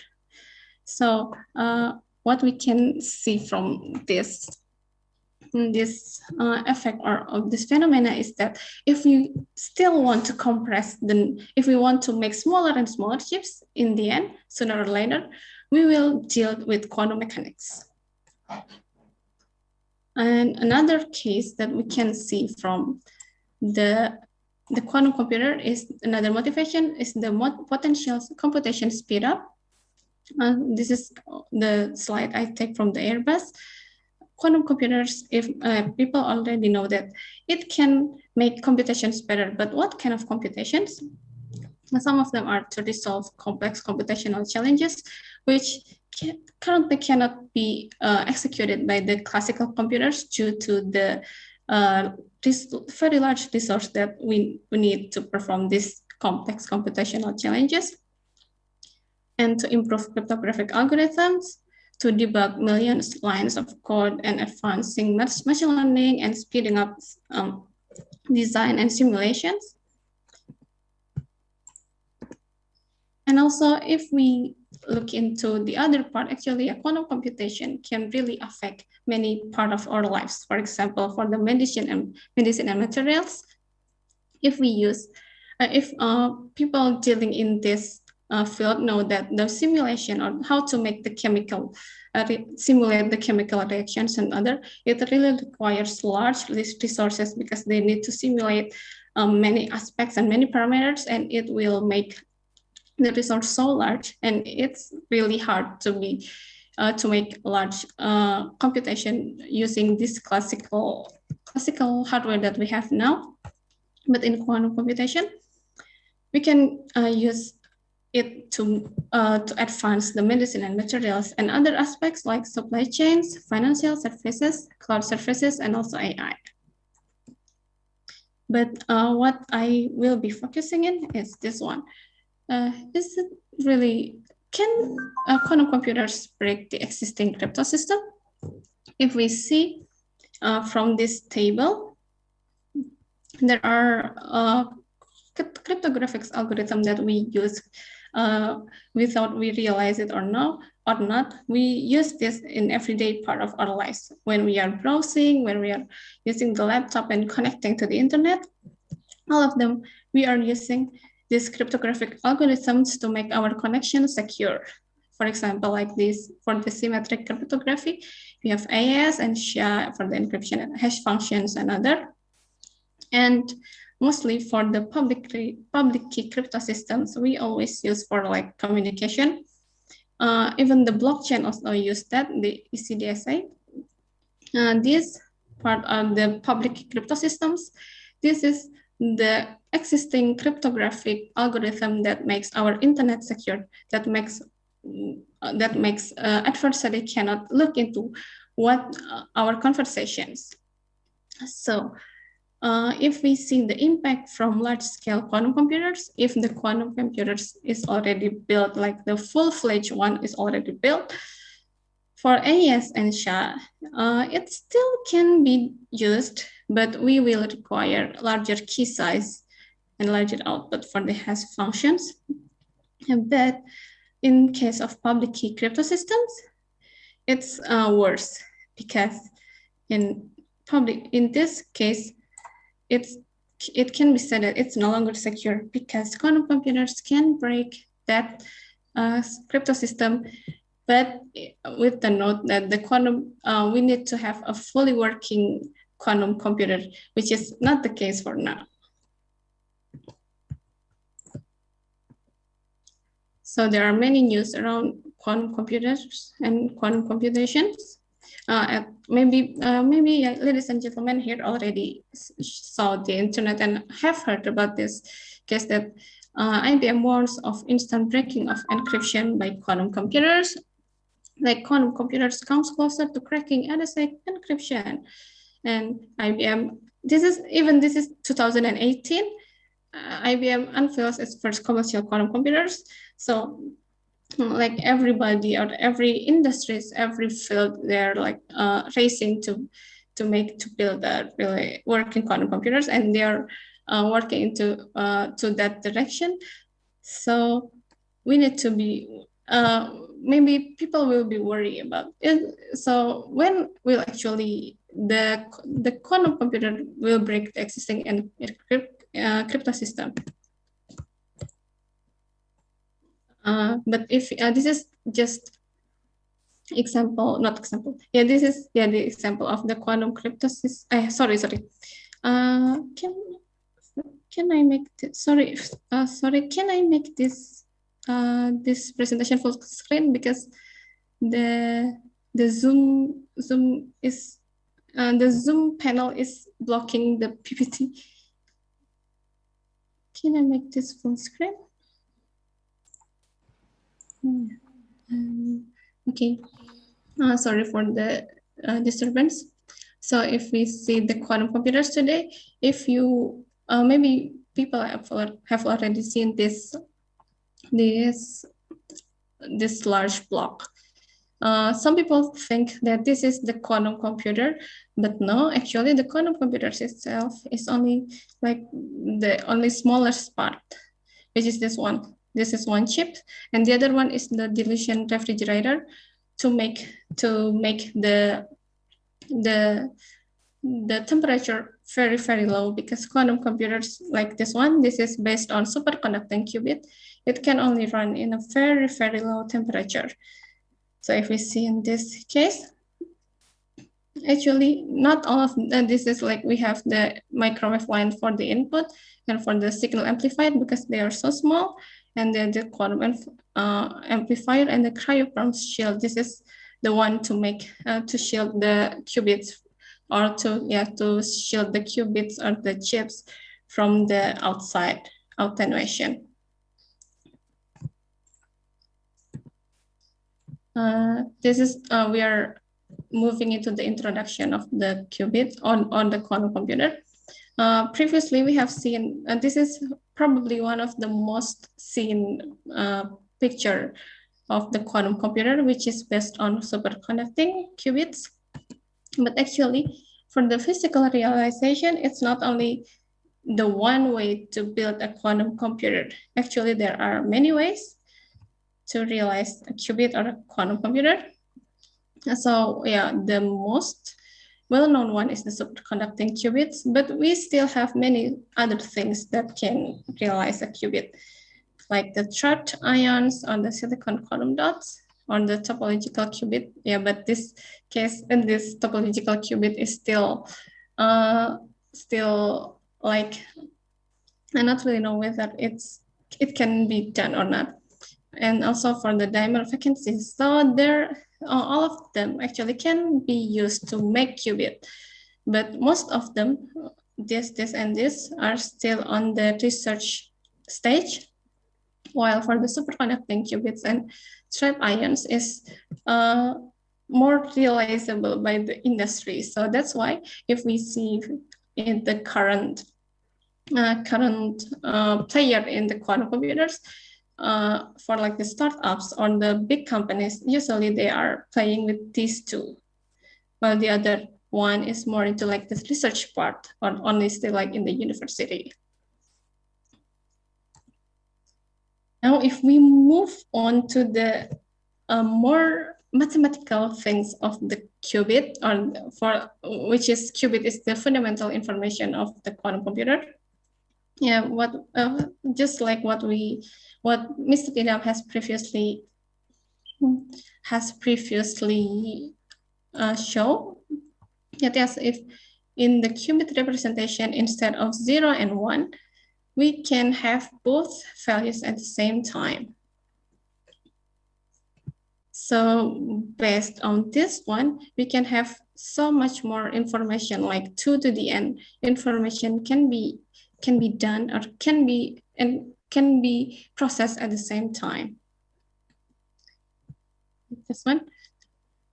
So what we can see from this effect or of this phenomena is that if we still want to compress, if we want to make smaller and smaller chips, in the end, sooner or later, we will deal with quantum mechanics. And another case that we can see from the quantum computer is another motivation is the potential computation speed up. This is the slide I take from the Airbus. Quantum computers, if people already know that it can make computations better, but what kind of computations? Some of them are to resolve complex computational challenges, which currently cannot be executed by the classical computers due to the very large resource that we need to perform these complex computational challenges, and to improve cryptographic algorithms, to debug millions lines of code and advancing machine learning and speeding up design and simulations. And also, if we look into the other part, actually, a quantum computation can really affect many parts of our lives. For example, for the medicine and materials, if we use, if people dealing in this field know that the simulation or how to make the chemical, simulate the chemical reactions and other, it really requires large resources because they need to simulate many aspects and many parameters, and it will make the resource so large, and it's really hard to be to make large computation using this classical hardware that we have now. But in quantum computation, we can use it to advance the medicine and materials and other aspects like supply chains, financial services, cloud services, and also AI. But what I will be focusing in is this one. Is it really, can quantum computers break the existing crypto system? If we see from this table, there are cryptographic algorithms that we use without we realize it or not. We use this in everyday part of our lives. When we are browsing, when we are using the laptop and connecting to the internet, all of them, we are using these cryptographic algorithms to make our connection secure. For example, like this, for the symmetric cryptography, we have AES and SHA for the encryption and hash functions and other. And mostly for the public key crypto systems, we always use for like communication. Even the blockchain also use that, the ECDSA. This part of the public key crypto systems, this is the existing cryptographic algorithm that makes our internet secure, that makes adversary cannot look into what our conversations. So if we see the impact from large-scale quantum computers, if the quantum computers is already built, like the full-fledged one is already built, for AES and SHA, it still can be used, but we will require larger key size and larger output for the hash functions. But in case of public key crypto systems, it's worse, because in this case, it can be said that it's no longer secure, because quantum computers can break that crypto system, but with the note that the quantum, we need to have a fully working quantum computer, which is not the case for now. So there are many news around quantum computers and quantum computations. Maybe ladies and gentlemen here already saw the internet and have heard about this case that IBM warns of instant breaking of encryption by quantum computers. Like quantum computers comes closer to cracking NSA encryption. And IBM, this is 2018, IBM unveils its first commercial quantum computers. So like everybody or every industries, every field, they're like racing to build really working quantum computers, and they're working into to that direction. So we need to be maybe people will be worried about it. So when will actually the quantum computer will break the existing crypto system? But if this is just example, not example. Yeah, this is the example of the quantum cryptosis. Sorry. Can I make this? Sorry. Can I make this this presentation full screen, because the Zoom is the Zoom panel is blocking the PPT. Can I make this full screen? Okay. Sorry for the disturbance. So if we see the quantum computers today, if you maybe people have already seen this large block. Some people think that this is the quantum computer, but no, actually the quantum computer itself is only like the only smallest part, which is this one. This is one chip, and the other one is the dilution refrigerator to make the temperature very, very low, because quantum computers like this one, this is based on superconducting qubit. It can only run in a very, very low temperature. So if we see in this case, actually not all of this is like we have the microwave line for the input and for the signal amplified, because they are so small, and then the quantum amplifier and the cryoprom shield. This is the one to make to shield the qubits, or to shield the qubits or the chips from the outside attenuation. This is we are moving into the introduction of the qubit on the quantum computer. Previously, we have seen, this is probably one of the most seen picture of the quantum computer, which is based on superconducting qubits. But actually, for the physical realization, it's not only the one way to build a quantum computer. Actually, there are many ways to realize a qubit or a quantum computer. So yeah, the most well-known one is the superconducting qubits, but we still have many other things that can realize a qubit, like the trapped ions on the silicon quantum dots on the topological qubit. Yeah, but this case and this topological qubit is still like, I not really know whether it can be done or not. And also for the diamond vacancies, so there all of them actually can be used to make qubit, but most of them, this and this, are still on the research stage, while for the superconducting qubits and trapped ions is more realizable by the industry. So that's why if we see in the current player in the quantum computers, for like the startups or the big companies, usually they are playing with these two, while the other one is more into like the research part, or only still like in the university. Now, if we move on to the more mathematical things of the qubit, or for which is qubit is the fundamental information of the quantum computer. Yeah, just like what Mr. Idam has previously shown. Yes, if in the qubit representation, instead of 0 and 1, we can have both values at the same time. So based on this one, we can have so much more information, like 2 to the n information can be done, or can be processed at the same time. This one,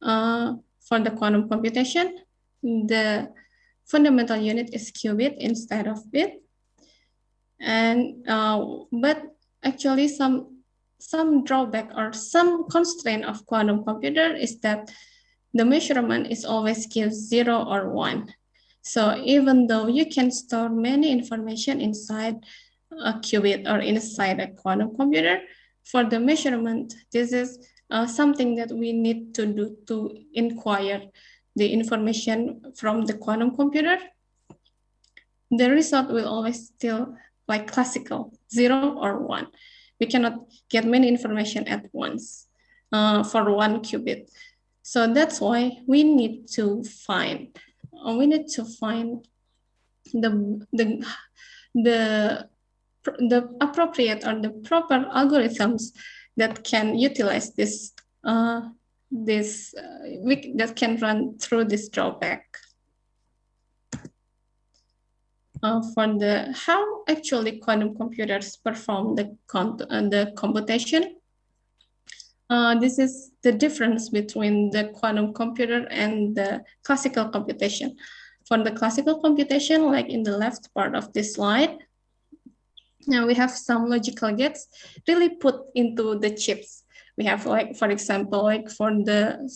for the quantum computation, the fundamental unit is qubit instead of bit. And but actually some drawback or some constraint of quantum computer is that the measurement is always gives 0 or 1. So even though you can store many information inside a qubit or inside a quantum computer, for the measurement, this is something that we need to do to inquire the information from the quantum computer. The result will always still like classical, 0 or 1. We cannot get many information at once for one qubit. So that's why we need to find the appropriate or the proper algorithms that can utilize that can run through this drawback. For how actually quantum computers perform the computation. This is the difference between the quantum computer and the classical computation. For the classical computation, like in the left part of this slide, now we have some logical gates really put into the chips. We have, like, for example, like for the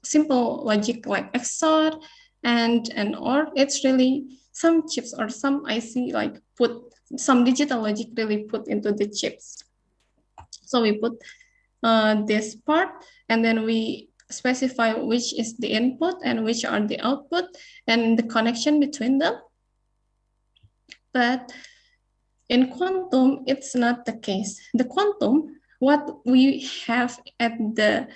simple logic like XOR and OR, it's really some chips or some IC like put some digital logic really put into the chips. So we put this part, and then we specify which is the input and which are the output and the connection between them. But in quantum, it's not the case. The quantum, what we have at the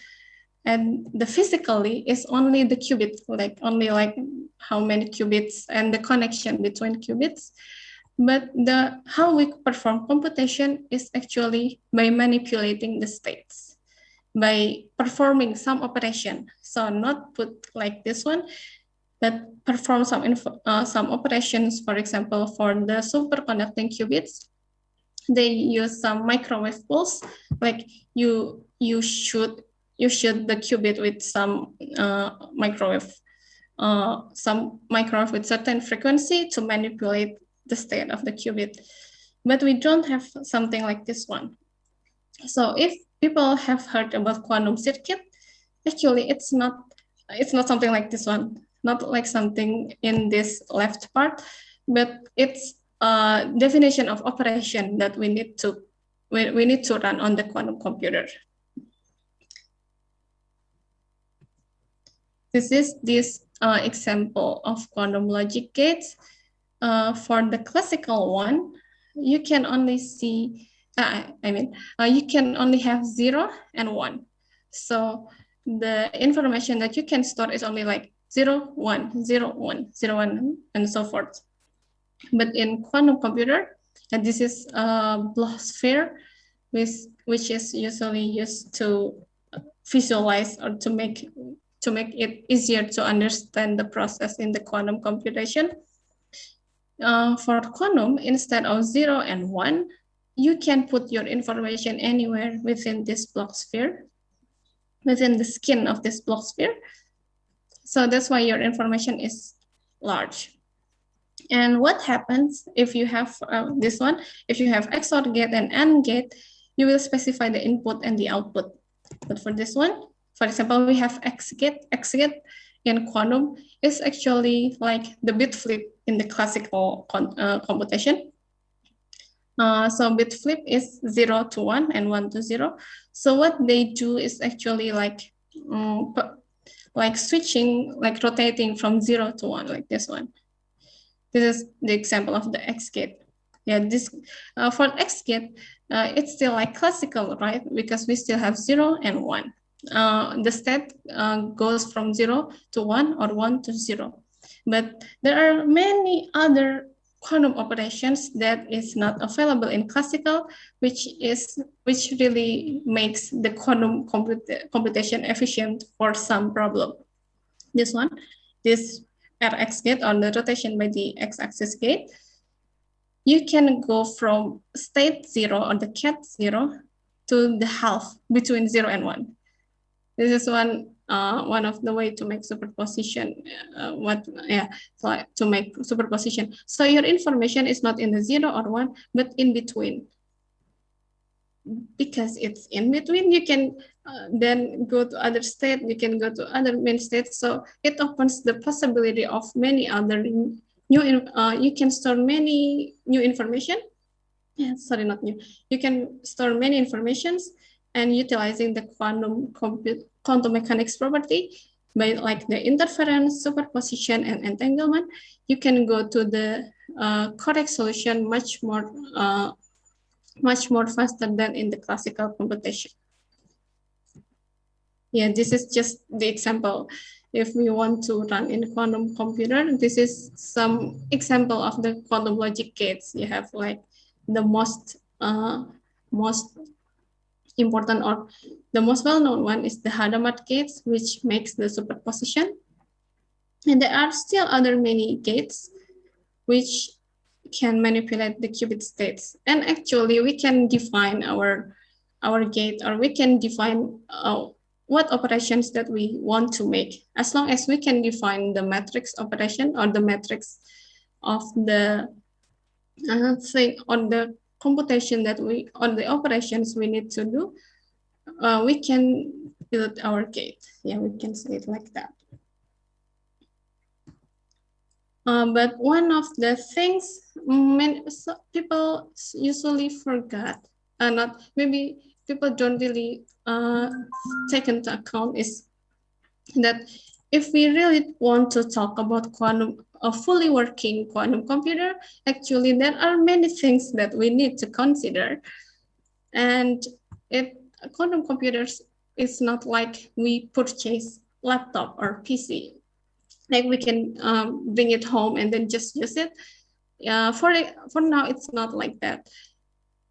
physically is only the qubit, like only like how many qubits and the connection between qubits. But how we perform computation is actually by manipulating the states, by performing some operation. So not put like this one, but perform some operations. For example, for the superconducting qubits, they use some microwave pulse, like you shoot the qubit with some microwave with certain frequency to manipulate the state of the qubit. But we don't have something like this one. So if people have heard about quantum circuit, actually it's not something like this one, not like something in this left part, but it's a definition of operation that we need to run on the quantum computer. This is this example of quantum logic gates. For the classical one, you can only see, you can only have 0 and 1. So the information that you can store is only like 0, 1, 0, 1, 0, 1, and so forth. But in quantum computer, and this is a Bloch sphere, which is usually used to visualize or to make it easier to understand the process in the quantum computation. For quantum, instead of 0 and 1, you can put your information anywhere within this Bloch sphere, within the skin of this Bloch sphere. So that's why your information is large. And what happens if you have this one? If you have XOR gate and AND gate, you will specify the input and the output. But for this one, for example, we have X gate. X gate in quantum is actually like the bit flip in the classical computation. So bit flip is 0 to 1 and 1 to 0. So what they do is actually like switching, like rotating from 0 to 1, like this one. This is the example of the X gate. Yeah, this for X gate, it's still like classical, right? Because we still have 0 and 1. The state goes from 0 to 1 or 1 to 0. But there are many other quantum operations that is not available in classical, which really makes the quantum computation efficient for some problem. This one, this Rx gate, or the rotation by the x-axis gate, you can go from state 0 or the cat 0 to the half between 0 and 1. This is one of the way to make superposition. To make superposition. So your information is not in the 0 or 1, but in between. Because it's in between, you can then go to other state. You can go to other main states. So it opens the possibility of many other new. You can store many new information. Yeah, sorry, not new. You can store many informations. And utilizing the quantum mechanics property by like the interference, superposition, and entanglement, you can go to the correct solution much more faster than in the classical computation. Yeah, this is just the example. If we want to run in quantum computer, this is some example of the quantum logic gates. You have like the most important, or the most well-known one is the Hadamard gates, which makes the superposition. And there are still other many gates which can manipulate the qubit states. And actually we can define our gate, or we can define what operations that we want to make, as long as we can define the matrix operation, or the matrix of the thing, on the computation that we, on the operations we need to do, we can build our gate. Yeah, we can say it like that. But one of the things people usually forget, not maybe people don't really take into account, is that if we really want to talk about a fully working quantum computer, actually there are many things that we need to consider. And quantum computers is not like we purchase laptop or PC, like we can bring it home and then just use it. For now, it's not like that.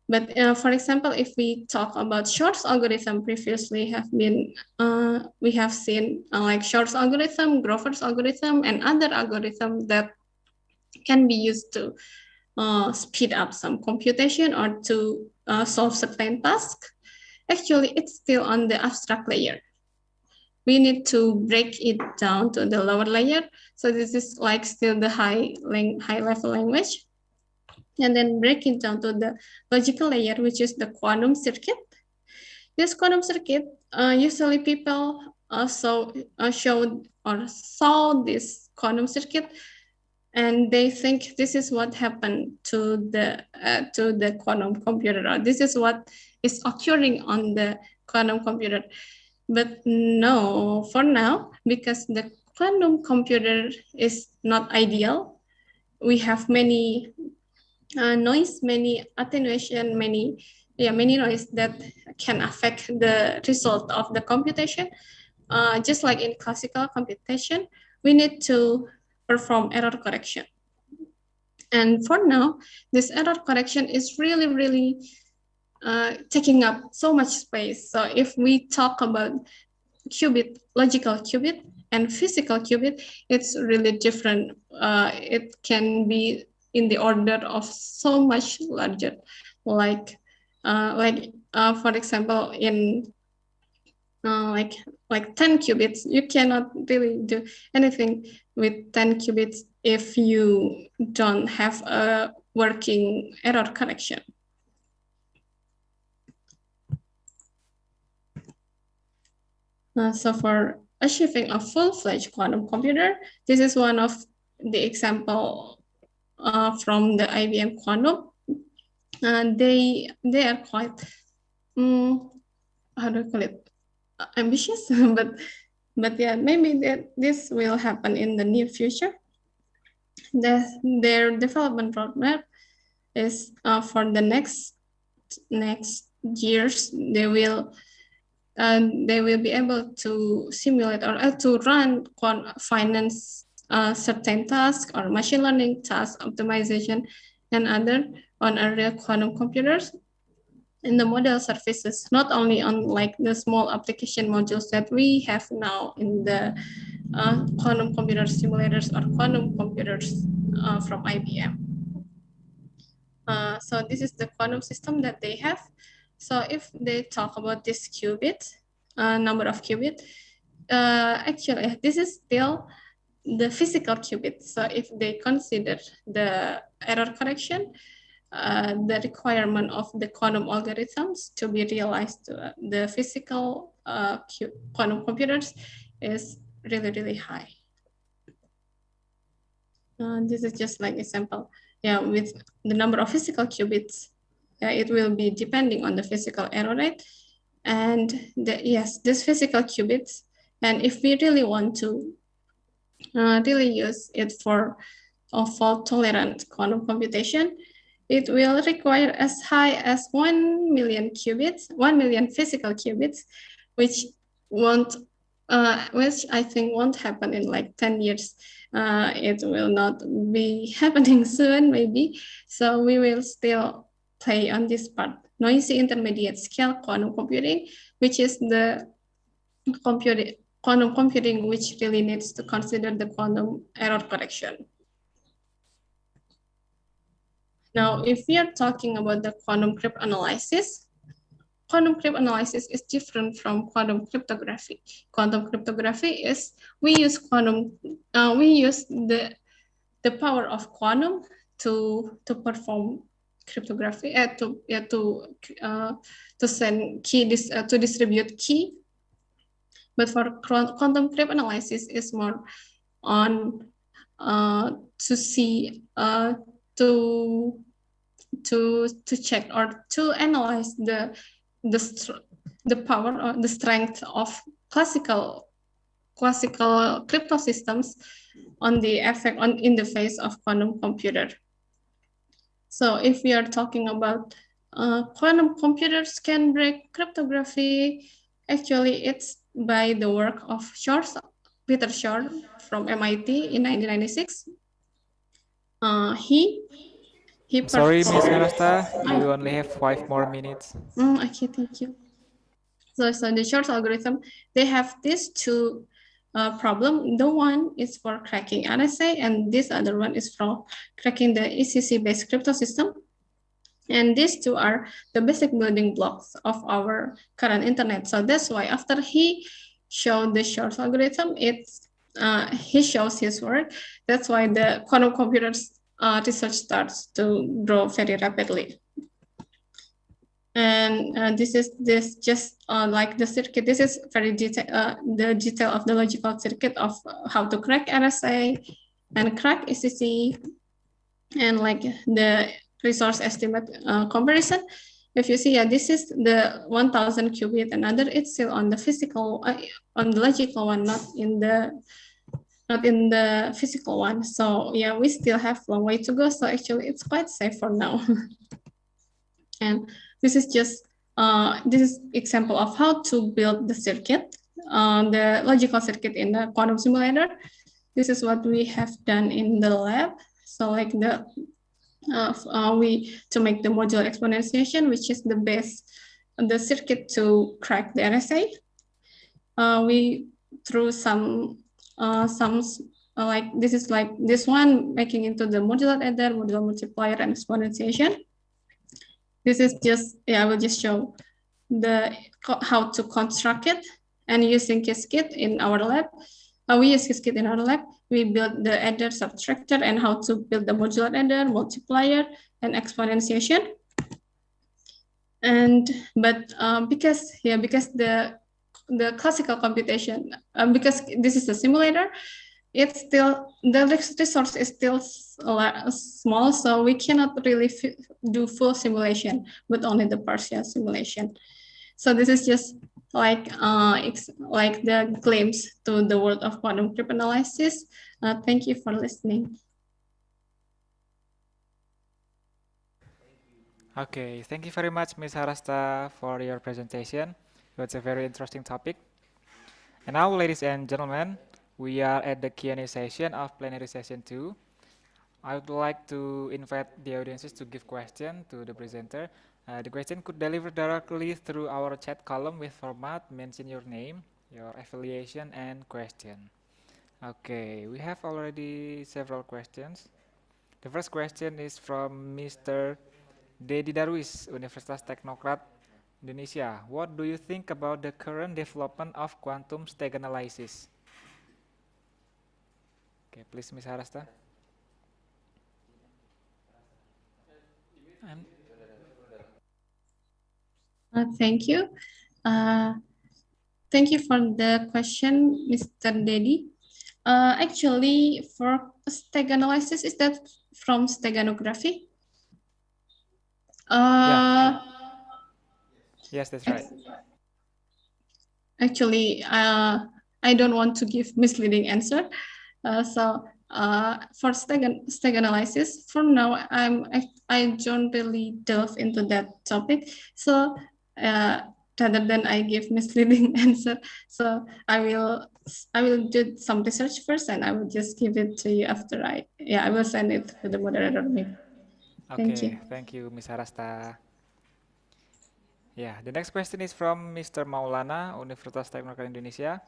But for example, if we talk about Shor's algorithm, previously we have seen like Shor's algorithm, Grover's algorithm, and other algorithms that can be used to speed up some computation or to solve certain tasks. Actually, it's still on the abstract layer. We need to break it down to the lower layer. So this is like still the high level language. And then break it down to the logical layer, which is the quantum circuit. This quantum circuit, usually people showed or saw this quantum circuit, and they think this is what happened to the quantum computer, or this is what is occurring on the quantum computer. But no, for now, because the quantum computer is not ideal, we have many noise, many attenuation, many noise that can affect the result of the computation. Just like in classical computation, we need to perform error correction. And for now, this error correction is really taking up so much space. So if we talk about qubit, logical qubit, and physical qubit, it's really different. It can be in the order of so much larger, like for example, in like 10 qubits, you cannot really do anything with 10 qubits if you don't have a working error correction. So for achieving a full-fledged quantum computer, this is one of the example from the IBM Quantum. They are quite, how do I call it, ambitious, but yeah, maybe this will happen in the near future. Their development roadmap is for the next years, they will be able to simulate or to run finance certain tasks or machine learning tasks, optimization, and other on a real quantum computers. And the model surfaces not only on like the small application modules that we have now in the quantum computer simulators or quantum computers from IBM. So this is the quantum system that they have. So if they talk about this qubit, number of qubits, actually this is still the physical qubit. So if they consider the error correction, the requirement of the quantum algorithms to be realized to the physical quantum computers is really high. This is just like example. Yeah, with the number of physical qubits, it will be depending on the physical error rate. And yes, this physical qubits, and if we really want to really use it for a fault-tolerant quantum computation, it will require as high as 1 million qubits, 1 million physical qubits, which won't, which I think won't happen in like 10 years. It will not be happening soon, maybe. So we will still play on this part. Noisy intermediate scale quantum computing, which is the quantum computing, which really needs to consider the quantum error correction. Now, if we are talking about the quantum cryptanalysis is different from quantum cryptography. Quantum cryptography is we use the power of quantum to perform cryptography, to send key to distribute key. But for quantum cryptanalysis is more on to see to check or to analyze the power or the strength of classical crypto systems on the effect in the face of quantum computer. So if we are talking about quantum computers can break cryptography, actually it's by the work of Peter Shor from MIT in 1996. Sorry, Ms. Harasta, you only have 5 more minutes. Okay, thank you. So the Shor's algorithm, they have these two problem. The one is for cracking RSA, and this other one is for cracking the ECC-based crypto system. And these two are the basic building blocks of our current internet. So that's why after he showed the Shor's algorithm, he shows his work. That's why the quantum computers research starts to grow very rapidly. And this just like the circuit. This is very the detail of the logical circuit of how to crack RSA and crack ECC, and like the resource estimate comparison. If you see, yeah, this is the 1000 qubit, another it's still on the physical, on the logical one, not in the physical one. So yeah, we still have a long way to go. So actually, it's quite safe for now. And this is just this is example of how to build the circuit, the logical circuit in the quantum simulator. This is what we have done in the lab. So like to make the modular exponentiation, which is the base, the circuit to crack the RSA. We through some like this is like this one, making into the modular adder, modular multiplier, and exponentiation. This is just, I will just show how to construct it, and using Qiskit in our lab. We use Qiskit in our lab. We build the adder subtractor and how to build the modular adder, multiplier, and exponentiation. But because the classical computation, because this is a simulator, it's still, the resource is still small, so we cannot really do full simulation, but only the partial simulation. So this is just like like the glimpse to the world of quantum cryptanalysis. Thank you for listening. Okay, thank you very much, Ms. Harasta, for your presentation. It's a very interesting topic. And now, ladies and gentlemen, we are at the Q&A session of plenary session 2. I would like to invite the audiences to give question to the presenter. The question could deliver directly through our chat column with format, mention your name, your affiliation, and question. Okay, we have already several questions. The first question is from Mr. Dedi Darwis, Universitas Teknokrat, Indonesia. What do you think about the current development of quantum state analysis? Okay, please, Ms. Harasta. Thank you. Thank you for the question, Mr. Dedi. Actually, for state analysis, is that from steganography? Yeah. Yes, that's right. Actually, I don't want to give misleading answer. For stag analysis, for now, I don't really delve into that topic. So rather than I give misleading answer. So I will do some research first, and I will just give it to you after I will send it to the moderator maybe. Thank you. Okay, thank you, Ms. Harasta. Yeah, the next question is from Mr. Maulana, Universitas Teknokrat Indonesia.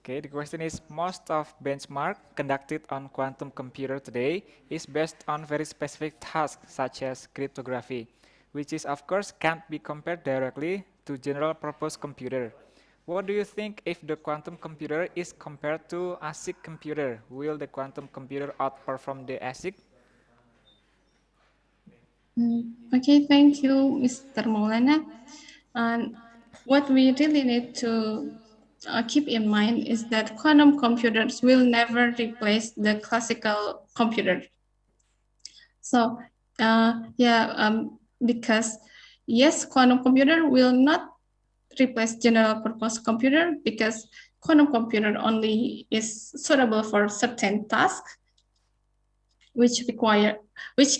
Okay, the question is, most of benchmark conducted on quantum computer today is based on very specific tasks such as cryptography, which is of course can't be compared directly to general purpose computer. What do you think if the quantum computer is compared to ASIC computer? Will the quantum computer outperform the ASIC? Okay, thank you, Mr. Maulana. And what we really need to keep in mind is that quantum computers will never replace the classical computer. So, because yes, quantum computer will not replace general purpose computer because quantum computer only is suitable for certain tasks which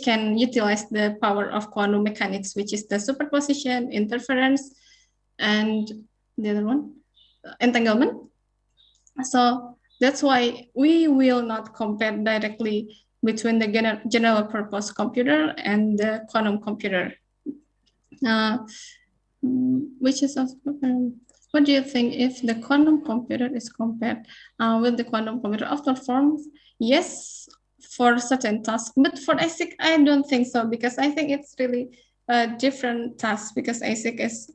can utilize the power of quantum mechanics, which is the superposition, interference, and the other one, entanglement. So that's why we will not compare directly between the general purpose computer and the quantum computer. Which is also, what do you think if the quantum computer is compared with the quantum computer outperforms? Yes, for certain tasks, but for ASIC, I don't think so, because I think it's really a different task, because ASIC is,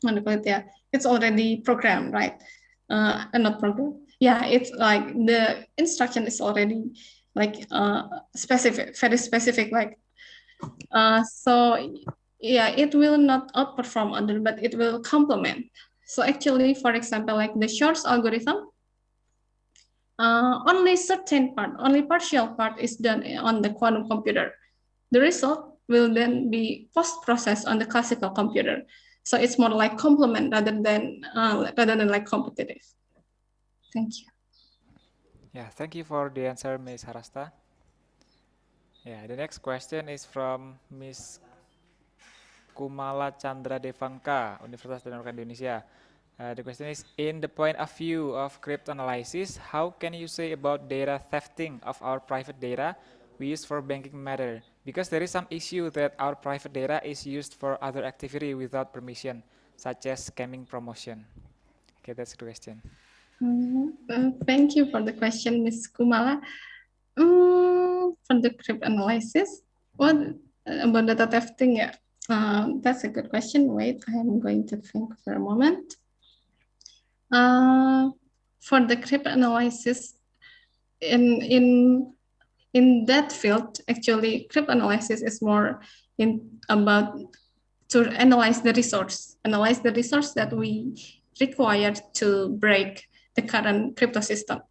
it's already programmed, right? Not programmed. Yeah, it's like the instruction is already like specific, very specific, like, so yeah, it will not outperform other, but it will complement. So actually, for example, like the Shor's algorithm, only certain part, only partial part is done on the quantum computer. The result will then be post-processed on the classical computer. So it's more like complement rather than like competitive. Thank you. Yeah, thank you for the answer, Ms. Harasta. Yeah, the next question is from Ms. Kumala Chandra Devanka, Universitas Teknokrat Indonesia. The question is, in the point of view of cryptanalysis, how can you say about data thefting of our private data we use for banking matter? Because there is some issue that our private data is used for other activity without permission, such as scamming promotion. Okay, that's the question. Thank you for the question, Ms. Kumala. For the cryptanalysis, what about data thefting? Yeah, that's a good question. Wait, I am going to think for a moment. For the cryptanalysis, in that field, actually, cryptanalysis is more about to analyze the resource that we require to break the current crypto system.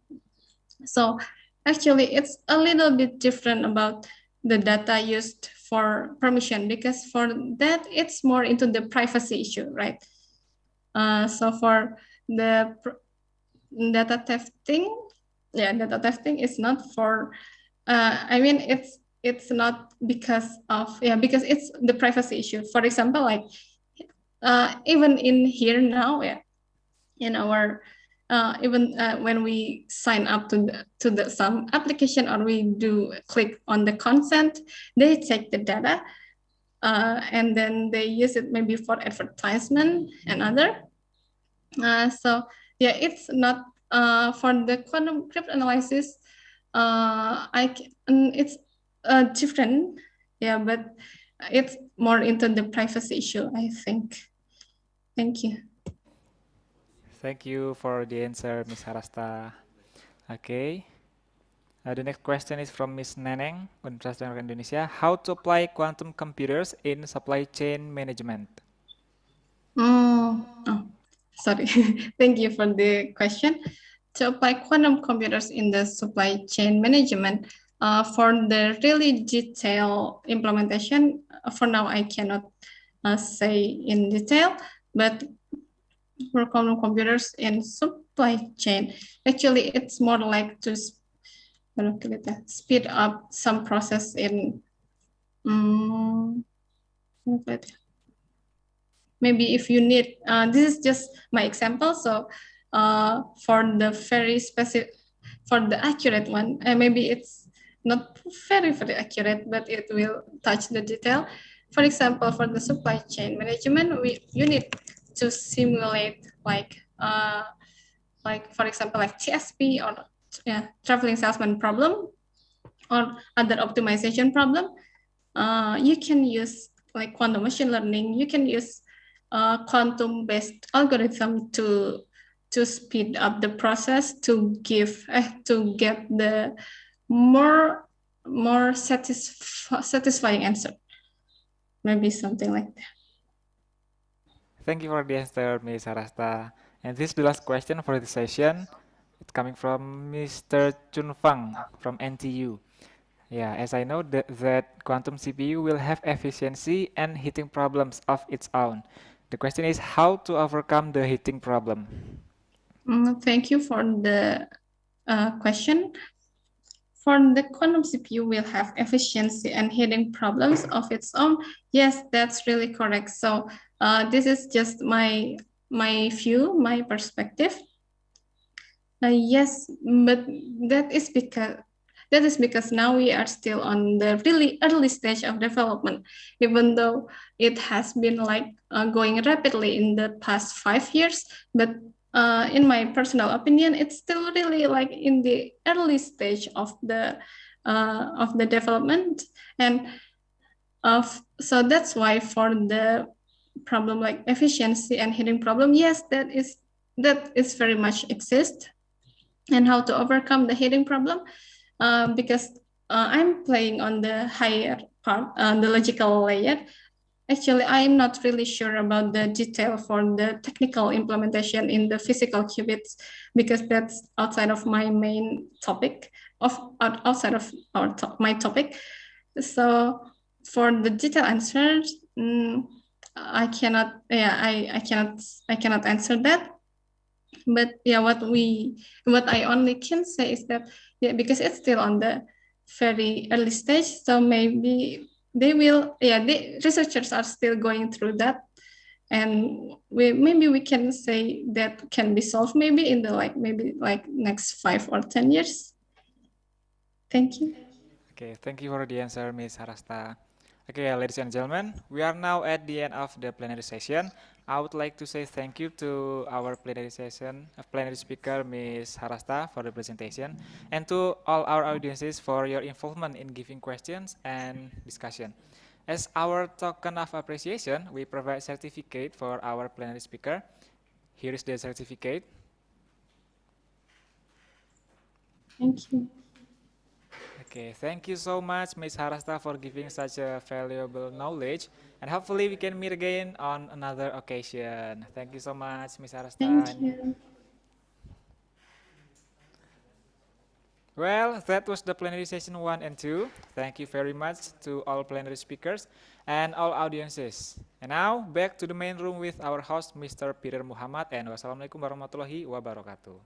So actually, it's a little bit different about the data used for permission, because for that, it's more into the privacy issue, right? So for the data thefting, data thefting is not for, I mean, it's not because of, because it's the privacy issue. For example, like even in here now, in our, even when we sign up to the some application, or we do click on the consent, they take the data and then they use it maybe for advertisement and other. So yeah, it's not for the quantum cryptanalysis. It's different, but it's more into the privacy issue, I think. Thank you. Thank you for the answer, Ms. Harasta. Okay. The next question is from Ms. Neneng, Universitas Teknokrat Indonesia. How to apply quantum computers in supply chain management? Sorry. Thank you for the question. To apply quantum computers in the supply chain management, for the really detailed implementation, for now I cannot say in detail, but for quantum computers in supply chain, actually it's more like to speed up some process in maybe if you need, this is just my example. So for the very specific, for the accurate one, maybe it's not very, very accurate, but it will touch the detail. For example, for the supply chain management, you need to simulate like for example, like TSP or traveling salesman problem or other optimization problem. You can use like quantum machine learning. You can use quantum-based algorithm to speed up the process to get the more satisfying answer. Maybe something like that. Thank you for the answer, Ms. Harasta. And this is the last question for this session. It's coming from Mr. Chun Fang from NTU. Yeah, as I know that quantum CPU will have efficiency and heating problems of its own. The question is how to overcome the heating problem. Thank you for the question. For the quantum CPU will have efficiency and heating problems of its own. Yes, that's really correct. So this is just my view, my perspective. Yes, but that is because now we are still on the really early stage of development, even though it has been like going rapidly in the past 5 years. But in my personal opinion, it's still really like in the early stage of the development, and so that's why for the problem like efficiency and heating problem, yes, that is very much exist. And how to overcome the heating problem? Because I'm playing on the higher part, the logical layer. Actually, I'm not really sure about the detail for the technical implementation in the physical qubits, because that's outside of my main topic, outside of my topic. So for the detailed answers, I cannot answer that. But yeah, what I only can say is that because it's still on the very early stage, so maybe they will, the researchers are still going through that, and maybe we can say that can be solved maybe in the maybe next 5 or 10 years. Thank you. Okay, thank you for the answer, Ms. Harasta. Okay, ladies and gentlemen, we are now at the end of the plenary session. I would like to say thank you to our plenary speaker, Ms. Harasta, for the presentation, and to all our audiences for your involvement in giving questions and discussion. As our token of appreciation, we provide certificate for our plenary speaker. Here is the certificate. Thank you. Okay, thank you so much, Ms. Harasta, for giving such a valuable knowledge. And hopefully we can meet again on another occasion. Thank you so much, Ms. Harasta. Thank you. Well, that was the plenary session 1 and 2. Thank you very much to all plenary speakers and all audiences. And now, back to the main room with our host, Mr. Peter Muhammad, and wassalamualaikum warahmatullahi wabarakatuh.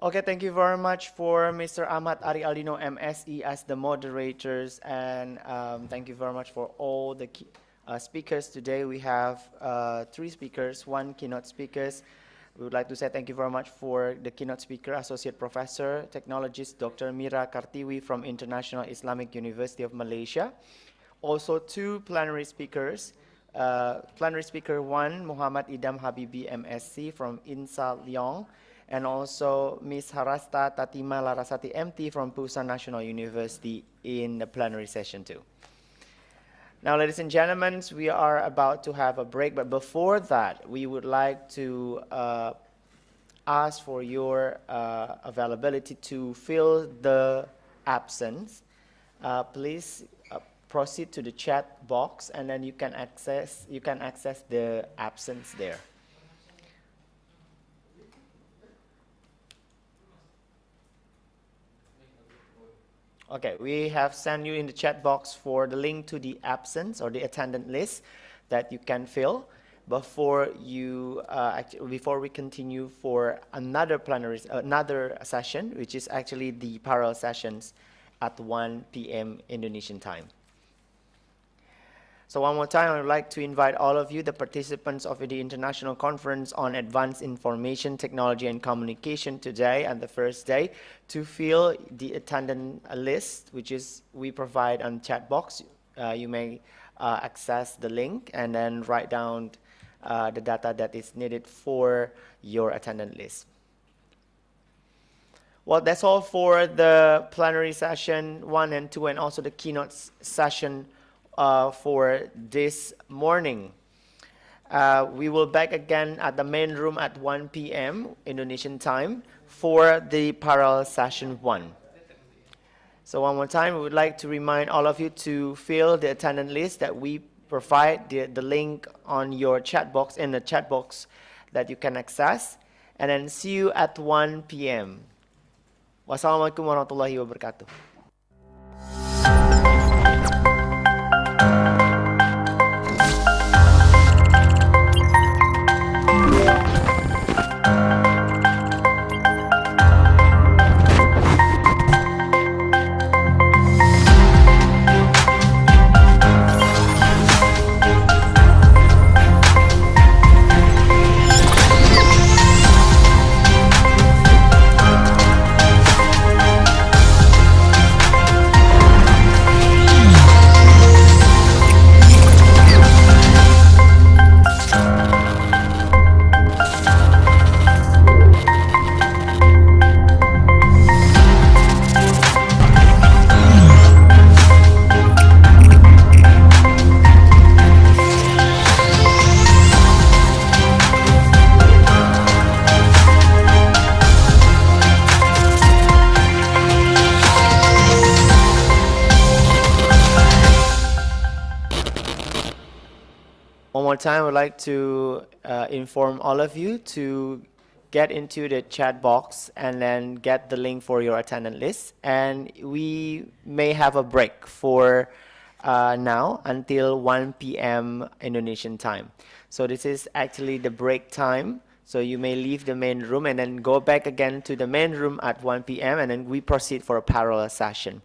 Okay, thank you very much for Mr. Ahmad Ari Aldino, MSE, as the moderators, and thank you very much for all the speakers today. We have 3 speakers, 1 keynote speakers, We would like to say thank you very much for the keynote speaker, Associate Professor, Technologist Dr. Mira Kartiwi from International Islamic University of Malaysia. Also, two plenary speakers. Plenary speaker 1, Muhammad Idam Habibi, MSc from INSA Leong, and also Ms. Harasta Tatima Larasati, MT from Pusan National University in the plenary session 2. Now, ladies and gentlemen, we are about to have a break, but before that, we would like to ask for your availability to fill the absence. Please proceed to the chat box, and then you can access the absence there. Okay, we have sent you in the chat box for the link to the absence or the attendant list that you can fill before you before we continue for another session, which is actually the parallel sessions at 1 p.m. Indonesian time. So one more time, I would like to invite all of you, the participants of the International Conference on Advanced Information Technology and Communication today and the first day, to fill the attendant list, which is we provide on chat box. You may access the link and then write down the data that is needed for your attendant list. Well, that's all for the plenary session 1 and 2, and also the keynote session for this morning. We will back again at the main room at 1 p.m. Indonesian time for the parallel session 1. So one more time, we would like to remind all of you to fill the attendant list that we provide the link on your chat box, in the chat box that you can access, and then see you at 1 p.m. Wassalamualaikum warahmatullahi wabarakatuh. One more time, I would like to inform all of you to get into the chat box and then get the link for your attendant list. And we may have a break for now until 1 p.m. Indonesian time. So this is actually the break time. So you may leave the main room and then go back again to the main room at 1 p.m. and then we proceed for a parallel session.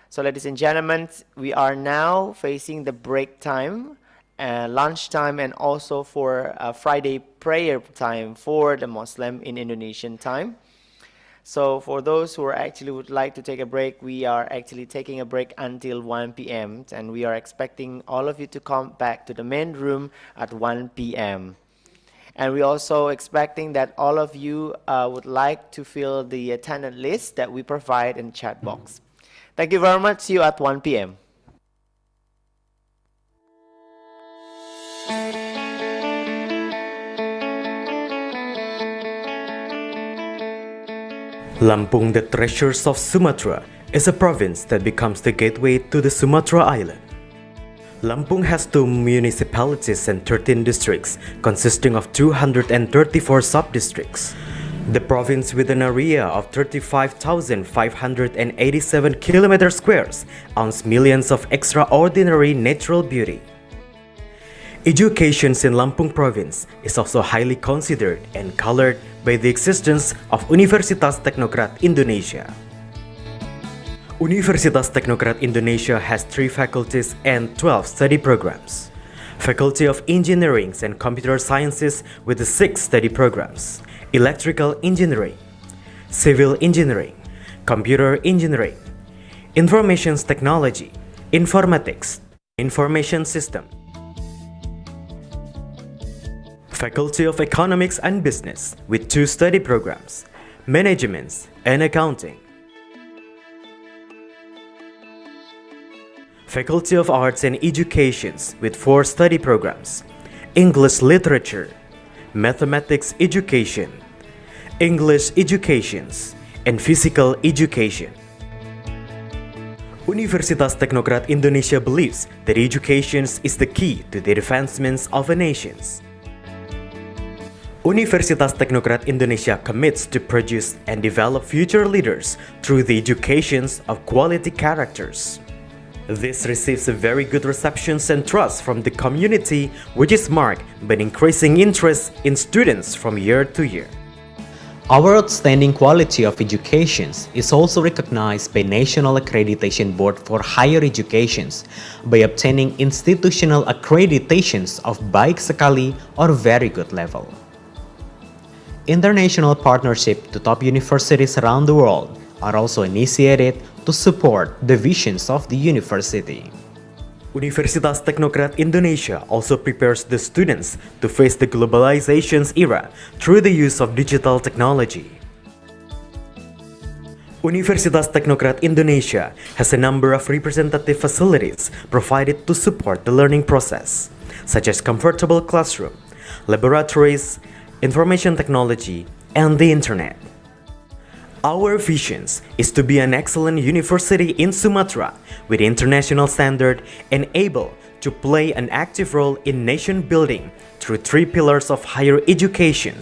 So ladies and gentlemen, we are now facing the break time, lunchtime, and also for Friday prayer time for the Muslim in Indonesian time. So for those who are actually would like to take a break, we are actually taking a break until 1 p.m. and we are expecting all of you to come back to the main room at 1 p.m. And we're also expecting that all of you would like to fill the attendant list that we provide in the chat box. Thank you very much. See you at 1 p.m. Lampung, the Treasures of Sumatra, is a province that becomes the gateway to the Sumatra Island. Lampung has 2 municipalities and 13 districts, consisting of 234 sub-districts. The province, with an area of 35,587 kilometer squares, owns millions of extraordinary natural beauty. Education in Lampung province is also highly considered and colored by the existence of Universitas Teknokrat Indonesia. Universitas Teknokrat Indonesia has 3 faculties and 12 study programs. Faculty of Engineering and Computer Sciences with the 6 study programs: Electrical Engineering, Civil Engineering, Computer Engineering, Information Technology, Informatics, Information System. Faculty of Economics and Business with 2 study programs: Management and Accounting. Faculty of Arts and Educations with 4 study programs: English Literature, Mathematics Education, English Educations, and Physical Education. Universitas Teknokrat Indonesia believes that education is the key to the advancements of a nation. Universitas Teknokrat Indonesia commits to produce and develop future leaders through the education of quality characters. This receives a very good reception and trust from the community, which is marked by increasing interest in students from year to year. Our outstanding quality of education is also recognized by National Accreditation Board for Higher Education by obtaining institutional accreditations of baik sekali or very good level. International partnership to top universities around the world are also initiated to support the visions of the university. Universitas Teknokrat Indonesia also prepares the students to face the globalization's era through the use of digital technology. Universitas Teknokrat Indonesia has a number of representative facilities provided to support the learning process, such as comfortable classroom, laboratories, information technology, and the internet. Our vision is to be an excellent university in Sumatra with international standard and able to play an active role in nation building through 3 pillars of higher education,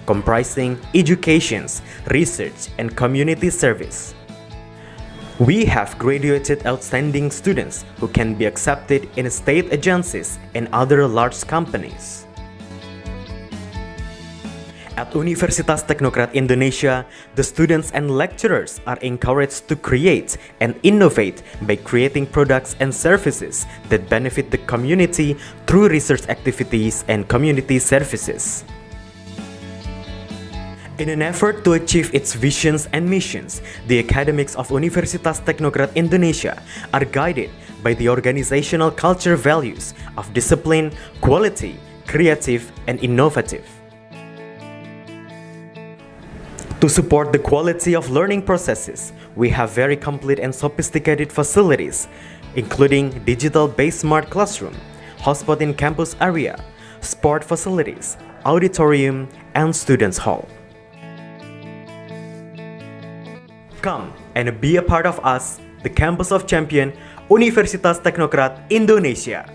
comprising education, research, and community service. We have graduated outstanding students who can be accepted in state agencies and other large companies. At Universitas Teknokrat Indonesia, the students and lecturers are encouraged to create and innovate by creating products and services that benefit the community through research activities and community services. In an effort to achieve its visions and missions, the academics of Universitas Teknokrat Indonesia are guided by the organizational culture values of discipline, quality, creative, and innovative. To support the quality of learning processes, we have very complete and sophisticated facilities, including digital-based smart classroom, hotspot in campus area, sport facilities, auditorium, and students' hall. Come and be a part of us, the campus of champion, Universitas Teknokrat Indonesia.